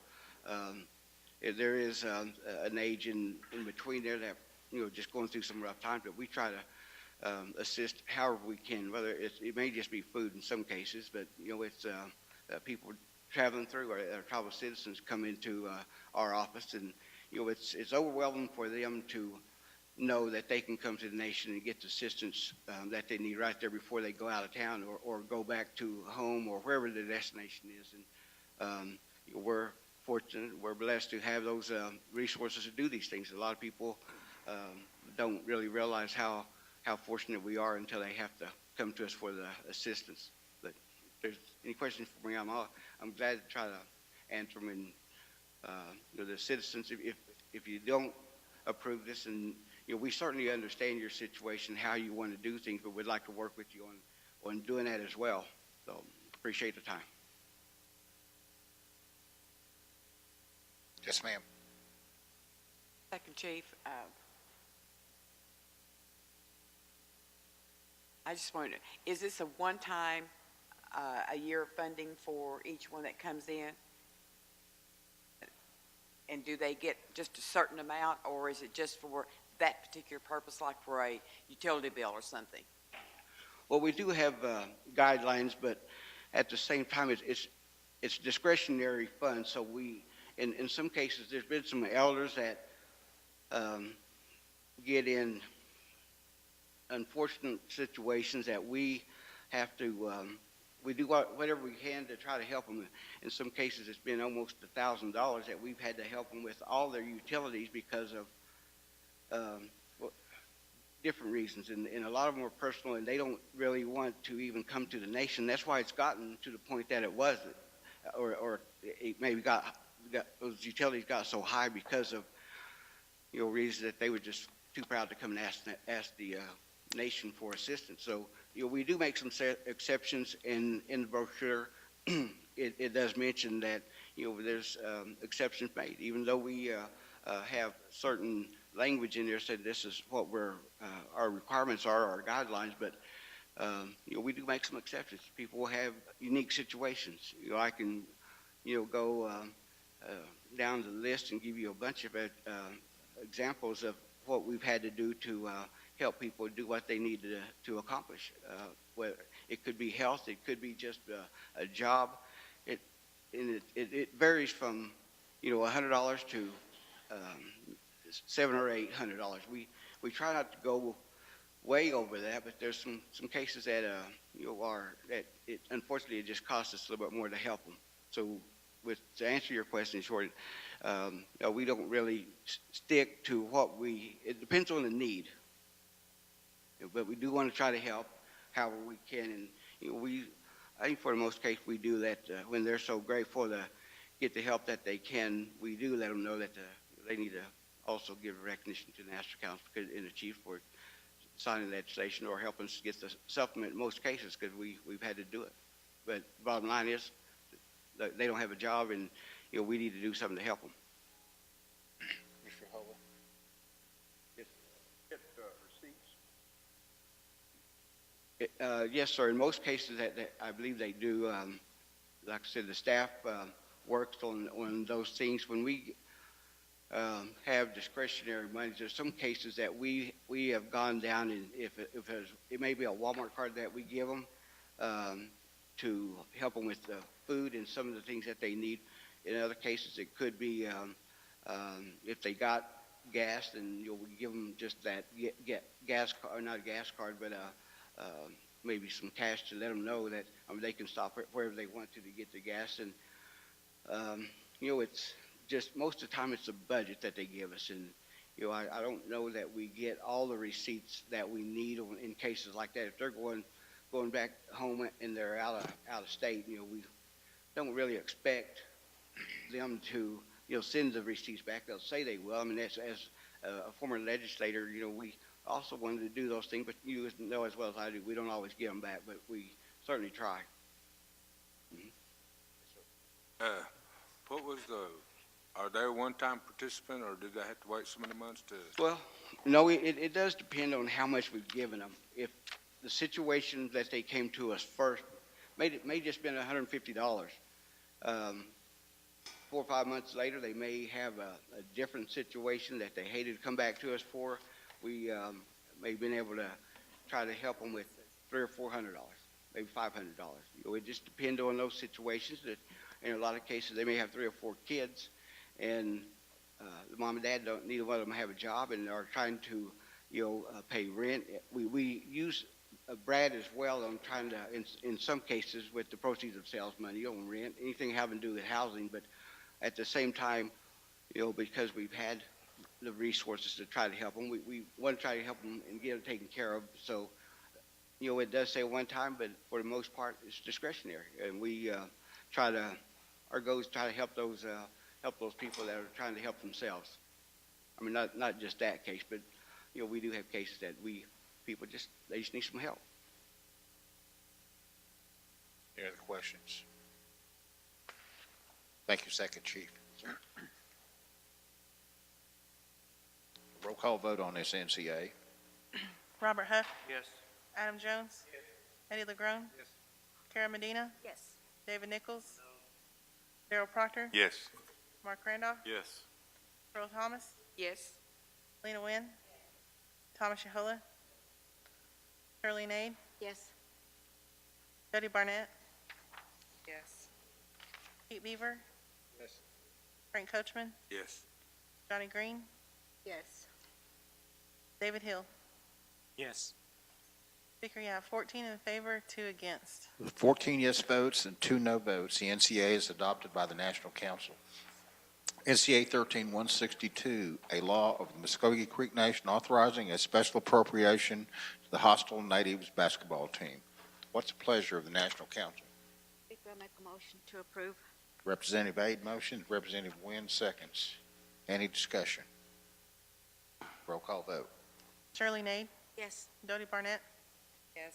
there is an age in between there that, just going through some rough times, but we try to assist however we can, whether it may just be food in some cases, but it's people traveling through or travel citizens come into our office, and it's overwhelming for them to know that they can come to the nation and get the assistance that they need right there before they go out of town or go back to home or wherever the destination is. And we're fortunate, we're blessed to have those resources to do these things. A lot of people don't really realize how fortunate we are until they have to come to us for the assistance. But if there's any questions for me, I'm glad to try to answer them. And the citizens, if you don't approve this, and we certainly understand your situation, how you want to do things, but we'd like to work with you on doing that as well. So appreciate the time.
Yes, ma'am.
Second Chief, I just wondered, is this a one-time, a year funding for each one that comes in? And do they get just a certain amount, or is it just for that particular purpose, like for a utility bill or something?
Well, we do have guidelines, but at the same time, it's discretionary funds. So we, in some cases, there's been some elders that get in unfortunate situations that we have to, we do whatever we can to try to help them. In some cases, it's been almost $1,000 that we've had to help them with all their utilities because of different reasons, and a lot of them are personal, and they don't really want to even come to the nation. That's why it's gotten to the point that it wasn't, or it maybe got those utilities got so high because of, you know, reasons that they were just too proud to come and ask the nation for assistance. So, you know, we do make some exceptions in the brochure. It does mention that, you know, there's exceptions made, even though we have certain language in there said this is what our requirements are, our guidelines, but you know, we do make some exceptions. People will have unique situations. You know, I can, you know, go down the list and give you a bunch of examples of what we've had to do to help people do what they need to accomplish. It could be health, it could be just a job. It varies from, you know, $100 to $700 or $800. We try not to go way over that, but there's some cases that you know, it unfortunately it just costs us a little bit more to help them. So, to answer your question short, no, we don't really stick to what it depends on the need. But we do want to try to help however we can, and you know, I think for the most case we do that when they're so grateful to get the help that they can. We do let them know that they need to also give recognition to the National Council and the chief for signing legislation or helping us get the supplement in most cases, because we've had to do it. But bottom line is they don't have a job, and you know, we need to do something to help them.
Mr. Howell?
Receipts? Yes, sir. In most cases, that I believe they do. Like I said, the staff works on those things. When we have discretionary money, there's some cases that we have gone down, and if it may be a Walmart card that we give them to help them with the food and some of the things that they need. In other cases, it could be if they got gas, then you know, we give them just that gas card, not a gas card, but maybe some cash to let them know that they can stop wherever they want to get the gas. And you know, it's just most of the time it's a budget that they give us, and you know, I don't know that we get all the receipts that we need in cases like that. If they're going back home and they're out of state, you know, we don't really expect them to, you know, send the receipts back. They'll say they will. I mean, as a former legislator, you know, we also wanted to do those things, but you know as well as I do, we don't always get them back, but we certainly try.
Mm-hmm. What was are they a one-time participant, or did they have to wait so many months to?
Well, no, it does depend on how much we've given them. If the situation that they came to us first may just been $150. 4 or 5 months later, they may have a different situation that they hated to come back to us for. We may have been able to try to help them with $300 or $400, maybe $500. You know, it just depends on those situations. That in a lot of cases, they may have 3 or 4 kids, and the mom and dad neither one of them have a job and are trying to, you know, pay rent. We use Brad as well on trying to, in some cases, with the proceeds of sales money on rent, anything having to do with housing, but at the same time, you know, because we've had the resources to try to help them, we want to try to help them and get them taken care of. So, you know, it does say one time, but for the most part, it's discretionary, and we our goal is to try to help those people that are trying to help themselves. I mean, not just that case, but you know, we do have cases that people just need some help.
Any other questions? Thank you, Second Chief. Roll call vote on this NCA.
Robert Huff,
Yes.
Adam Jones, Eddie LeGrone, Kara Medina,
Yes.
David Nichols, Darrell Proctor,
Yes.
Mark Randolph,
Yes.
Earl Thomas,
Yes.
Lena Wynn, Thomas Shahola, Shirley Nade,
Yes.
Jody Barnett,
Yes.
Pete Beaver,
Yes.
Frank Coachman,
Yes.
Johnny Green,
Yes.
David Hill.
Yes.
Speaker, you have 14 in favor, 2 against.
With 14 yes votes and 2 no votes, the NCA is adopted by the National Council. NCA 13-162, a law of the Muskogee Creek Nation authorizing a special appropriation to the hostile natives basketball team. What's the pleasure of the National Council?
Speaker, I make a motion to approve.
Representative Ade motions, Representative Wynn seconds. Any discussion? Roll call vote.
Shirley Nade,
Yes.
Dodie Barnett,
Yes.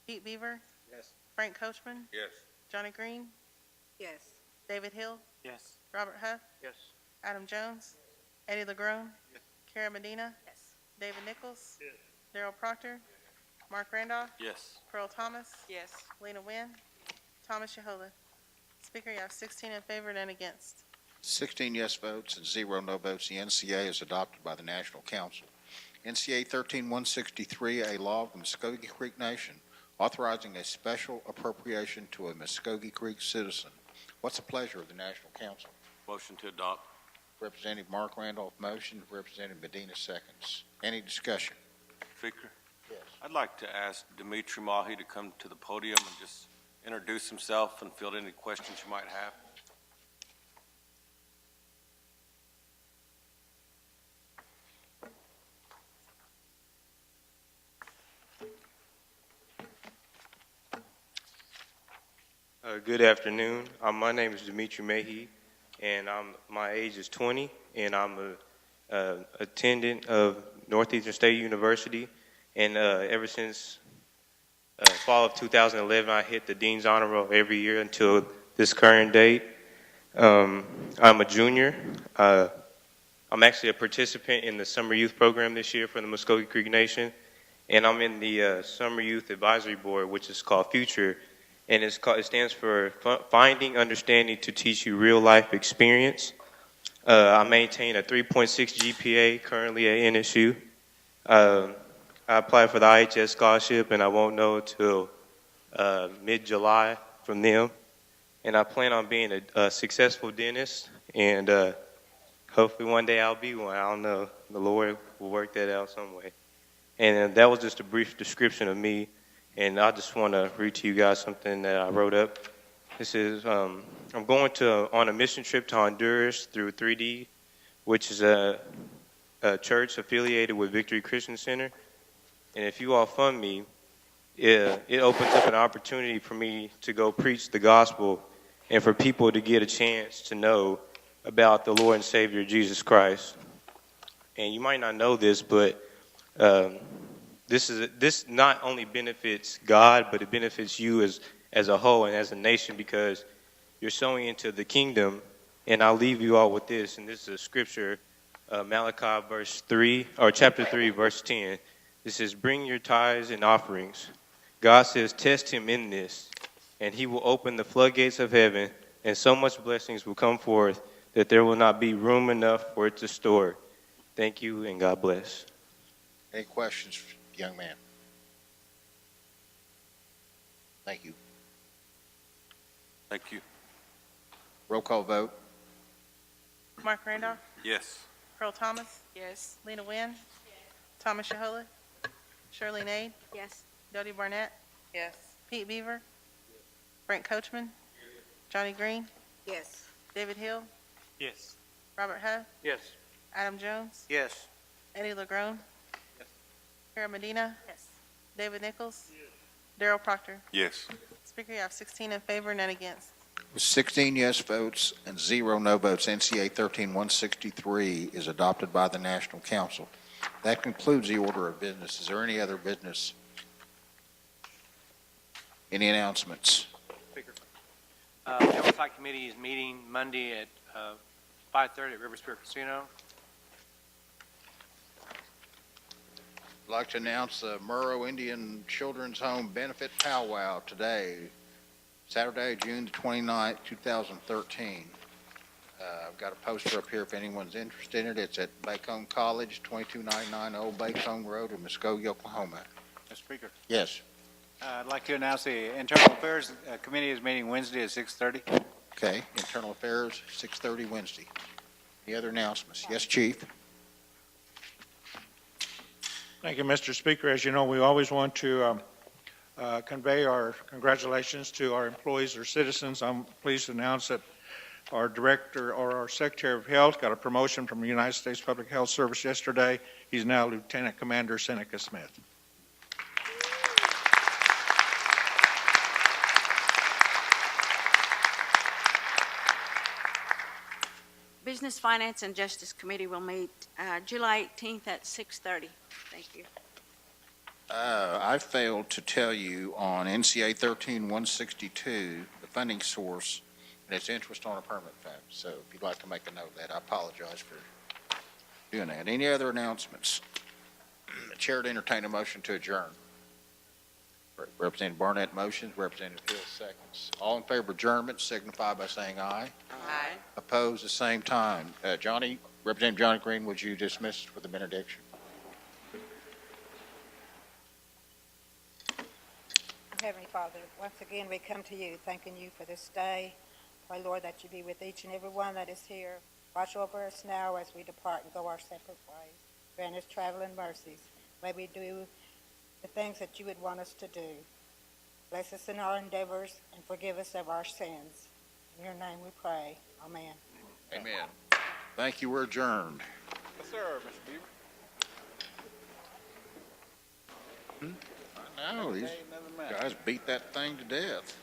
Pete Beaver,
Yes.
Frank Coachman,
Yes.
Johnny Green,
Yes.
David Hill,
Yes.
Robert Huff,
Yes.
Adam Jones, Eddie LeGrone, Kara Medina,
Yes.
David Nichols,
Yes.
Darrell Proctor, Mark Randolph,
Yes.
Pearl Thomas,
Yes.
Lena Wynn, Thomas Yahola. Speaker, you have 16 in favor, none against.
16 yes votes and 0 no votes. The NCA is adopted by the National Council. NCA 13-163, a law of the Muskogee Creek Nation authorizing a special appropriation to a Muskogee Creek citizen. What's the pleasure of the National Council?
Motion to adopt.
Representative Mark Randolph motion, Representative Medina seconds. Any discussion?
Speaker,
Yes.
I'd like to ask Dimitri Mahi to come to the podium and just introduce himself and field any questions you might have.
Good afternoon. My name is Dimitri Mahi, and my age is 20, and I'm a attendant of Northeastern State University. And ever since fall of 2011, I hit the Dean's Honor Roll every year until this current date. I'm a junior. I'm actually a participant in the Summer Youth Program this year for the Muskogee Creek Nation, and I'm in the Summer Youth Advisory Board, which is called Future. And it stands for Finding Understanding to Teach You Real Life Experience. I maintain a 3.6 GPA currently at NSU. I applied for the IHS scholarship, and I won't know till mid-July from them. And I plan on being a successful dentist, and hopefully one day I'll be one. I don't know. The Lord will work that out some way. And that was just a brief description of me. And I just want to read to you guys something that I wrote up. This is, I'm going on a mission trip to Honduras through 3D, which is a church affiliated with Victory Christian Center. And if you all fund me, it opens up an opportunity for me to go preach the gospel and for people to get a chance to know about the Lord and Savior Jesus Christ. And you might not know this, but this not only benefits God, but it benefits you as a whole and as a nation, because you're sowing into the kingdom. And I'll leave you all with this, and this is a scripture, Malachi chapter 3, verse 10. It says, "Bring your tithes and offerings." God says, test him in this, and he will open the floodgates of heaven, and so much blessings will come forth that there will not be room enough for it to store. Thank you, and God bless.
Any questions, young man? Thank you.
Thank you.
Roll call vote.
Mark Randolph,
Yes.
Pearl Thomas,
Yes.
Lena Wynn, Thomas Yahola, Shirley Nade,
Yes.
Dodie Barnett,
Yes.
Pete Beaver, Frank Coachman, Johnny Green,
Yes.
David Hill,
Yes.
Robert Huff,
Yes.
Adam Jones,
Yes.
Eddie LeGrone, Kara Medina,
Yes.
David Nichols, Darrell Proctor.
Yes.
Speaker, you have 16 in favor, none against.
With 16 yes votes and 0 no votes, NCA 13-163 is adopted by the National Council. That concludes the order of business. Is there any other business? Any announcements?
Speaker. The Oversight Committee is meeting Monday at 5:30 at River Spirit Casino.
I'd like to announce the Murrow Indian Children's Home Benefit Powwow today, Saturday, June the 29th, 2013. I've got a poster up here if anyone's interested in it. It's at Bacone College, 2299 Old Bacone Road in Muskogee, Oklahoma.
Mr. Speaker,
Yes.
I'd like to announce the Internal Affairs Committee is meeting Wednesday at 6:30.
Okay, Internal Affairs, 6:30 Wednesday. Any other announcements? Yes, Chief?
Thank you, Mr. Speaker. As you know, we always want to convey our congratulations to our employees or citizens. I'm pleased to announce that Our Director or our Secretary of Health got a promotion from the United States Public Health Service yesterday. He's now Lieutenant Commander Seneca Smith.
Business, Finance, and Justice Committee will meet July 18th at 6:30. Thank you.
I failed to tell you on NCA 13162, the funding source, and its interest on a permit fund. So if you'd like to make a note of that, I apologize for doing that. Any other announcements? The chair to entertain a motion to adjourn. Representative Barnett motions, Representative Hill seconds. All in favor of adjournment signify by saying aye.
Aye.
Opposed, the same time. Representative Johnny Green, would you dismiss with a benediction?
Heavenly Father, once again, we come to you, thanking you for this day. Pray, Lord, that you be with each and every one that is here. Watch over us now as we depart and go our separate ways. Grant us traveling mercies. May we do the things that you would want us to do. Bless us in our endeavors and forgive us of our sins. In your name we pray. Amen.
Amen. Thank you. We're adjourned.
Yes, sir, Mr. Beaver.
I know, these guys beat that thing to death.